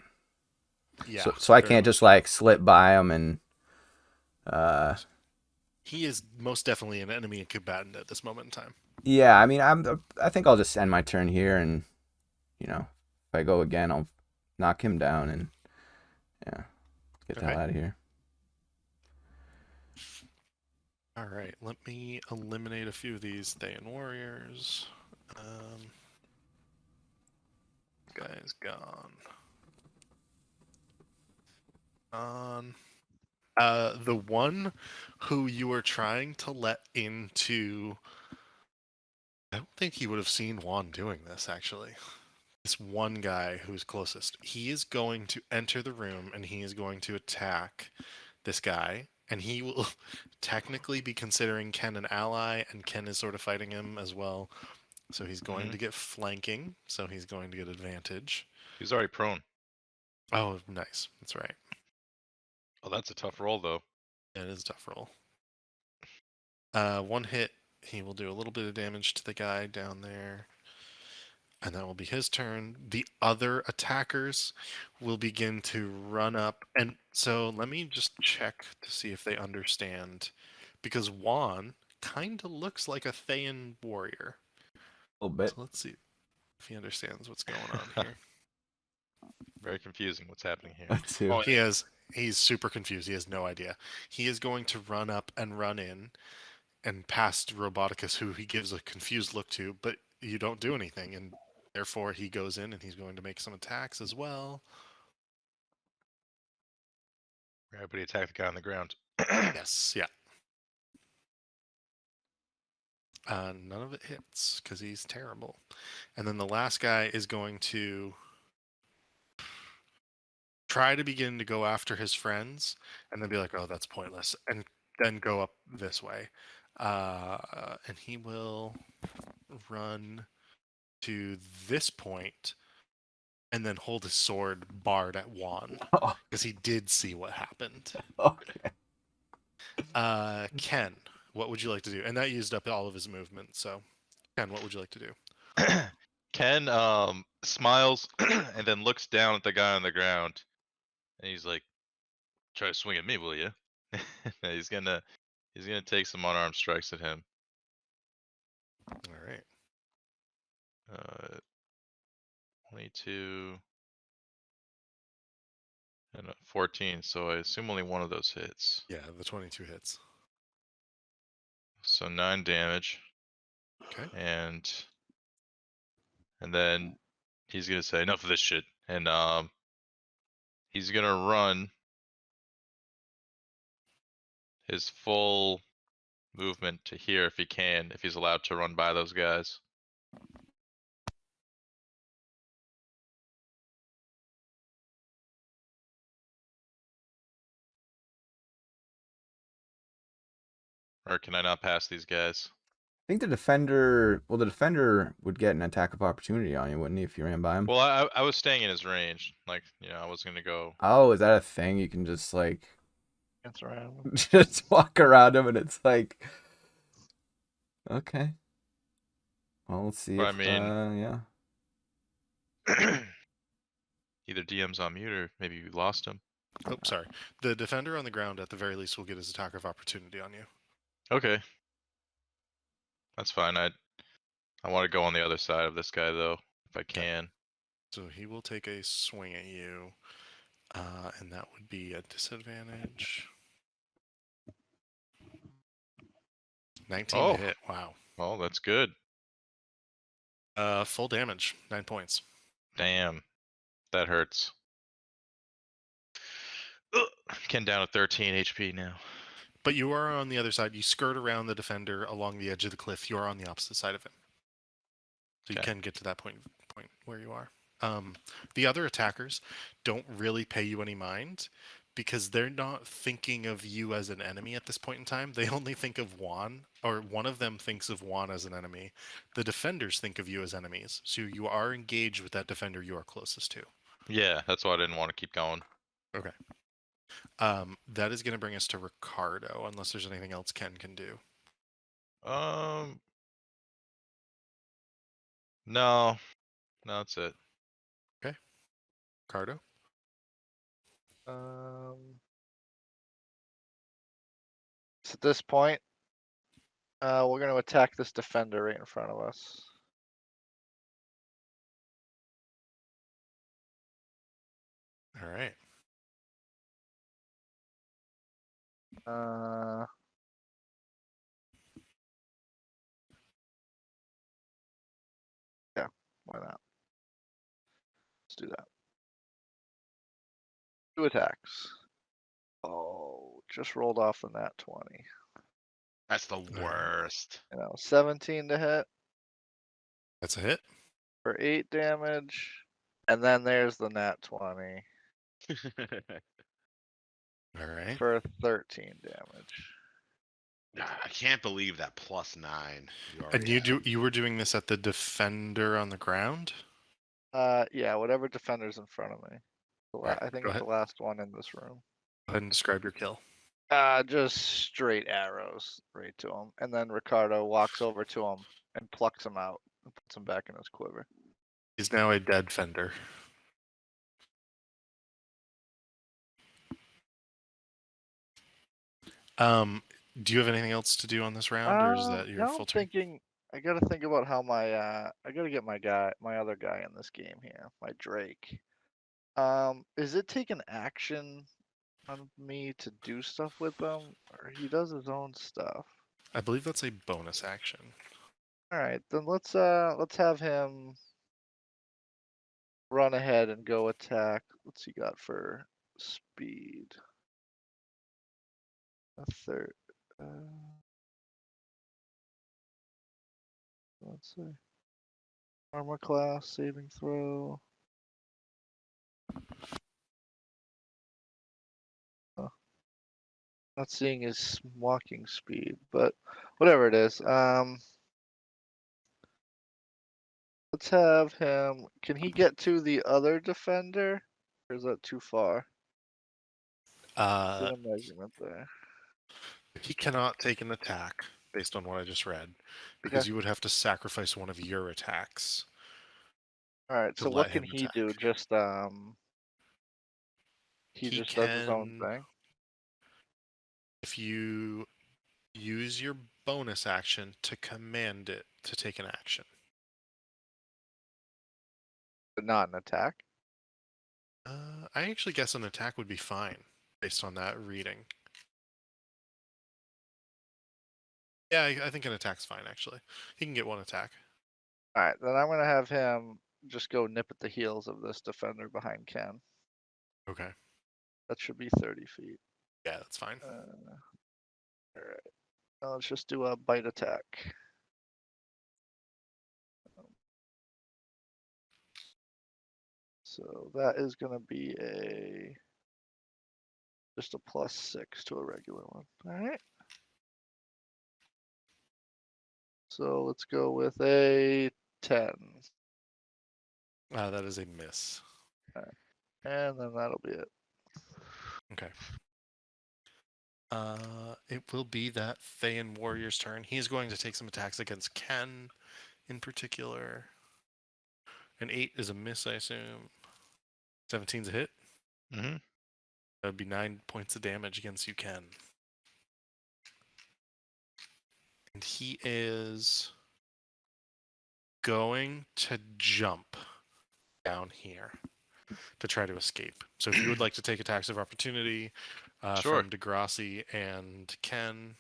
Yeah. so I very can't much just like slip by him and He is most definitely an enemy combatant at this moment in time. yeah. I mean, I think I'll just end my turn here, and if I go again, I'll knock him down and get the hell Okay. out of here. All right, let me eliminate a few of these Thayan warriors. Guy's gone. The one who you were trying to let into, I don't think he would have seen Juan doing this actually. this one guy who's closest. He is going to enter the room and he is going to attack this guy. And he will technically be considering Ken an ally, and Ken is sort of fighting him as well. So he's going to get flanking. So he's going to get advantage. He's already prone. Oh, nice. That's right. Oh, that's a tough roll though. That is a tough roll. One hit, he will do a little bit of damage to the guy down there. And that will be his turn. The other attackers will begin to run up. And so let me just check to see if they understand. Because Juan kind of looks like a Thayan warrior. A little bit. So let's see if he understands what's going on here. Very confusing what's happening here. That too. Oh, He's super confused. He has no idea. He is going to run up and run in and past Roboticus, who he gives a confused look to, but you don't do anything. And therefore, he goes in and he's going to make some attacks as well. Right, but he attacked the guy on the ground. Yes, yeah. None of it hits because he's terrible. And then the last guy is going to try to begin to go after his friends and then be like, oh, that's pointless. And then go up this way. And he will run to this point and then hold his sword barred at Juan Oh, because he did see what happened. okay. Ken, what would you like to do? And that used up all of his movement. So, Ken, what would you like to do? Ken smiles and then looks down at the guy on the ground, and he's like, "Try to swing at me, will you?" he's gonna take some unarmed strikes at him. All right. 22 and 14. So I assume only one of those hits. Yeah, the 22 hits. So 9 damage. Okay. And then he's gonna say enough of this shit, and he's gonna run his full movement to here if he can, if he's allowed to run by those guys. Or can I not pass these guys? I think the defender would get an attack of opportunity on you, wouldn't he, if you ran by him? Well, I was staying in his range. Like, I was gonna go. Oh, is that a thing? You can just like Dance around. just walk around him, and it's like, okay. Well, let's see But I if mean- yeah. Either DM's on mute or maybe you lost him. Oh, sorry. The defender on the ground, at the very least, will get his attack of opportunity on you. Okay. That's fine. I want to go on the other side of this guy though, if I can. So he will take a swing at you, and that would be a disadvantage. 19 Oh. to hit. Wow. Oh, that's good. Full damage. 9 points. Damn. That hurts. Ugh. Ken down to 13 HP now. But you are on the other side. You skirt around the defender along the edge of the cliff. You are on the opposite side of him. So you Okay. can get to that point where you are. The other attackers don't really pay you any mind because they're not thinking of you as an enemy at this point in time. They only think of Juan, or one of them thinks of Juan as an enemy. The defenders think of you as enemies. So you are engaged with that defender you are closest to. Yeah, that's why I didn't want to keep going. Okay. That is going to bring us to Ricardo, unless there's anything else Ken can do. No, that's it. Ricardo? So at this point, we're going to attack this defender right in front of us. All right. Yeah, why not? Let's do that. 2 attacks. Oh, just rolled off the nat 20. That's the worst. 17 to hit. That's a hit. for 8 damage. And then there's the nat 20 All right. for 13 damage. I can't believe that +9. You And already have. you were doing this at the defender on the ground? Yeah, whatever defender's in front of me. Alright, I think go it's ahead. the last one in this room. Go ahead and describe your kill. Just straight arrows right to him. And then Ricardo walks over to him and plucks him out and puts him back in his quiver. He's now a dead fender. Do you have anything else to do on this round, or is that your Now full I'm turn? thinking I gotta think about how I gotta get my other guy in this game here, my Drake. Is it taking action on me to do stuff with him, or he does his own stuff? I believe that's a bonus action. All right, then let's have him run ahead and go attack. What's he got for speed? A third. Let's see. Armor class, saving throw. Not seeing his walking speed, but whatever it is. Let's have him. Can he get to the other defender? Or is that too far? Uh, Get a measurement there. he cannot take an attack based on what I just read, because Okay. you would have to sacrifice one of your attacks All right. to So what let can him he attack. do? Just he He just does his own can, thing. if you use your bonus action to command it to take an action. But not an attack. I actually guess an attack would be fine based on that reading. Yeah, I think an attack's fine actually. He can get one attack. All right. Then I'm gonna have him just go nip at the heels of this defender behind Ken. Okay. That should be 30 feet. Yeah, that's fine. All right. Now let's just do a bite attack. So that is gonna be just a +6 to a regular one. All right. So let's go with a 10. That is a miss. And then that'll be it. Okay. It will be that Thayan warrior's turn. He's going to take some attacks against Ken, in particular. An 8 is a miss, I assume. 17's a hit. Mm-hmm. That'd be 9 points of damage against you, Ken. And he is going to jump down here to try to escape. So if you would like to take attacks of opportunity Sure. from Degrassi and Ken.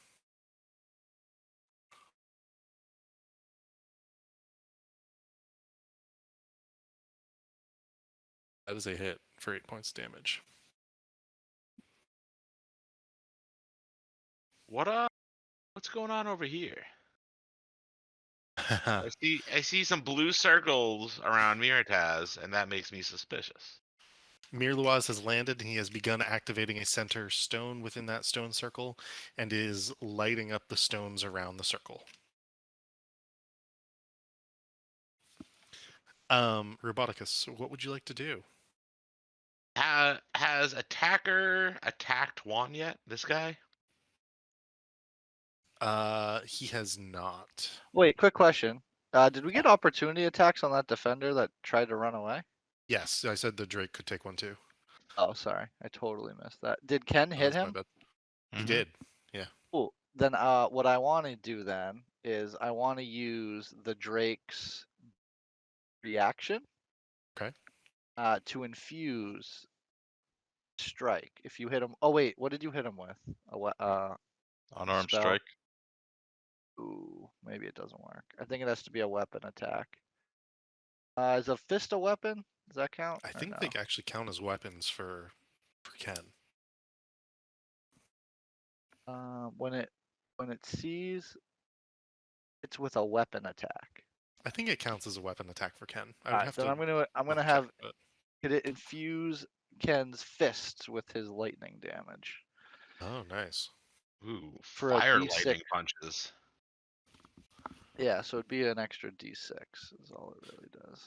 That is a hit for 8 points of damage. What's going on over here? I see some blue circles around Mirataz, and that makes me suspicious. Mirluaz has landed and he has begun activating a center stone within that stone circle and is lighting up the stones around the circle. Roboticus, what would you like to do? Has attacker attacked Juan yet? This guy? He has not. Wait, quick question. Did we get opportunity attacks on that defender that tried to run away? Yes, I said the Drake could take one too. Oh, sorry. I totally missed that. Did Ken Oh, hit that's my him? bad. He Mhm. did. Cool. Then what I want to do then is I want to use the Drake's reaction. Okay. To infuse strike. If you hit him. Oh wait, what did you hit him with? Unarmed spell. strike. Ooh, maybe it doesn't work. I think it has to be a weapon attack. Is a fist a weapon? Does that count? I or think no? they actually count as weapons for Ken. When it sees, it's with a weapon attack. I think it counts as a weapon attack for Ken. I would Alright, have then to. I'm gonna double have check, but- could it infuse Ken's fist with his lightning damage Oh, nice. Ooh, for a fire D6. lightning punches. Yeah, so it'd be an extra D6 is all it really does.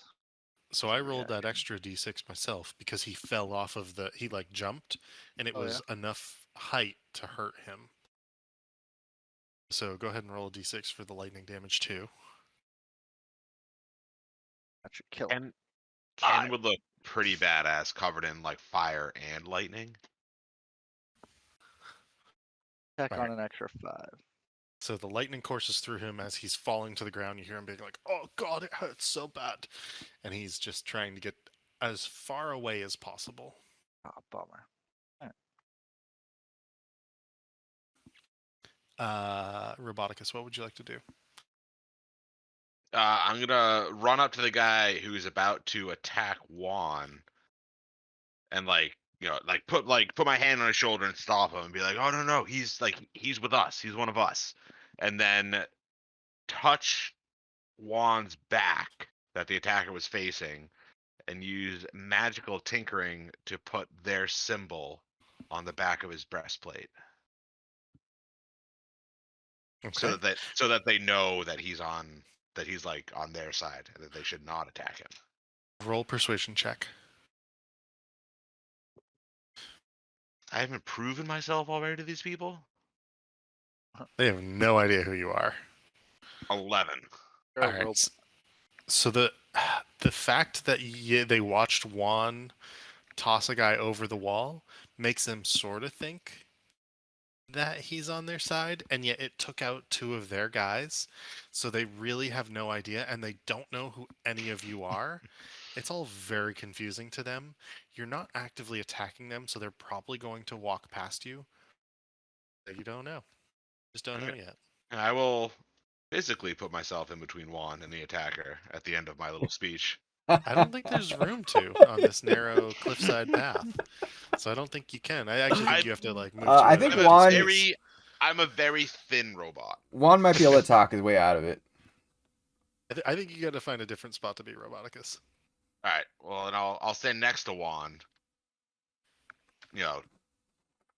So It's I a rolled that reaction. extra d6 myself because he fell off of the. He like jumped, and it Oh, was enough height to hurt him. So go ahead and roll a d6 for the lightning damage too. That should kill him. And Ken would look pretty badass covered in like fire and lightning. Attack Alright. on an extra 5. So the lightning courses through him as he's falling to the ground. You hear him being like, "Oh God, it hurts so bad," and he's just trying to get as far away as possible. Oh, bummer. Roboticus, what would you like to do? I'm gonna run up to the guy who's about to attack Juan, and like put my hand on his shoulder and stop him and be like, "Oh no, he's with us. He's one of us," and then touch Juan's back that the attacker was facing, and use magical tinkering to put their symbol on the back of his breastplate, Okay. so that they know that he's like on their side and that they should not attack him. Roll persuasion check. I haven't proven myself already to these people. They have no idea who you are. 11. You're a All right. robot. So the fact that they watched Juan toss a guy over the wall makes them sort of think that he's on their side, and yet it took out 2 of their guys, so they really have no idea, and they don't know who any of you are. It's all very confusing to them. You're not actively attacking them, so they're probably going to walk past you. You don't know. Just don't know yet. And I will physically put myself in between Juan and the attacker at the end of my little speech. I don't think there's room to on this narrow cliffside path. So I don't think you can. I actually think you have to like move to I a think I'm empty Juan- space. I'm a very thin robot. Juan might be able to talk his way out of it. I think you got to find a different spot to be Roboticus. All right. Well, and I'll stand next to Juan. You know,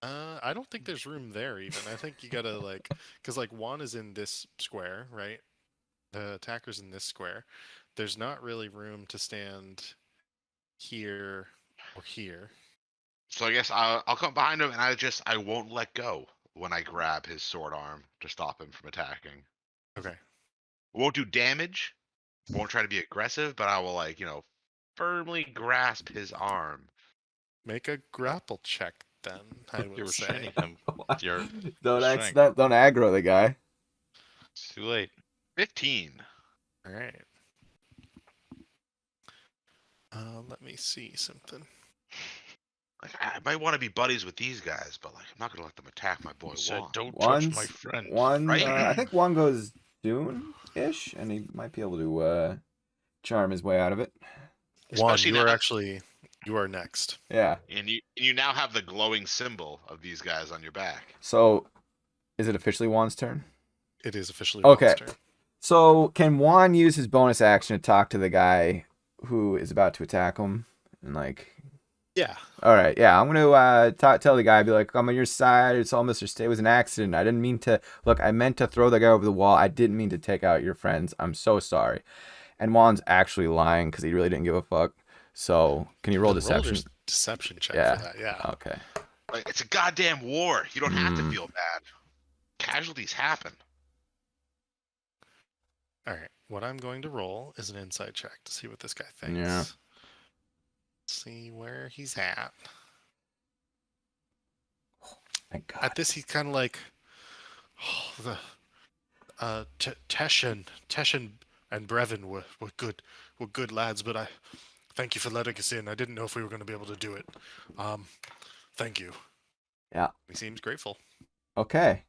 I don't think there's room there even. I think you gotta like, cause like Juan is in this square, right? The attacker's in this square. There's not really room to stand here or here. so I guess I'll come behind him and I won't let go when I grab his sword arm to stop him from attacking. Okay. Won't do damage. Won't try to be aggressive, but I will firmly grasp his arm. Make a grapple check then. I You're would say. restraining him. Your Don't strength. don't aggro the guy. It's too late. 15. All right. Let me see something. Like I might want to be buddies with these guys, but I'm not gonna let them attack my boy He said, Juan. "Don't touch my One's friend." one. right? I think one goes soon-ish, and he might be able to charm his way out of it. Juan, Especially you are now- actually next. Yeah. And you now have the glowing symbol of these guys on your back. So, is it officially Juan's turn? It is officially Okay. Juan's turn. So, can Juan use his bonus action to talk to the guy who is about to attack him? And Yeah. all right, yeah, I'm gonna tell the guy, be like, I'm on your side. It's all Mr. Stay. It was an accident. I didn't mean to. Look, I meant to throw the guy over the wall. I didn't mean to take out your friends. I'm so sorry. And Juan's actually lying because he really didn't give a fuck. So, can you roll deception? your deception check Yeah. for that. Yeah. Okay. Like it's a goddamn war. You don't have to Mm. feel bad. Casualties happen. All right. What I'm going to roll is an insight check to see what this guy thinks. Yeah. See where he's at. Thank God. At this, he's kind of like, oh, the Teshin and Brevin were good lads, but I thank you for letting us in. I didn't know if we were going to be able to do it. Thank you. Yeah. He seems grateful. Okay.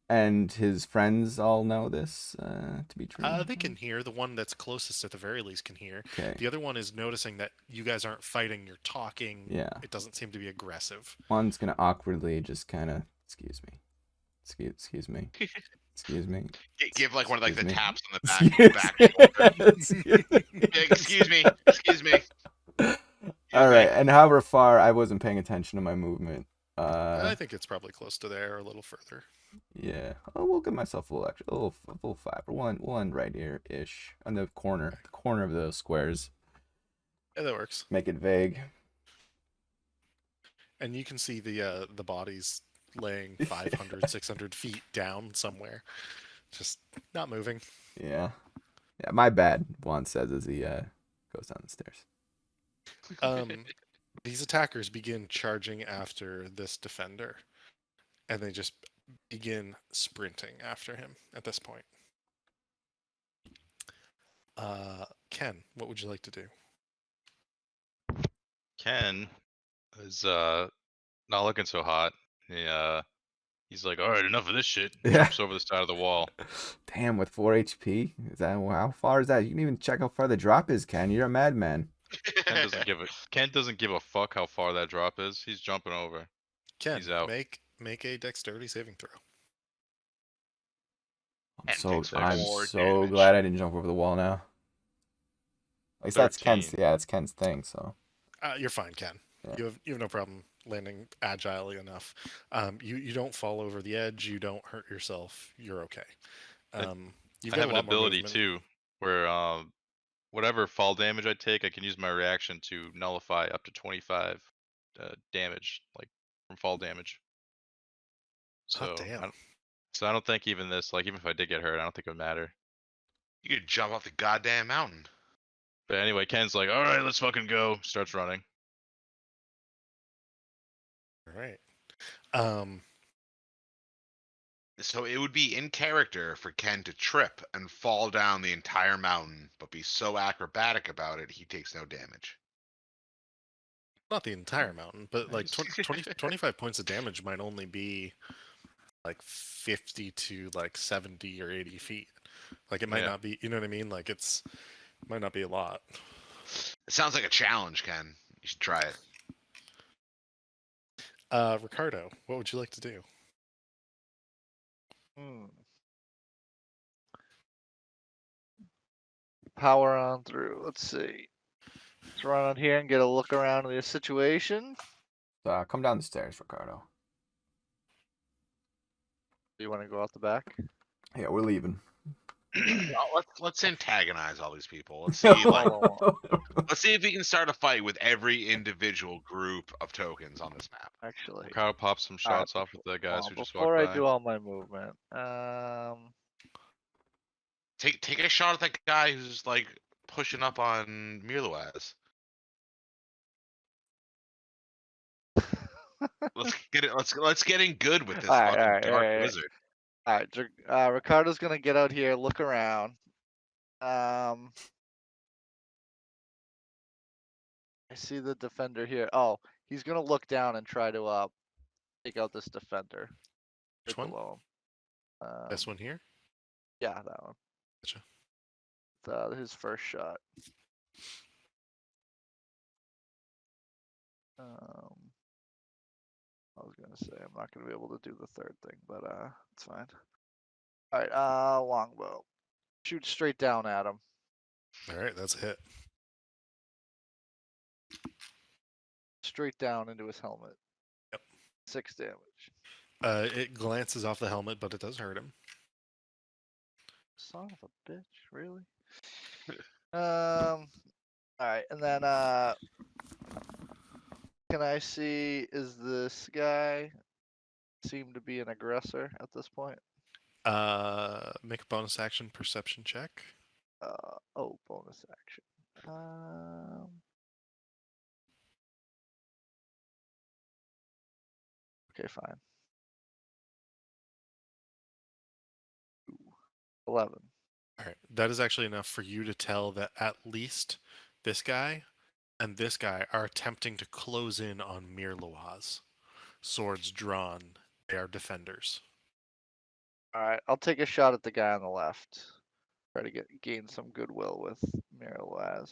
And his friends all know this to be true? They can hear. The one that's closest, at the very least, can hear. Okay. The other one is noticing that you guys aren't fighting. You're talking. Yeah. It doesn't seem to be aggressive. One's going to awkwardly just kind of, excuse me. Excuse me. Excuse me. Give like one of like the Excuse me. taps on the back shoulder. Excuse me. Excuse me. Excuse me. All right, me. and however far I wasn't paying attention to my movement. I think it's probably close to there, or a little further. Yeah. Oh, we'll give myself a little extra, a little five. We'll end right here ish on the corner of those squares. Yeah, that works. Make it vague. And you can see the bodies laying 500, 600 feet down somewhere, just not moving. Yeah. Yeah, my bad. Juan says as he goes down the stairs. These attackers begin charging after this defender, and they just begin sprinting after him at this point. Ken, what would you like to do? Ken is not looking so hot. He's like, all right, enough of this shit. Yeah. Jumps over the side of the wall. Damn, with 4 HP? Is that how far is that? You can even check how far the drop is, Ken. You're a madman. Ken doesn't give a fuck how far that drop is. He's jumping over. Ken, He's out. make a dexterity saving throw. And I'm takes 4 so damage. glad I didn't jump over the wall now. At least that's Ken's. 13. Yeah, it's Ken's thing. So You're fine, Ken. Yeah. You have no problem landing agilely enough. You don't fall over the edge. You don't hurt yourself. You're okay. You've I got have a an lot more ability movement. too, where whatever fall damage I take, I can use my reaction to nullify up to 25 damage, like from fall damage. So, Oh, damn. I don't think even this, like, even if I did get hurt, I don't think it would matter. You could jump off the goddamn mountain. But anyway, Ken's like, all right, let's fucking go. Starts running. All right. So it would be in character for Ken to trip and fall down the entire mountain, but be so acrobatic about it, he takes no damage. Not the entire mountain, but like Nice. 25 points of damage might only be like 50 to like 70 or 80 feet. Like it might Yeah. not be, you know what I mean? Like it might not be a lot. It sounds like a challenge, Ken. You should try it. Ricardo, what would you like to do? Power on through. Let's see. Let's run out here and get a look around the situation. come down the stairs, Ricardo. Do you want to go out the back? Yeah, we're leaving. Let's antagonize all these people. Let's see, like, Hold on. let's see if we can start a fight with every individual group of tokens on this map. Actually, Ricardo pops some Alright, shots off at the guys who just before walked I by. do all my movement, Take a shot at that guy who's like pushing up on Mirloaz. Let's get in good with this Alright, fucking alright, dark alright. wizard. all right. Ricardo's gonna get out here, look around. I see the defender here. Oh, he's gonna look down and try to take out this defender. Which right one? below him. This one here? Yeah, that one. Gotcha. His first shot. I was gonna say I'm not gonna be able to do the third thing, but it's fine. All right, longbow. Shoot straight down at him. All right, that's a hit. Straight down into his helmet. Yep. 6 damage. It glances off the helmet, but it does hurt him. Son of a bitch, really? Alright, and then can I see, is this guy seem to be an aggressor at this point? Make a bonus action perception check. Oh, bonus action. Okay, fine. 11. All right, that is actually enough for you to tell that at least this guy and this guy are attempting to close in on Mirloaz. Swords drawn. They are defenders. Alright, I'll take a shot at the guy on the left. Try to gain some goodwill with Miralaz.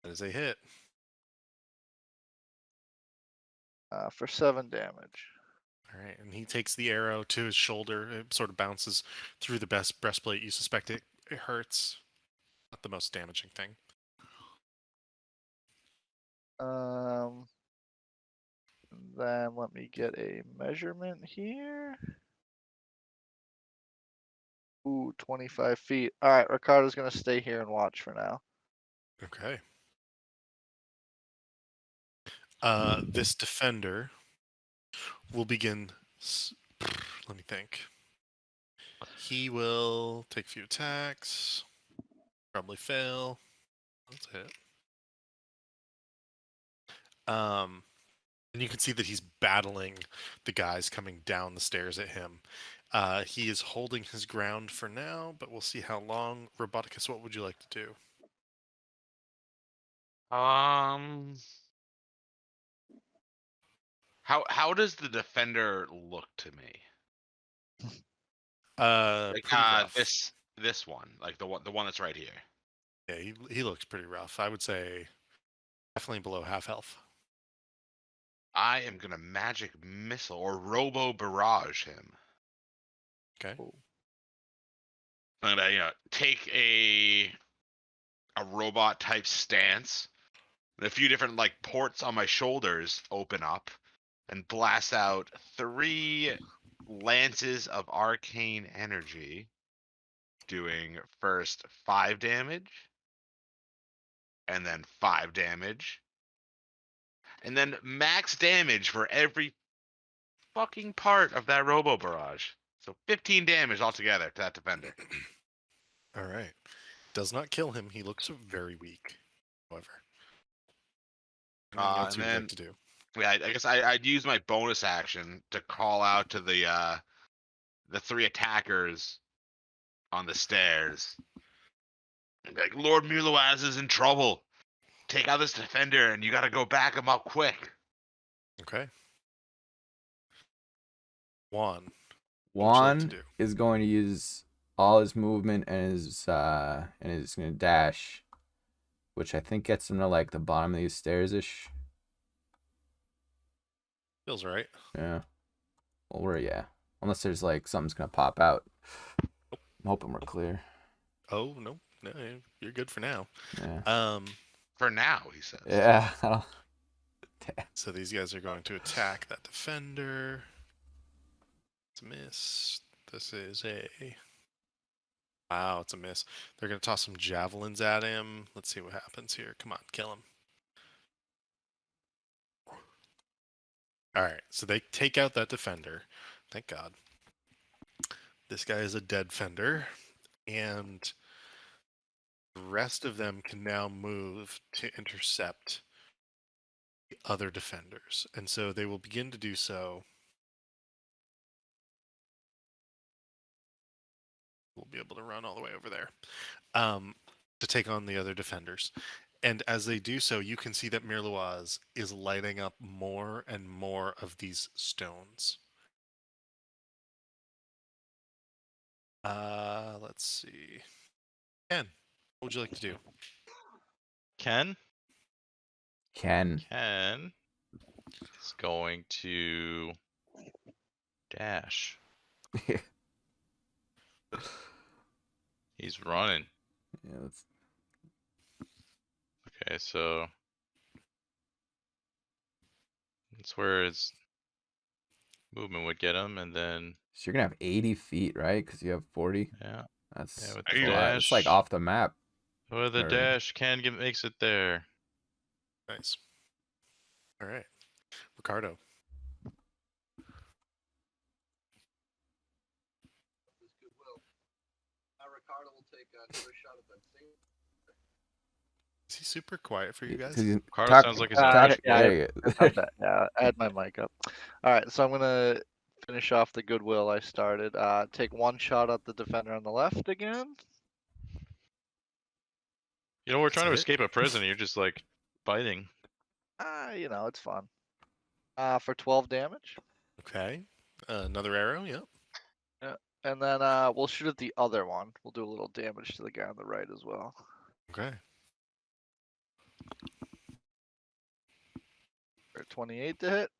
That is a hit. For 7 damage. All right, and he takes the arrow to his shoulder. It sort of bounces through the breastplate. You suspect it hurts. Not the most damaging thing. Then let me get a measurement here. Ooh, 25 feet. All right, Ricardo's gonna stay here and watch for now. Okay. This defender will begin. Let me think. He will take a few attacks. Probably fail. That's a hit. And you can see that he's battling the guys coming down the stairs at him. He is holding his ground for now, but we'll see how long. Roboticus, what would you like to do? How does the defender look to me? Like Pretty rough. this one, like the one that's right here. Yeah, he looks pretty rough. I would say definitely below half health. I am gonna magic missile or robo barrage him. Okay. I'm gonna take a robot type stance. And a few different like ports on my shoulders open up and blast out 3 lances of arcane energy, doing first 5 damage, and then 5 damage, and then max damage for every fucking part of that robo barrage. So 15 damage altogether to that defender. All right. Does not kill him. He looks very weak, however. Anything else And you'd then like to do? yeah, I guess I'd use my bonus action to call out to the 3 attackers on the stairs. Like, Lord Muloaz is in trouble. Take out this defender, and you gotta go back him up quick. Okay. Juan. What would you like to Juan do? is going to use all his movement and is going to dash, which I think gets him to like the bottom of these stairs ish. Feels right. Yeah. Well, yeah. Unless there's like something's gonna pop out. I'm hoping we're clear. Oh no, you're good for now. Yeah. For now, he says. Yeah. I don't... So these guys are going to attack that defender. It's a miss. This is a... Wow, it's a miss. They're going to toss some javelins at him. Let's see what happens here. Come on, kill him. All right, so they take out that defender. Thank God. This guy is a dead fender. And the rest of them can now move to intercept the other defenders. And so they will begin to do so. We'll be able to run all the way over there to take on the other defenders. And as they do so, you can see that Mirloaz is lighting up more and more of these stones. Let's see. Ken, what would you like to do? Ken Ken. is going to dash. He's running. Yeah, that's... Okay, so that's where his movement would get him, and then So you're gonna have 80 feet, right? Because you have 40. yeah, That's with a the lot. It's like dash. off the map. With the Or- dash, makes it there. Nice. All right. Ricardo. Ricardo will take another shot at that same. Is he super quiet for you guys? 'Cause he's Carter sounds like he's on talk- a yeah, there you go. Yeah, I had my mic up. All right, so I'm gonna finish off the goodwill I started. Take 1 shot at the defender on the left again. You know, we're That's trying to it. escape a prison, and you're just like biting. It's fun. For 12 damage. Okay. Another arrow, yep. And then we'll shoot at the other one. We'll do a little damage to the guy on the right as well. Okay. For 28 to hit.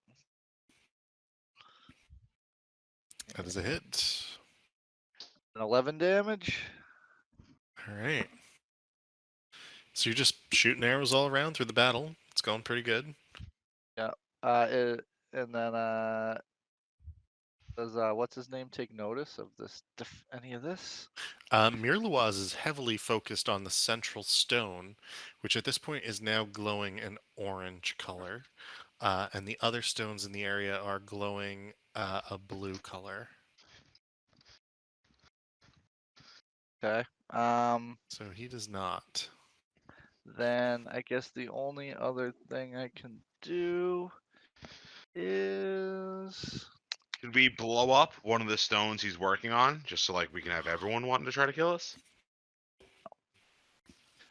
That is a hit. An 11 damage. All right. So you're just shooting arrows all around through the battle. It's going pretty good. And then does what's his name take notice of this? Any of this? Mirluaz is heavily focused on the central stone, which at this point is now glowing an orange color. And the other stones in the area are glowing a blue color. Okay. So he does not. Then I guess the only other thing I can do is Should we blow up one of the stones he's working on, just so like we can have everyone wanting to try to kill us?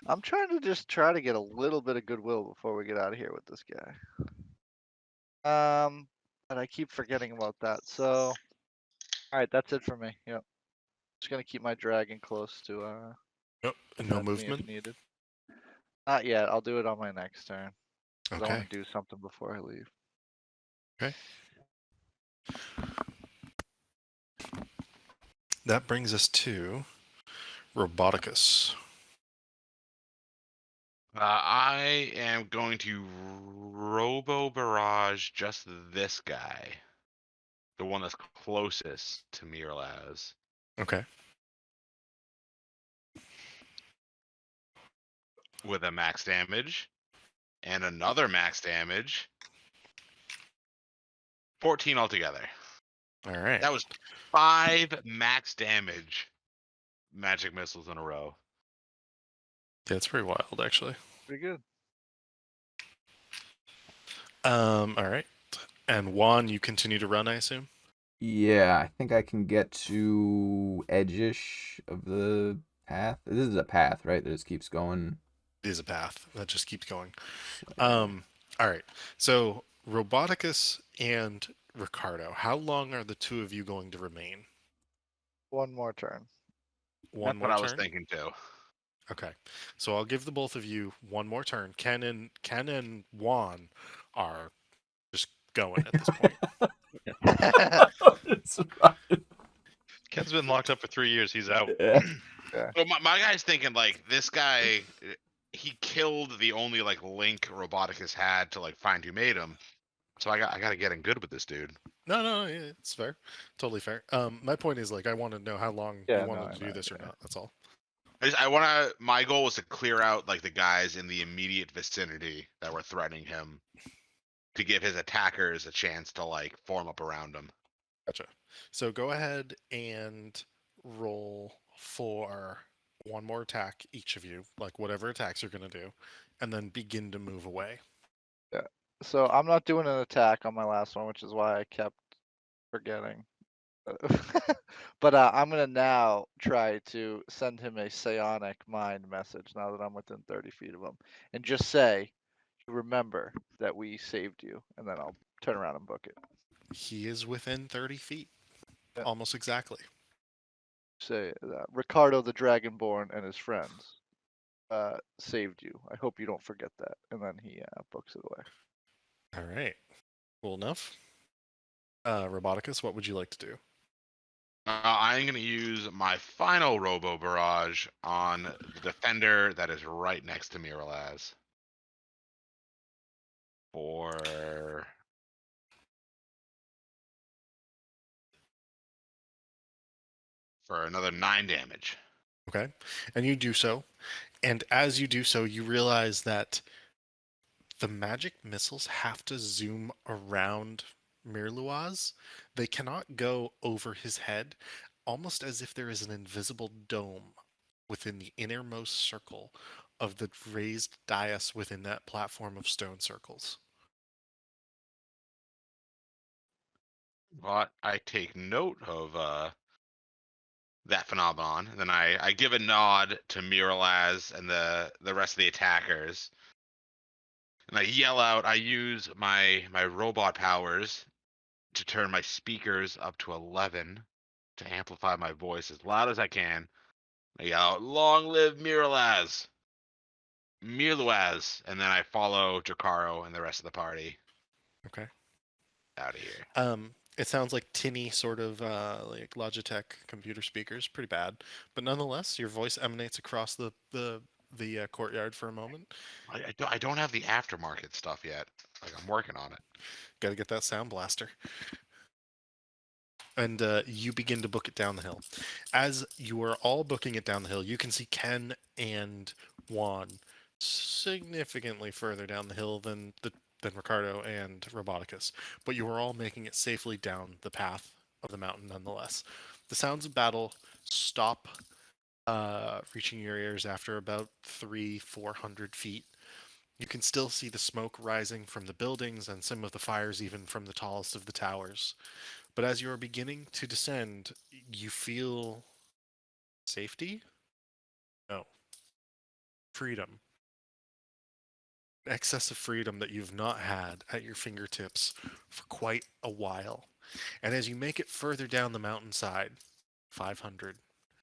I'm trying to just try to get a little bit of goodwill before we get out of here with this guy. But I keep forgetting about that. So, all right, that's it for me. Yep. Just gonna keep my dragon close to Nope, no defend me movement. if needed. Not yet. I'll do it on my next turn. 'Cause I Okay. want to do something before I leave. Okay. That brings us to Roboticus. I am going to Robo Barrage just this guy, the one that's closest to Miralaz. Okay. With a max damage and another max damage. 14 altogether. All right. That was 5 max damage magic missiles in a row. Yeah, it's pretty wild, actually. Pretty good. All right. And Juan, you continue to run, I assume? Yeah, I think I can get to edge-ish of the path. This is a path, right? That just keeps going. It is a path that just keeps going. Yeah. All right. So Roboticus and Ricardo, how long are the two of you going to remain? One more turn. One That's more what I was turn? thinking too. Okay. So I'll give the both of you one more turn. Ken and Juan are just going at this point. It's fine. Ken's been locked up for 3 years. He's out. Yeah. So my guy's thinking like this guy, he killed the only like link Roboticus had to like find who made him. So I got to get in good with this dude. No, yeah, it's fair. Totally fair. My point is like I want to know how long Yeah, you no, wanted I to do know, this or yeah. not. That's all. I want to. My goal was to clear out like the guys in the immediate vicinity that were threatening him, to give his attackers a chance to like form up around him. Gotcha. So go ahead and roll for one more attack, each of you, like whatever attacks you're going to do, and then begin to move away. So I'm not doing an attack on my last one, which is why I kept forgetting. But I'm gonna now try to send him a psionic mind message now that I'm within 30 feet of him, and just say, "Remember that we saved you," and then I'll turn around and book it. He is within 30 feet, Yeah. almost exactly. Say Ricardo the Dragonborn and his friends saved you. I hope you don't forget that. And then he books it away. All right. Cool enough. Roboticus, what would you like to do? I'm going to use my final Robo Barrage on the defender that is right next to Miralaz. For another 9 damage. Okay. And you do so. And as you do so, you realize that the magic missiles have to zoom around Mirluaz. They cannot go over his head, almost as if there is an invisible dome within the innermost circle of the raised dais within that platform of stone circles. But I take note of that phenomenon. And then I give a nod to Miralaz and the rest of the attackers. And I yell out, I use my robot powers to turn my speakers up to 11 to amplify my voice as loud as I can. I yell out, "Long live Miralaz! Mirluaz!" And then I follow Jacaro and the rest of the party Okay. out of here. It sounds like tinny sort of like Logitech computer speakers, pretty bad, but nonetheless, your voice emanates across the courtyard for a moment. I don't have the aftermarket stuff yet. Like I'm working on it. Got to get that sound blaster. And you begin to book it down the hill. As you are all booking it down the hill, you can see Ken and Juan significantly further down the hill than Ricardo and Roboticus, but you are all making it safely down the path of the mountain nonetheless. The sounds of battle stop reaching your ears after about 400 feet. You can still see the smoke rising from the buildings and some of the fires even from the tallest of the towers. But as you are beginning to descend, you feel safety? No. Freedom. Excess of freedom that you've not had at your fingertips for quite a while. And as you make it further down the mountainside, 500,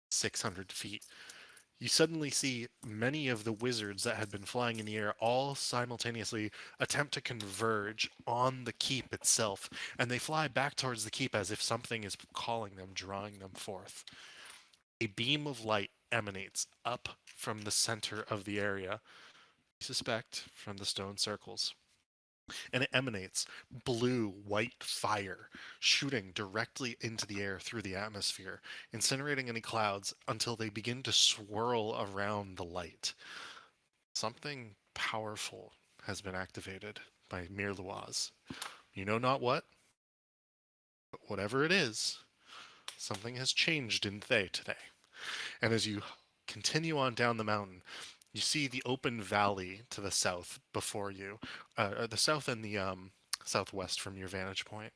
600 feet, you suddenly see many of the wizards that had been flying in the air all simultaneously attempt to converge on the keep itself, and they fly back towards the keep as if something is calling them, drawing them forth. A beam of light emanates up from the center of the area, you suspect from the stone circles, and it emanates blue white fire shooting directly into the air through the atmosphere, incinerating any clouds until they begin to swirl around the light. Something powerful has been activated by Mirloise. You know not what, but whatever it is, something has changed in Thay today. And as you continue on down the mountain, you see the open valley to the south before you, or the south and the southwest from your vantage point,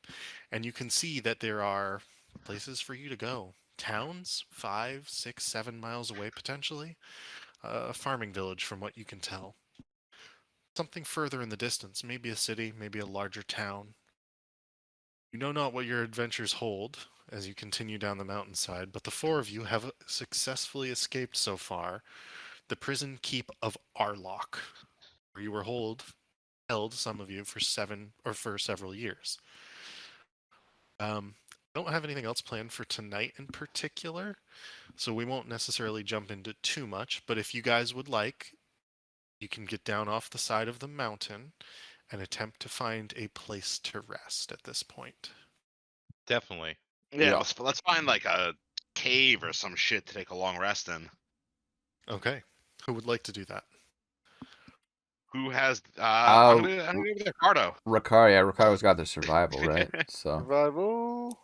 and you can see that there are places for you to go. Towns, 5, 6, 7 miles away potentially. A farming village, from what you can tell. Something further in the distance, maybe a city, maybe a larger town. You know not what your adventures hold as you continue down the mountainside, but the four of you have successfully escaped so far the prison keep of Arlock, where you were held, some of you, for several years. Don't have anything else planned for tonight in particular, so we won't necessarily jump into too much, but if you guys would like, you can get down off the side of the mountain and attempt to find a place to rest at this point. Definitely. Yeah, Yeah. let's find like a cave or some shit to take a long rest in. Okay. Who would like to do that? Who has? Uh, I'm gonna go with Ricardo. Ricardo's got the survival, right? So Survival.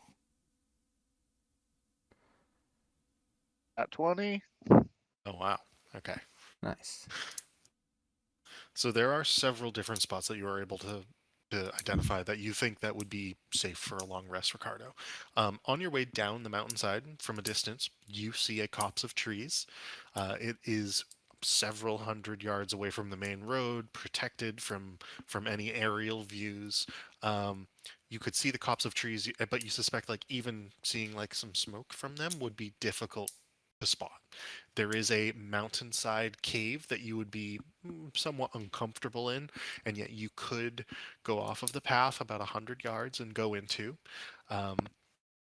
At 20. Oh, wow. Okay. nice. So there are several different spots that you are able to identify that you think that would be safe for a long rest, Ricardo. On your way down the mountainside, from a distance, you see a copse of trees. It is several hundred yards away from the main road, protected from any aerial views. You could see the copse of trees, but you suspect like even seeing like some smoke from them would be difficult to spot. There is a mountainside cave that you would be somewhat uncomfortable in, and yet you could go off of the path about 100 yards and go into. Um,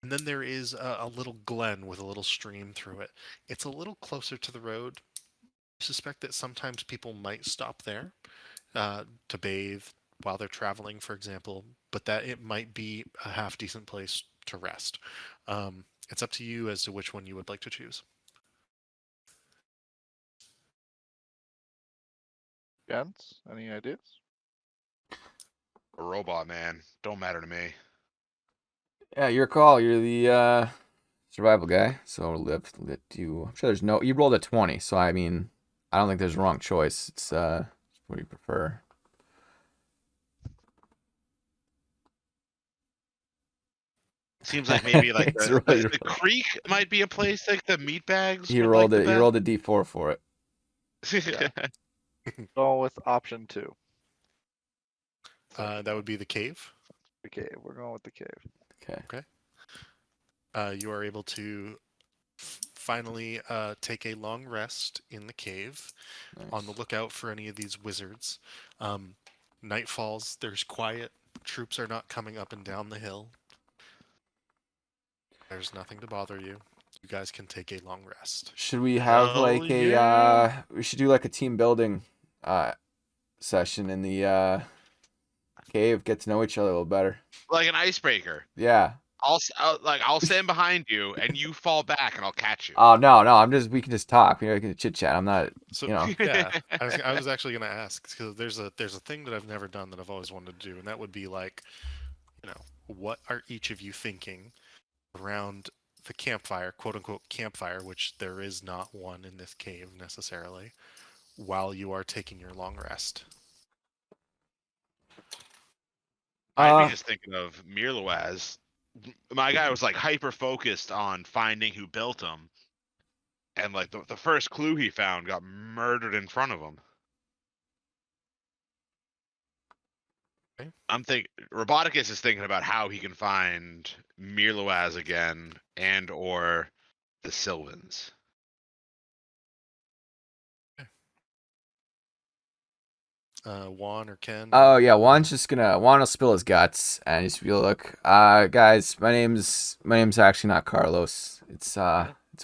and then there is a little glen with a little stream through it. It's a little closer to the road. I suspect that sometimes people might stop there to bathe while they're traveling, for example, but that it might be a half decent place to rest. It's up to you as to which one you would like to choose. Gents, any ideas? A robot man. Don't matter to me. Yeah, your call. You're the survival guy. So let you. I'm sure there's no. You rolled a 20, so I mean, I don't think there's a wrong choice. It's what do you prefer? Seems like maybe like It's the, really the, the creek might be a place like the meat bags He would rolled like it. the He rolled a D4 for it. best. Going with option 2. That would be the cave. The cave. We're going with the cave. Okay. You are able to finally take a long rest in the cave, on the Nice. lookout for any of these wizards. Night falls, there's quiet, troops are not coming up and down the hill. There's nothing to bother you. You guys can take a long rest. Should we have Hell like yeah. we should do like a team building session in the cave, get to know each other a little better. Like an icebreaker. Yeah. I'll stand behind you and you fall back and I'll catch you. Oh no, we can just talk. We can chit chat. I'm not, So you know. yeah, I was actually gonna ask because there's a thing that I've never done that I've always wanted to do, and that would be like, what are each of you thinking around the campfire, quote unquote campfire, which there is not one in this cave necessarily, while you are taking your long rest. I'd be just thinking of Mirloaz. My guy was like hyper focused on finding who built him, and like the first clue he found got murdered in front of him. Okay. I'm thinking Roboticus is thinking about how he can find Mirloaz again and or the Sylvans. Juan or Ken? Oh yeah, Juan will spill his guts and just be look, guys, my name's actually not Carlos. It's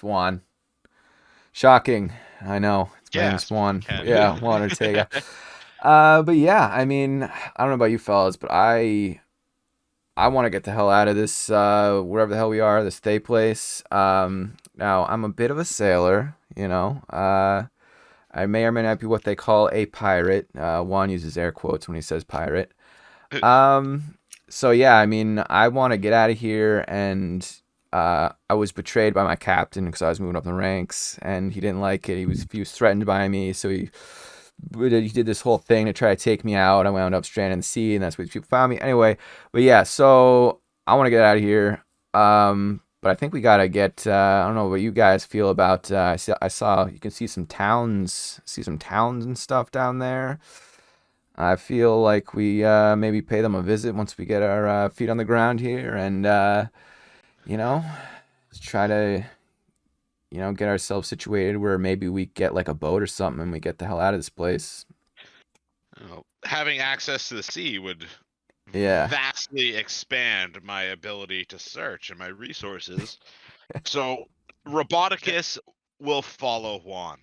Juan. Shocking, I know. My name's Gasp, Juan. Ken. Yeah, Juan Ortega. But yeah, I mean, I don't know about you fellas, but I want to get the hell out of this wherever the hell we are, this Thay place. Now I'm a bit of a sailor, you know. I may or may not be what they call a pirate. Juan uses air quotes when he says pirate. So yeah, I mean, I want to get out of here, and I was betrayed by my captain because I was moving up the ranks, and he didn't like it. He was threatened by me, so he did this whole thing to try to take me out. I wound up stranded in the sea, and that's where people found me. Anyway, but yeah, so I want to get out of here. But I think we gotta get. I don't know what you guys feel about. I saw you can see some towns, and stuff down there. I feel like we maybe pay them a visit once we get our feet on the ground here, and let's try to get ourselves situated where maybe we get like a boat or something, and we get the hell out of this place. Having access to the sea would Yeah. vastly expand my ability to search and my resources. So Roboticus will follow Juan.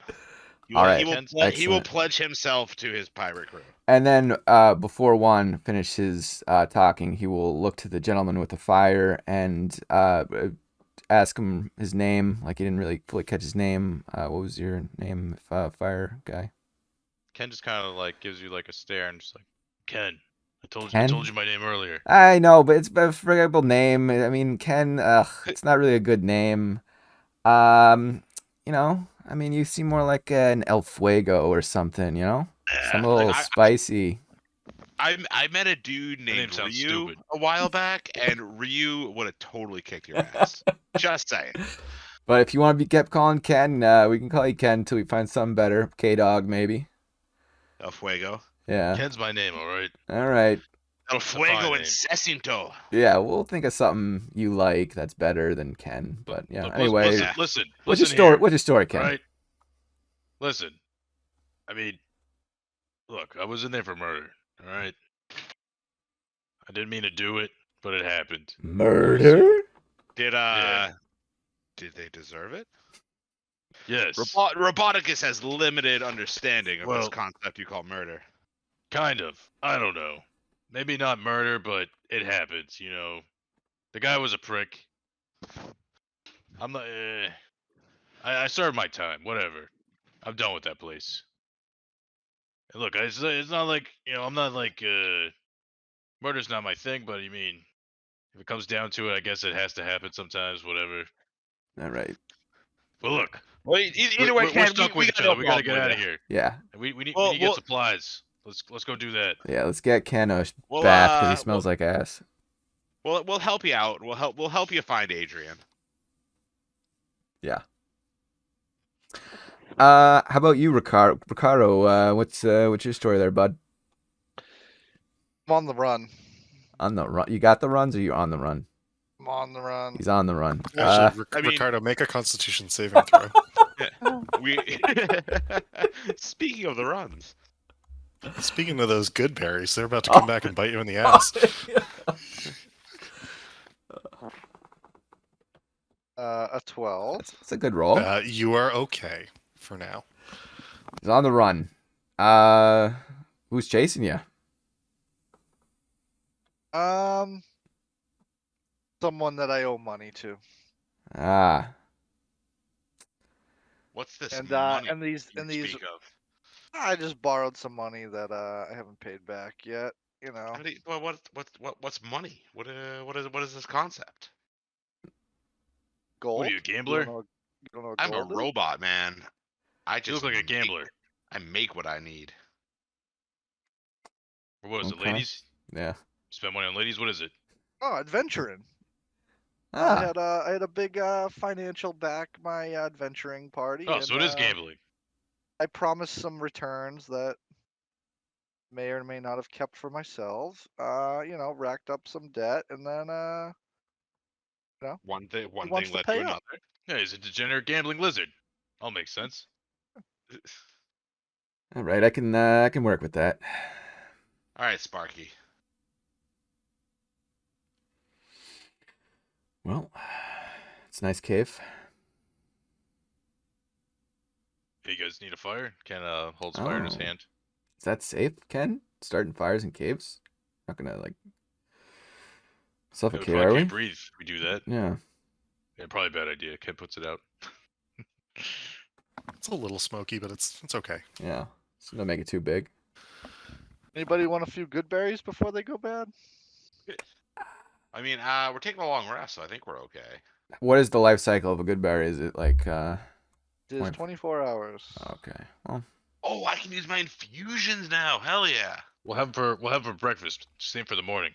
All right. He will Excellent. pledge himself to his pirate crew. And then before Juan finishes talking, he will look to the gentleman with the fire and ask him his name. Like he didn't really fully catch his name. What was your name, fire guy? Ken just kind of like gives you like a stare and just like, Ken, I told Ken? you my name earlier. I know, but it's a forgettable name. I mean, Ken. It's not really a good name. I mean, you seem more like an El Fuego or something. Some a little spicy. I met a dude name named sounds Ryu stupid. a while back, and Ryu would have totally kicked your ass. Just saying. But if you want to be kept calling Ken, we can call you Ken until we find something better. K-Dog, maybe. El Fuego. Yeah. Ken's my name, all right? All right. El Fuego fine and name. Secinto. Yeah, we'll think of something you like that's better than Ken. But yeah, Look, anyway. listen. What's your story? Here, What's your story, Ken? right? Listen. I mean, look, I was in there for murder, all right? I didn't mean to do it, but it happened. Murder? Did they deserve it? Yes. Roboticus has limited understanding of this Well- concept you call murder. Kind of. I don't know. Maybe not murder, but it happens, The guy was a prick. I'm not. I served my time. Whatever. I'm done with that place. And look, it's not like I'm not like murder's not my thing, but I mean, if it comes down to it, I guess it has to happen sometimes. Whatever. All right. But look, Well, either way, we're Ken, stuck with we each got other. no We gotta problem get with out of it. here. Yeah. And we need Well, to get supplies. Let's go do that. Yeah, let's get Ken a Well, bath because he smells like ass. We'll help you out. We'll help you find Adrian. Yeah. How about you, Ricardo? Ricardo, what's your story there, bud? I'm on the run. On the run? You got the runs, or you on the run? I'm on the run. He's on the run. Actually, I mean- Ricardo, make a Constitution saving throw. We Speaking of the runs, Speaking of those good berries, they're about to come back and bite you in the ass. A 12. That's a good roll. You are okay for now. He's on the run. Who's chasing you? Someone that I owe money to. Ah, What's this And money and these you and these speak of? I just borrowed some money that I haven't paid back yet. You know, How do you, well, what's money? What is this concept? gold. What are you, a gambler? You don't know what I'm a gold is? robot, man. I You just look like a make- gambler. I make what I need. Or what is it, Okay. ladies? yeah. Spend money on ladies? What is it? Oh, adventuring. Ah, I had a big financial back my adventuring party. Oh, and, so it is gambling. I promised some returns that may or may not have kept for myself. You know, racked up some debt, and then One he thing wants to led pay to up. another. Yeah, he's a degenerate gambling lizard. All makes sense. all right. I can work with that. All right, Sparky. Well, it's a nice cave. Hey, you guys need a fire? Ken holds fire in his Oh. hand. Is that safe, Ken? Starting fires in caves? Not gonna like It would suffocate, probably are we? can't breathe if we do that. Yeah. Yeah, probably a bad idea. Ken puts it out. It's a little smoky, but it's okay. Yeah. So don't make it too big. Anybody want a few good berries before they go bad? I mean, we're taking a long rest, so I think we're okay. What is the life cycle of a good berry? Is it like It is Twenty- 24 hours. okay. Well, Oh, I can use my infusions now. Hell yeah. We'll have 'em for breakfast. Same for the morning.